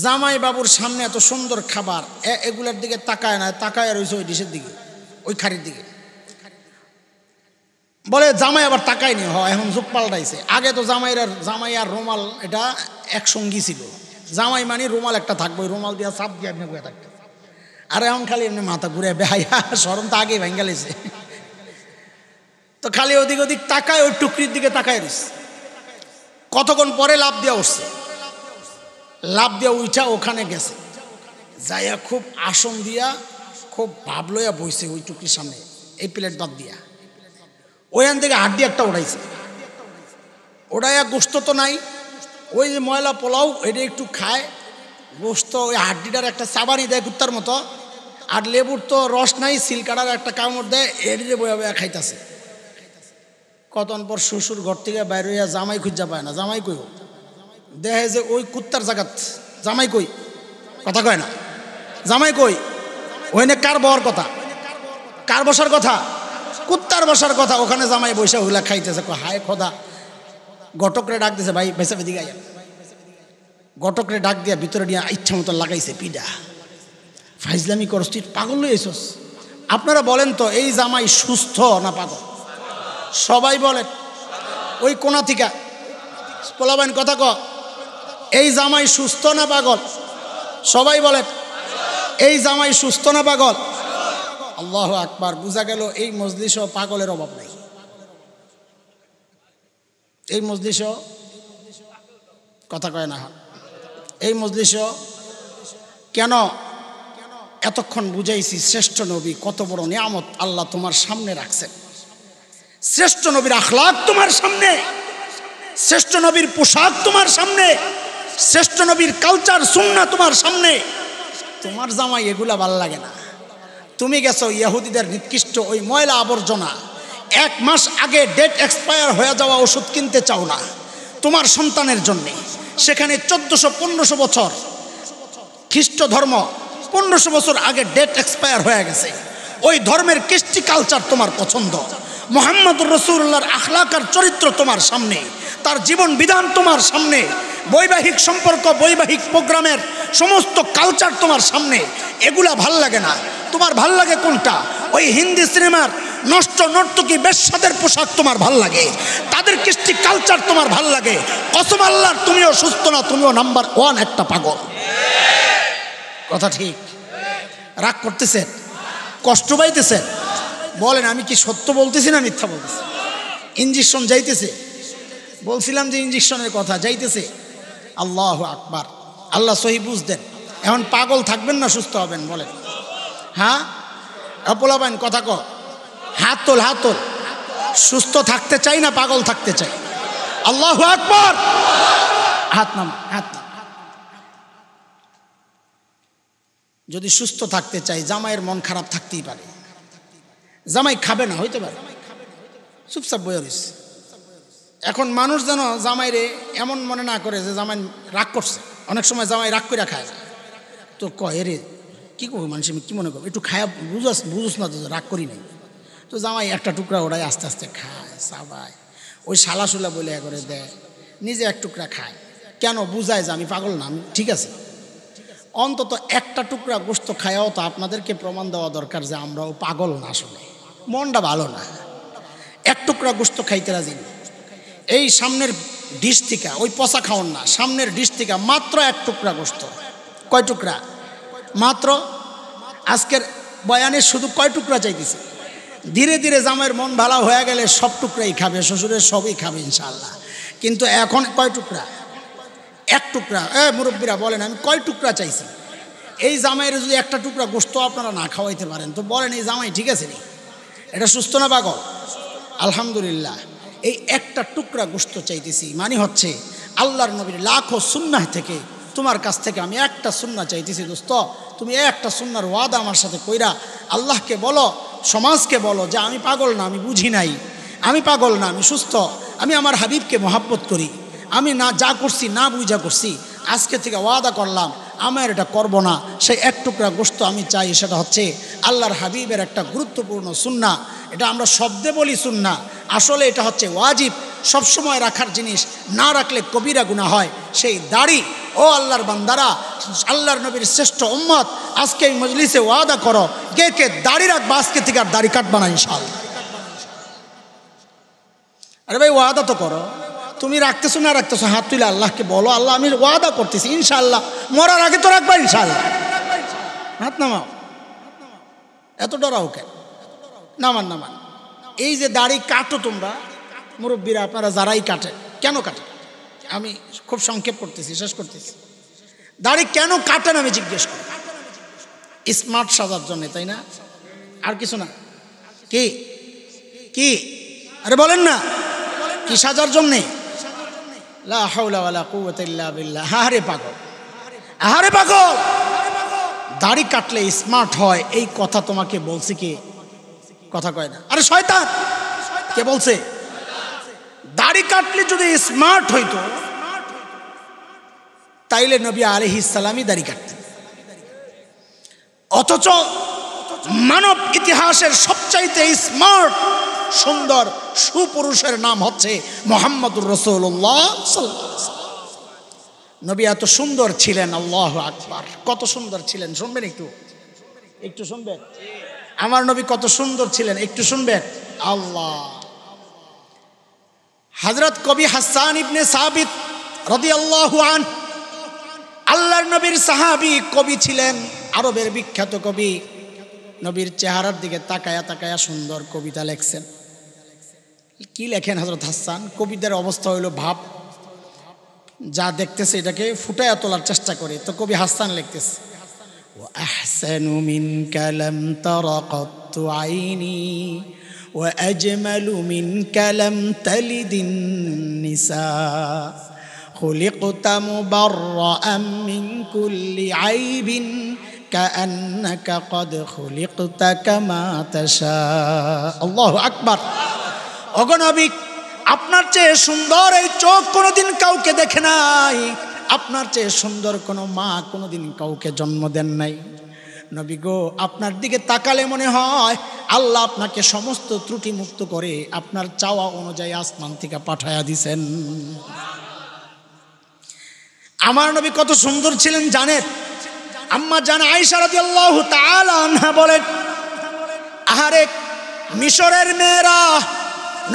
জামাই বাবুর সামনে এত সুন্দর খাবার, এগুলার দিকে তাকায় না, তাকায় রয়েছে ওই ডিশের দিকে, ওই খাড়ির দিকে। বলে জামাই আবার তাকায়নি, হয় এখন যুগ পাল্টাইছে। আগে তো জামাই আর রুমাল এটা একসঙ্গী ছিল। জামাই মানে রুমাল একটা থাকবে, ওই রুমাল দিয়া চাপ দিয়ে এমনি ঘুরে থাকবে। আর এখন খালি এমনি মাথা ঘুরে বেহাইয়া, সরম তো আগেই ভেঙ্গে লেছে। তো খালি ওদিক ওদিক তাকায়, ওই টুকরির দিকে তাকায় রয়েছে। কতক্ষণ পরে লাভ দিয়া উঠছে, লাভ দিয়া উঠা ওখানে গেছে, যাইয়া খুব আসন দিয়া খুব ভাব লইয়া বইছে ওই টুকরির সামনে, এই প্লেট বাদ দিয়া। ওইখান থেকে হাড্ডি একটা উঠাইছে, ওটাইয়া গোস্ত তো নাই, ওই যে ময়লা পোলাও এটা একটু খায়, গোস্ত ওই হাড্ডিটার একটা চাবানি দেয় কুত্তার মতো, আর লেবুর তো রস নাই, সিলকাটার একটা কামড় দেয়, এড়িয়ে বয়া বয়া খাইতেছে। কতক্ষণ পর শ্বশুর ঘর থেকে বাইরে হইয়া জামাই খুঁজা পায় না, জামাই কই দেখে যে ওই কুত্তার জায়গাত জামাই কই, কথা কয় না, জামাই কই, ওইনে কার বর কথা, কার বসার কথা, কুত্তার বসার কথা, ওখানে জামাই বসে ওগুলা খাইতেছে। হায় খোদা, ঘটকরে ডাক দিয়েছে, ভাই বেসা বেদিকে আইয়া, ঘটকরে ডাক দিয়া ভিতরে নিয়ে ইচ্ছা মতো লাগাইছে পিডা। ফাইজলামি করস, তুই পাগল হয়েছস। আপনারা বলেন তো এই জামাই সুস্থ না পাগল? সবাই বলেন, ওই কোনা থেকে পোলাবেন কথা ক, এই জামাই সুস্থ না পাগল? সবাই বলেন, এই জামাই সুস্থ না পাগল? আল্লাহু আকবার। বুঝা গেল এই মজলিসও পাগলের অভাব নাই। এই মজলিসও কথা কয় না, এই মজলিসও কেন এতক্ষণ বুঝাইছি শ্রেষ্ঠ নবী কত বড় নিয়ামত আল্লাহ তোমার সামনে রাখছেন। শ্রেষ্ঠ নবীর আখলাক তোমার সামনে, শ্রেষ্ঠ নবীর পোশাক তোমার সামনে, শ্রেষ্ঠ নবীর কালচার সুন্নাহ তোমার সামনে। তোমার জামাই এগুলা ভাল লাগে না। তুমি গেছো ইহুদিদের নিকৃষ্ট ওই ময়লা আবর্জনা, 1 মাস আগে ডেট এক্সপায়ার হয়ে যাওয়া ওষুধ কিনতে চাও না তোমার সন্তানের জন্য। সেখানে 1400-1500 বছর খ্রিস্ট ধর্ম, 1500 বছর আগে ডেট এক্সপায়ার হয়ে গেছে। ওই ধর্মের কৃষ্টি কালচার তোমার পছন্দ। মুহাম্মদুর রাসূলুল্লাহর আখলাক আর চরিত্র তোমার সামনে, তার জীবন বিধান তোমার সামনে, বৈবাহিক সম্পর্ক, বৈবাহিক প্রোগ্রামের সমস্ত কালচার তোমার সামনে। এগুলা ভাল লাগে না। তোমার ভাল লাগে কোনটা? ওই হিন্দি সিনেমার নষ্ট নর্তকী বেশ্যাদের পোশাক তোমার ভাল লাগে, তাদের কৃষ্টি কালচার তোমার ভাল লাগে। কসম আল্লাহর, তুমিও সুস্থ না, তুমিও নাম্বার 1 একটা পাগল। কথা ঠিক? রাগ করতেছেন, কষ্ট পাইতেছেন? বলেন আমি কি সত্য বলতেছি না মিথ্যা বলতেছি? ইঞ্জেকশন যাইতেছে, বলছিলাম যে ইঞ্জেকশনের কথা যাইতেছে। আল্লাহু আকবার। আল্লাহ সহি বুঝ দেন। এখন পাগল থাকবেন না সুস্থ হবেন? বলেন হ্যাঁ। পোলাবেন কথা ক, হাত তোল, হাত তোল। সুস্থ থাকতে চাই না পাগল থাকতে চাই? আল্লাহু আকবার। হাত নাম, হাত নাম। যদি সুস্থ থাকতে চাই, জামাইয়ের মন খারাপ থাকতেই পারে, জামাই খাবে না হইতে পারে, চুপচাপ বয়ে রয়েছে। এখন মানুষ যেন জামাইরে এমন মনে না করে যে জামাই রাগ করছে। অনেক সময় জামাই রাগ করে খায় না, তো কয় রে কী করবো, মানুষ কী মনে করবো, একটু খায়া বুঝুস না তো রাগ করি নাই। তো জামাই একটা টুকরা ওড়ায় আস্তে আস্তে খায়, চাবায়, ওই শালাশুলা বলে করে দেয়, নিজে এক টুকরা খায়। কেন? বুঝায় যে আমি পাগল না, আমি ঠিক আছে। অন্তত একটা টুকরা গোশত খায়াও তো আপনাদেরকে প্রমাণ দেওয়া দরকার যে আমরাও পাগল না, আসলে মনটা ভালো না। এক টুকরা গোশত খাইতে রাজি না। এই সামনের ডিশ থেকে, ওই পচা খাওয়ান না, সামনের ডিশ থেকে মাত্র 1 টুকরা গোশত। কয় টুকরা? মাত্র। আজকের বয়ানে শুধু কয় টুকরা চাইতেছে? ধীরে ধীরে জামাইয়ের মন ভালো হয়ে গেলে সব টুকরাই খাবে, শ্বশুরের সবই খাবে ইনশাআল্লাহ। কিন্তু এখন কয় টুকরা? 1 টুকরা। মুরব্বীরা বলেন আমি কয় টুকরা চাইছি? এই জামাইয়ের যদি একটা টুকরা গোশত আপনারা না খাওয়াইতে পারেন তো বলেন এই জামাই ঠিক আছে নি? এটা সুস্থ না পাগল? আলহামদুলিল্লাহ। এই একটা টুকরা গোশত চাইতেছি মানে হচ্ছে আল্লাহর নবীর লাখো সুন্নাহ থেকে তোমার কাছ থেকে আমি একটা সুন্নাহ চাইতেছি। দোস্ত, তুমি একটা সুন্নাহর ওয়াদা আমার সাথে কইরা আল্লাহকে বলো, সমাজকে বলো যে আমি পাগল না, আমি বুঝি নাই, আমি পাগল না, আমি সুস্থ, আমি আমার হাবিবকে মহাব্বত করি, আমি না যা করছি না বুঝা করছি, আজকে থেকে ওয়াদা করলাম আমার এটা করব না। সেই 1 টুকরা গোশত আমি চাই, সেটা হচ্ছে আল্লাহর হাবিবের একটা গুরুত্বপূর্ণ সুন্নাহ। এটা আমরা শব্দে বলি সুন্নাহ, আসলে এটা হচ্ছে ওয়াজিব, সবসময় রাখার জিনিস, না রাখলে কবিরা গুনাহ হয়। সেই দাড়ি, ও আল্লাহর বান্দারা, আল্লাহর নবীর শ্রেষ্ঠ উম্মত, আজকে এই মজলিসে ওয়াদা করো কে কে দাড়ি রাখবা আজকে থেকে, আর দাড়ি কাটবা না ইনশাআল্লাহ। আরে ভাই ওয়াদা তো করো। তুমি রাখতেছো না রাখতেছো, হাত তুলে আল্লাহকে বলো আল্লাহ আমি ওয়াদা করতেছি ইনশাআল্লাহ, মরার আগে তো রাখবা ইনশাআল্লাহ। হাত নামাও, এত ডরাও কেন? নামান নামান। এই যে দাড়ি কাটো তোমরা মুরব্বীরা, আপনারা যারাই কাটেন, কেন কাটেন? আমি খুব সংক্ষেপ করতেছি, শেষ করতেছি। দাড়ি কেন কাটেন আমি জিজ্ঞেস করি? স্মার্ট সাজার জন্য, তাই না? আর কিছু না? কি কি? আরে বলেন না, কি সাজার জন্যে? লা হাওলা ওয়ালা কুওয়াতা ইল্লা বিল্লাহ। আহারে পাগল, আহারে পাগল, দাড়ি কাটলে স্মার্ট হয় এই কথা তোমাকে বলছে কে? কথা কয় না। আরে শয়তান। কে বলছে? দাড়ি কাটলে যদি স্মার্ট হইতো তাইলে নবী আলাইহিস সালামই দাড়ি কাটতেন। অথচ মানব ইতিহাসের সবচাইতে স্মার্ট সুন্দর সুপুরুষের নাম হচ্ছে মুহাম্মদুর রাসূলুল্লাহ সাল্লাল্লাহু আলাইহি ওয়াসাল্লাম। নবী এত সুন্দর ছিলেন, আল্লাহু আকবার, কত সুন্দর ছিলেন। শুনবেন একটু শুনবেন আমার নবী কত সুন্দর ছিলেন, একটু শুনবেন। আল্লাহ, হযরত কবি হাসান ইবনে সাবিত রাদিয়াল্লাহু আনহু আল্লাহর নবীর সাহাবী কবি ছিলেন, আরবের বিখ্যাত কবি। নবীর চেহারার দিকে তাকায়া তাকায়া সুন্দর কবিতা লেখছেন। কি লেখেন হযরত হাসান? কবিদের অবস্থা হইল ভাব, যা দেখতেছে এটাকে ফুটায়া তোলার চেষ্টা করে। তো কবি হাসান লিখতেছে, ওয়া আহসানু মিনকা লাম তারা কাত্তু আইনি ওয়া আজমালু মিনকা লাম তালিদিন নিসা খুলিকতা মুবাররাআন মিন কুল্লি আইবিন কাআন্নাকা ক্বাদ খুলিকতা কামা তাশা। আল্লাহু আকবার। ওগো নবী, আপনার চেয়ে সুন্দর এই চোখ কোনোদিন কাউকে দেখে নাই, আপনার চেয়ে সুন্দর কোনো মা কোনোদিন কাউকে জন্ম দেন নাই। নবী গো, আপনার দিকে তাকালে মনে হয় আল্লাহ আপনাকে সমস্ত ত্রুটি মুক্ত করে আপনার চাওয়া অনুযায়ী আসমান থেকে পাঠায়া দিছেন। আমার নবী কত সুন্দর ছিলেন জানেন? আম্মা জান আয়েশা রাদিয়াল্লাহু তাআলা আনহা বলেন, আহারে মিশরের মেয়েরা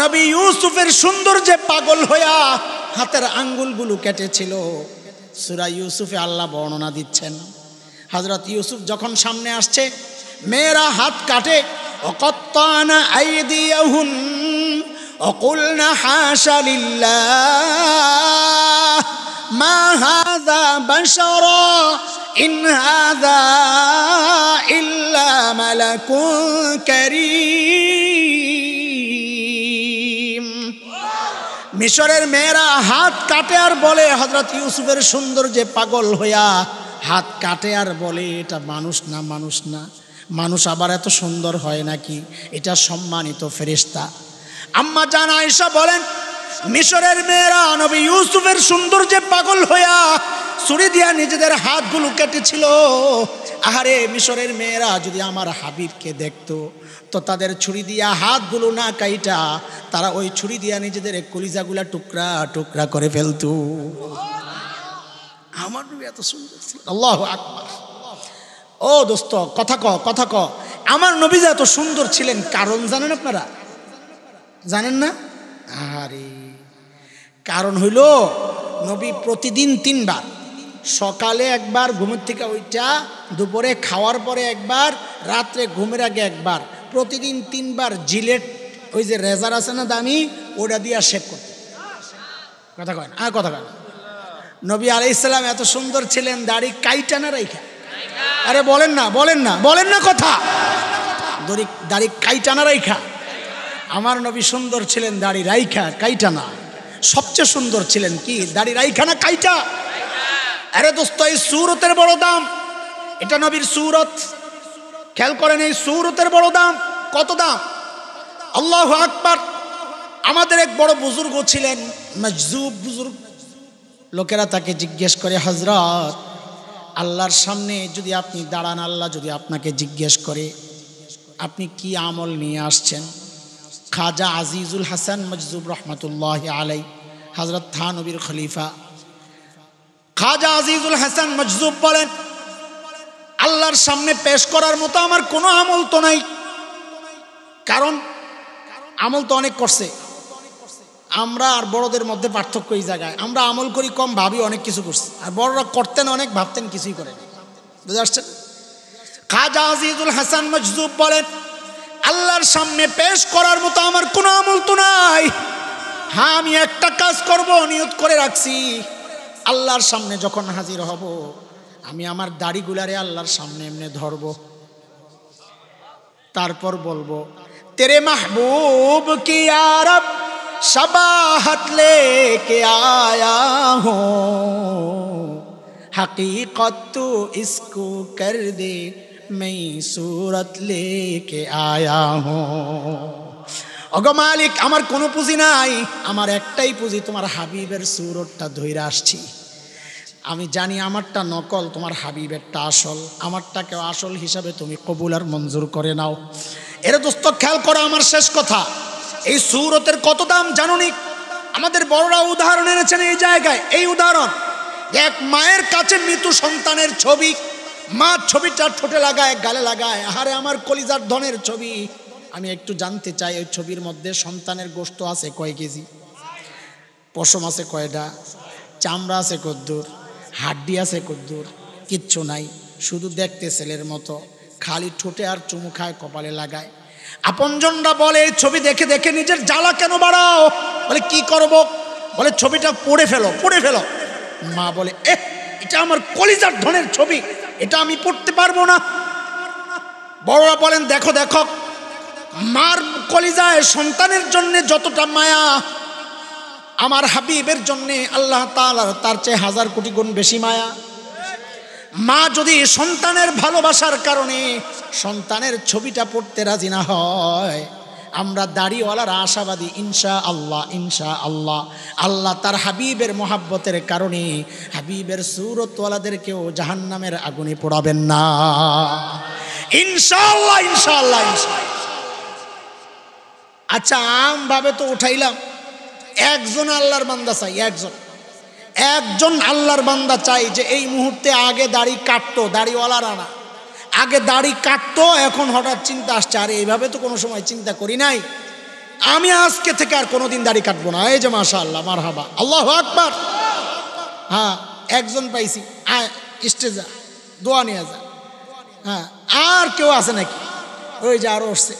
নবী ইউসুফের সৌন্দর্যে পাগল হইয়া হাতের আঙ্গুলগুলো কেটেছিল। সূরা ইউসুফে আল্লাহ বর্ণনা দিচ্ছেন, হযরত ইউসুফ যখন সামনে আসছে মেয়েরা হাত কাটে, ওয়াকাত্তানা আইদিয়াহুন ওয়াকুলনা হাশা লিল্লাহ মা হাযা বাশারা ইন হাযা ইল্লা মালাকুন কারীম। মিশরের মেয়েরা হাত কাটে আর বলে, হযরত ইউসুফের সৌন্দর্যে পাগল হইয়া হাত কাটে আর বলে এটা মানুষ না, মানুষ না, মানুষ আবার এত সুন্দর হয় নাকি, এটা সম্মানিত ফেরেশতা। আম্মা জান আয়েশা বলেন, মিশরের মেয়েরা নবী ইউসুফের সৌন্দর্যে পাগল হইয়া ছুরি দিয়া নিজেদের হাতগুলো কেটেছিল। আহারে মিশরের মেয়েরা যদি আমার হাবিবকে দেখতো তো তাদের ছুরি দিয়া হাতগুলো না কাইটা তারা ওই ছুরি দিয়া নিজেদের কলিজাগুলা টুকরা টুকরা করে ফেলতো। আমার নবী এত সুন্দর ছিল, আল্লাহু আকবার। ও দোস্ত, কথা ক, আমার নবী যে এত সুন্দর ছিলেন কারণ জানেন আপনারা? জানেন না? আরে কারণ হইল নবী প্রতিদিন 3 বার, সকালে একবার ঘুমের থেকে ওইটা, দুপুরে খাওয়ার পরে একবার, রাত্রে ঘুমের আগে একবার, প্রতিদিন 3 বার জিলেট ওই যে রেজার আছে না দামি, ওটা দিয়ে শেভ করতে। কথা কয় না? কথা কয় না? নবী আলাইহিস সালাম এত সুন্দর ছিলেন, দাড়ি কাইটা না রাইখা? আরে বলেন না কথা, দাড়ি কাইটা না রাইখা? আমার নবী সুন্দর ছিলেন দাড়ি রাইখা, কাইটা না। সবচেয়ে সুন্দর ছিলেন কি দাড়ি রাইখা না কাইটা? আরে দোস্ত, এই সুরতের বড় দাম, এটা নবীর সুরত। খেয়াল করেন, এই সুরতের বড় দাম। কত দাম? আল্লাহু আকবার। আমাদের এক বড় বুজুর্গ ছিলেন, মজজুব বুজুর্গ। লোকেরা তাকে জিজ্ঞেস করে, হযরত আল্লাহর সামনে যদি আপনি দাঁড়ান, আল্লাহ যদি আপনাকে জিজ্ঞেস করে আপনি কি আমল নিয়ে আসছেন? খাজা আজিজুল হাসান মজজুব রহমতুল্লাহ আলাই, হযরত থানবীর খলিফা খাজা আজিজুল হাসান মজজুব বলেন, আল্লাহর সামনে পেশ করার মতো আমার কোনো আমল তো নাই। কারণ আমল তো অনেক করছে। আমরা আর বড়দের মধ্যে পার্থক্য এই জায়গায়, আমরা আমল করি কম, ভাবি অনেক কিছু করছি, আর বড়রা করতেন অনেক, ভাবতেন কিছুই করেন। বুঝে আসছেন? খাজা আজিজুল হাসান মজজুব বলেন, আল্লাহর সামনে পেশ করার মতো আমার কোনো আমল তো নাই। হ্যাঁ, আমি একটা কাজ করব, নিয়ত করে রাখছি, আল্লাহর সামনে যখন হাজির হব আমি আমার দাড়িগুলারে আল্লাহর সামনে এমনি ধরব, তারপর বলবো, তেরে মাহবুব কি আরব शबाहत लेके आया हूँ, हकीकत तो इसको कर दे मैं सूरत लेके आया हूँ। ওগো মালিক, আমার কোনো পুঁজি নাই, আমার একটাই পুঁজি, তোমার হাবিবের সুরতটা ধইরা আসছি। আমি জানি আমারটা নকল, তোমার হাবিবেরটা আসল, আমারটাকে আসল হিসাবে তুমি কবুল আর মঞ্জুর করে নাও। এর দোস্ত খেয়াল করো আমার শেষ কথা, এই সূরতের কত দাম জানুনি? আমাদের বড়রা উদাহরণ এনেছেন এই জায়গায়। এই উদাহরণ, এক মায়ের কাছে মৃত্যু সন্তানের ছবি, মা ছবিটা ঠোঁটে লাগায়, গালে লাগায়, আহারে আমার কলিজার ধনের ছবি। আমি একটু জানতে চাই ওই ছবির মধ্যে সন্তানের গোশত আছে কয় কেজি, পশম আছে কয়টা, চামড়া আছে কদ্দুর, হাড্ডি আছে কদ্দুর? কিচ্ছু নাই, শুধু দেখতে ছেলের মতো, খালি ঠোঁটে আর চুমু খায়, কপালে লাগায়। আপনজনরা বলে এই ছবি দেখে দেখে নিজের জ্বালা কেন বাড়াও? বলে কি করব? বলে ছবিটা পড়ে ফেলো, পড়ে ফেলো। মা বলে এটা আমার কলিজার ধনের ছবি, এটা আমি পড়তে পারবো না। বড়রা বলেন দেখো দেখো, মার কলিজায় সন্তানের জন্য যতটা মায়া, আমার হাবিবের জন্য আল্লাহ তাআলার তার চেয়ে 1000 কোটি গুণ বেশি মায়া। মা যদি সন্তানের ভালোবাসার কারণে সন্তানের ছবিটা পড়তে রাজি না হয়, আমরা দাড়িওয়ালার আশাবাদী ইনশাআল্লাহ, ইনশাআল্লাহ আল্লাহ তার হাবিবের মহাব্বতের কারণে হাবিবের সুরতওয়ালাদেরকেও জাহান্নামের আগুনে পোড়াবেন না, ইনশাআল্লাহ, ইনশাআল্লাহ, ইনশাআল্লাহ। আচ্ছা, আমভাবে তো উঠাইলাম, একজন আল্লাহর বান্দা চাই, একজন আল্লাহর বান্দা চাই যে এই মুহূর্তে আগে দাড়ি কাটতো, দাড়িওয়ালারা না, আগে দাড়ি কাটতো, এখন হঠাৎ চিন্তা আসছে আরে এইভাবে তো কোনো সময় চিন্তা করি নাই, আমি আজকে থেকে আর কোনোদিন দাড়ি কাটবো না। এই যে মাশাআল্লাহ, মারহাবা, আল্লাহু আকবার। হ্যাঁ, একজন পাইছি, আয় স্টেজে দোয়া নিয়ে যা। হ্যাঁ, আর কেউ আছে নাকি? ওই যে আরো উঠছে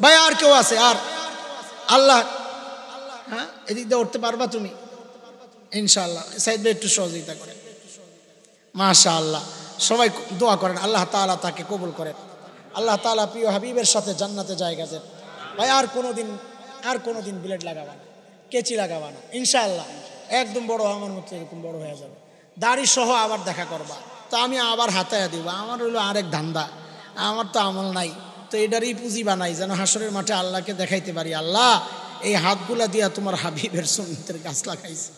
ভাই, আর কেউ আছে? আর আল্লাহ, হ্যাঁ এদিক দিয়ে উঠতে পারবা তুমি ইনশাআল্লাহ? সাইদ ভাই একটু সহযোগিতা করেন, মাশাআল্লাহ। সবাই দোয়া করেন আল্লাহ তাআলা তাকে কবুল করেন, আল্লাহ তাআলা প্রিয় হাবিবের সাথে জান্নাতে জায়গা দেন। ভাই আর কোনোদিন ব্লেড লাগাবা না, কেচি লাগাবা না, ইনশাআল্লাহ একদম বড় আমার মতো এরকম বড় হয়ে যাবে, দাড়ি সহ আবার দেখা করবা, তো আমি আবার হাতায়া দিব। আমার হইলো আরেক ধান্দা, আমার তো আমল নাই, তো এটারই পুঁজি বানাই যেন হাসরের মাঠে আল্লাহকে দেখাইতে পারি, আল্লাহ এই হাতগুলা দিয়া তোমার হাবিবের সুন্নতের গাছ লাগাইছে।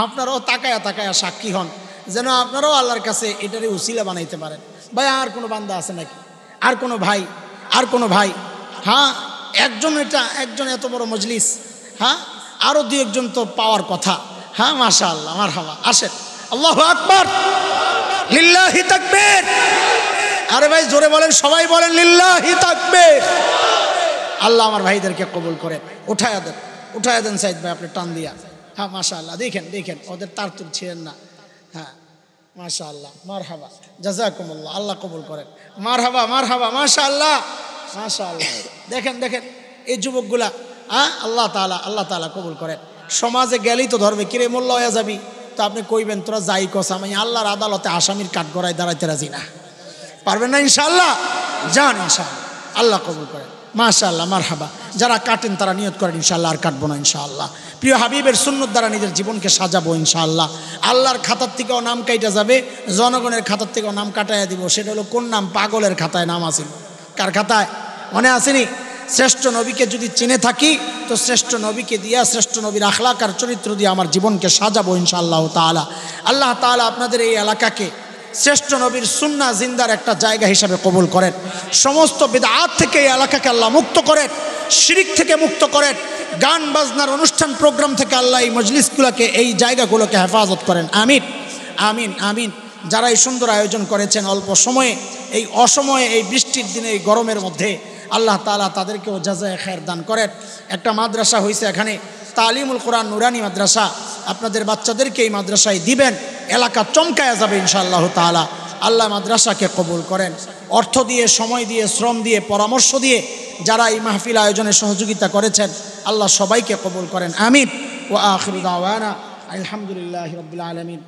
আপনারাও তাকায়া তাকায়া সাক্ষী হন, যেন আপনারাও আল্লাহর কাছে এটারই উসিলা বানাইতে পারেন। ভাই আর কোনো বান্দা আছে নাকি? আর কোনো ভাই? আর কোনো ভাই? হ্যাঁ, একজন, এটা একজন, এত বড় মজলিস, হ্যাঁ আরো 2-1 তো পাওয়ার কথা। হ্যাঁ মাশাআল্লাহ, মারহাবা, আসেন, আল্লাহু আকবার, লিল্লাহি তাকবীর। আরে ভাই জোরে বলেন, সবাই বলেন লিল্লাহি তাকবীর। আল্লাহ আমার ভাইদেরকে কবুল করেন। উঠায়া দেন সাইদ ভাই, আপনি টান দিয়া। হ্যাঁ মাশাআল্লাহ, দেখেন ওদের তারতুর ছিলেন না। হ্যাঁ মাশাআল্লাহ, মারহাবা, জাযাকুমুল্লাহ, আল্লাহ কবুল করেন। মারহাবা, মারহাবা, মাশাআল্লাহ, মাশাআল্লাহ। দেখেন এই যুবকগুলা, হ্যাঁ আল্লাহ তাআলা কবুল করেন। সমাজে গেলেই তো ধরবে, কিরে মোল্লা হয়ে যাবি, তো আপনি কইবেন তোরা যাই কস, আমি আল্লাহর আদালতে আসামির কাঠগড়ায় দাঁড়াইতে রাজি না। পারবেন না ইনশাআল্লাহ? যান ইনশাআল্লাহ, আল্লাহ কবুল করেন। মাশাআল্লাহ, মারহাবা। যারা কাটেন তারা নিয়ত করেন ইনশাআল্লাহ আর কাটবো না ইনশাআল্লাহ। প্রিয় হাবিবের সুন্নত দ্বারা নিজের জীবনকে সাজাবো ইনশাআল্লাহ। আল্লাহর খাতার থেকেও নাম কাইটা যাবে, জনগণের খাতার থেকেও নাম কাটাইয়া দিব। সেটা হলো কোন নাম? পাগলের খাতায় নাম আসেনি। কার খাতায়? মনে আসেনি? শ্রেষ্ঠ নবীকে যদি চিনে থাকি তো শ্রেষ্ঠ নবীকে দিয়া, শ্রেষ্ঠ নবীর আখলাক আর চরিত্র দিয়ে আমার জীবনকে সাজাবো ইনশাআল্লাহ তাআলা। আল্লাহ তাআলা আপনাদের এই এলাকাকে শ্রেষ্ঠ নবীর সুন্নাহ জিন্দার একটা জায়গা হিসাবে কবুল করেন। সমস্ত বিদআত থেকে এই এলাকাকে আল্লাহ মুক্ত করেন, শিরিক থেকে মুক্ত করেন, গান বাজনার অনুষ্ঠান প্রোগ্রাম থেকে আল্লাহ এই মজলিসগুলোকে, এই জায়গাগুলোকে হেফাজত করেন। আমিন, আমিন, আমিন। যারা এই সুন্দর আয়োজন করেছেন অল্প সময়ে, এই অসময়ে, এই বৃষ্টির দিনে, এই গরমের মধ্যে, আল্লাহ তাআলা তাদেরকেও জাযায়ে খায়ের দান করেন। একটা মাদ্রাসা হয়েছে এখানে, তালিমুল কোরআন নুরানি মাদ্রাসা, আপনাদের বাচ্চাদেরকে এই মাদ্রাসায় দিবেন, এলাকা চমকায়া যাবে ইনশাআল্লাহ তাআলা। আল্লাহ মাদ্রাসাকে কবুল করেন। অর্থ দিয়ে, সময় দিয়ে, শ্রম দিয়ে, পরামর্শ দিয়ে যারা এই মাহফিল আয়োজনে সহযোগিতা করেছেন আল্লাহ সবাইকে কবুল করেন। আমিন। ওয়া আখিরু দাওয়ানা আলহামদুলিল্লাহি রাব্বিল আলামিন।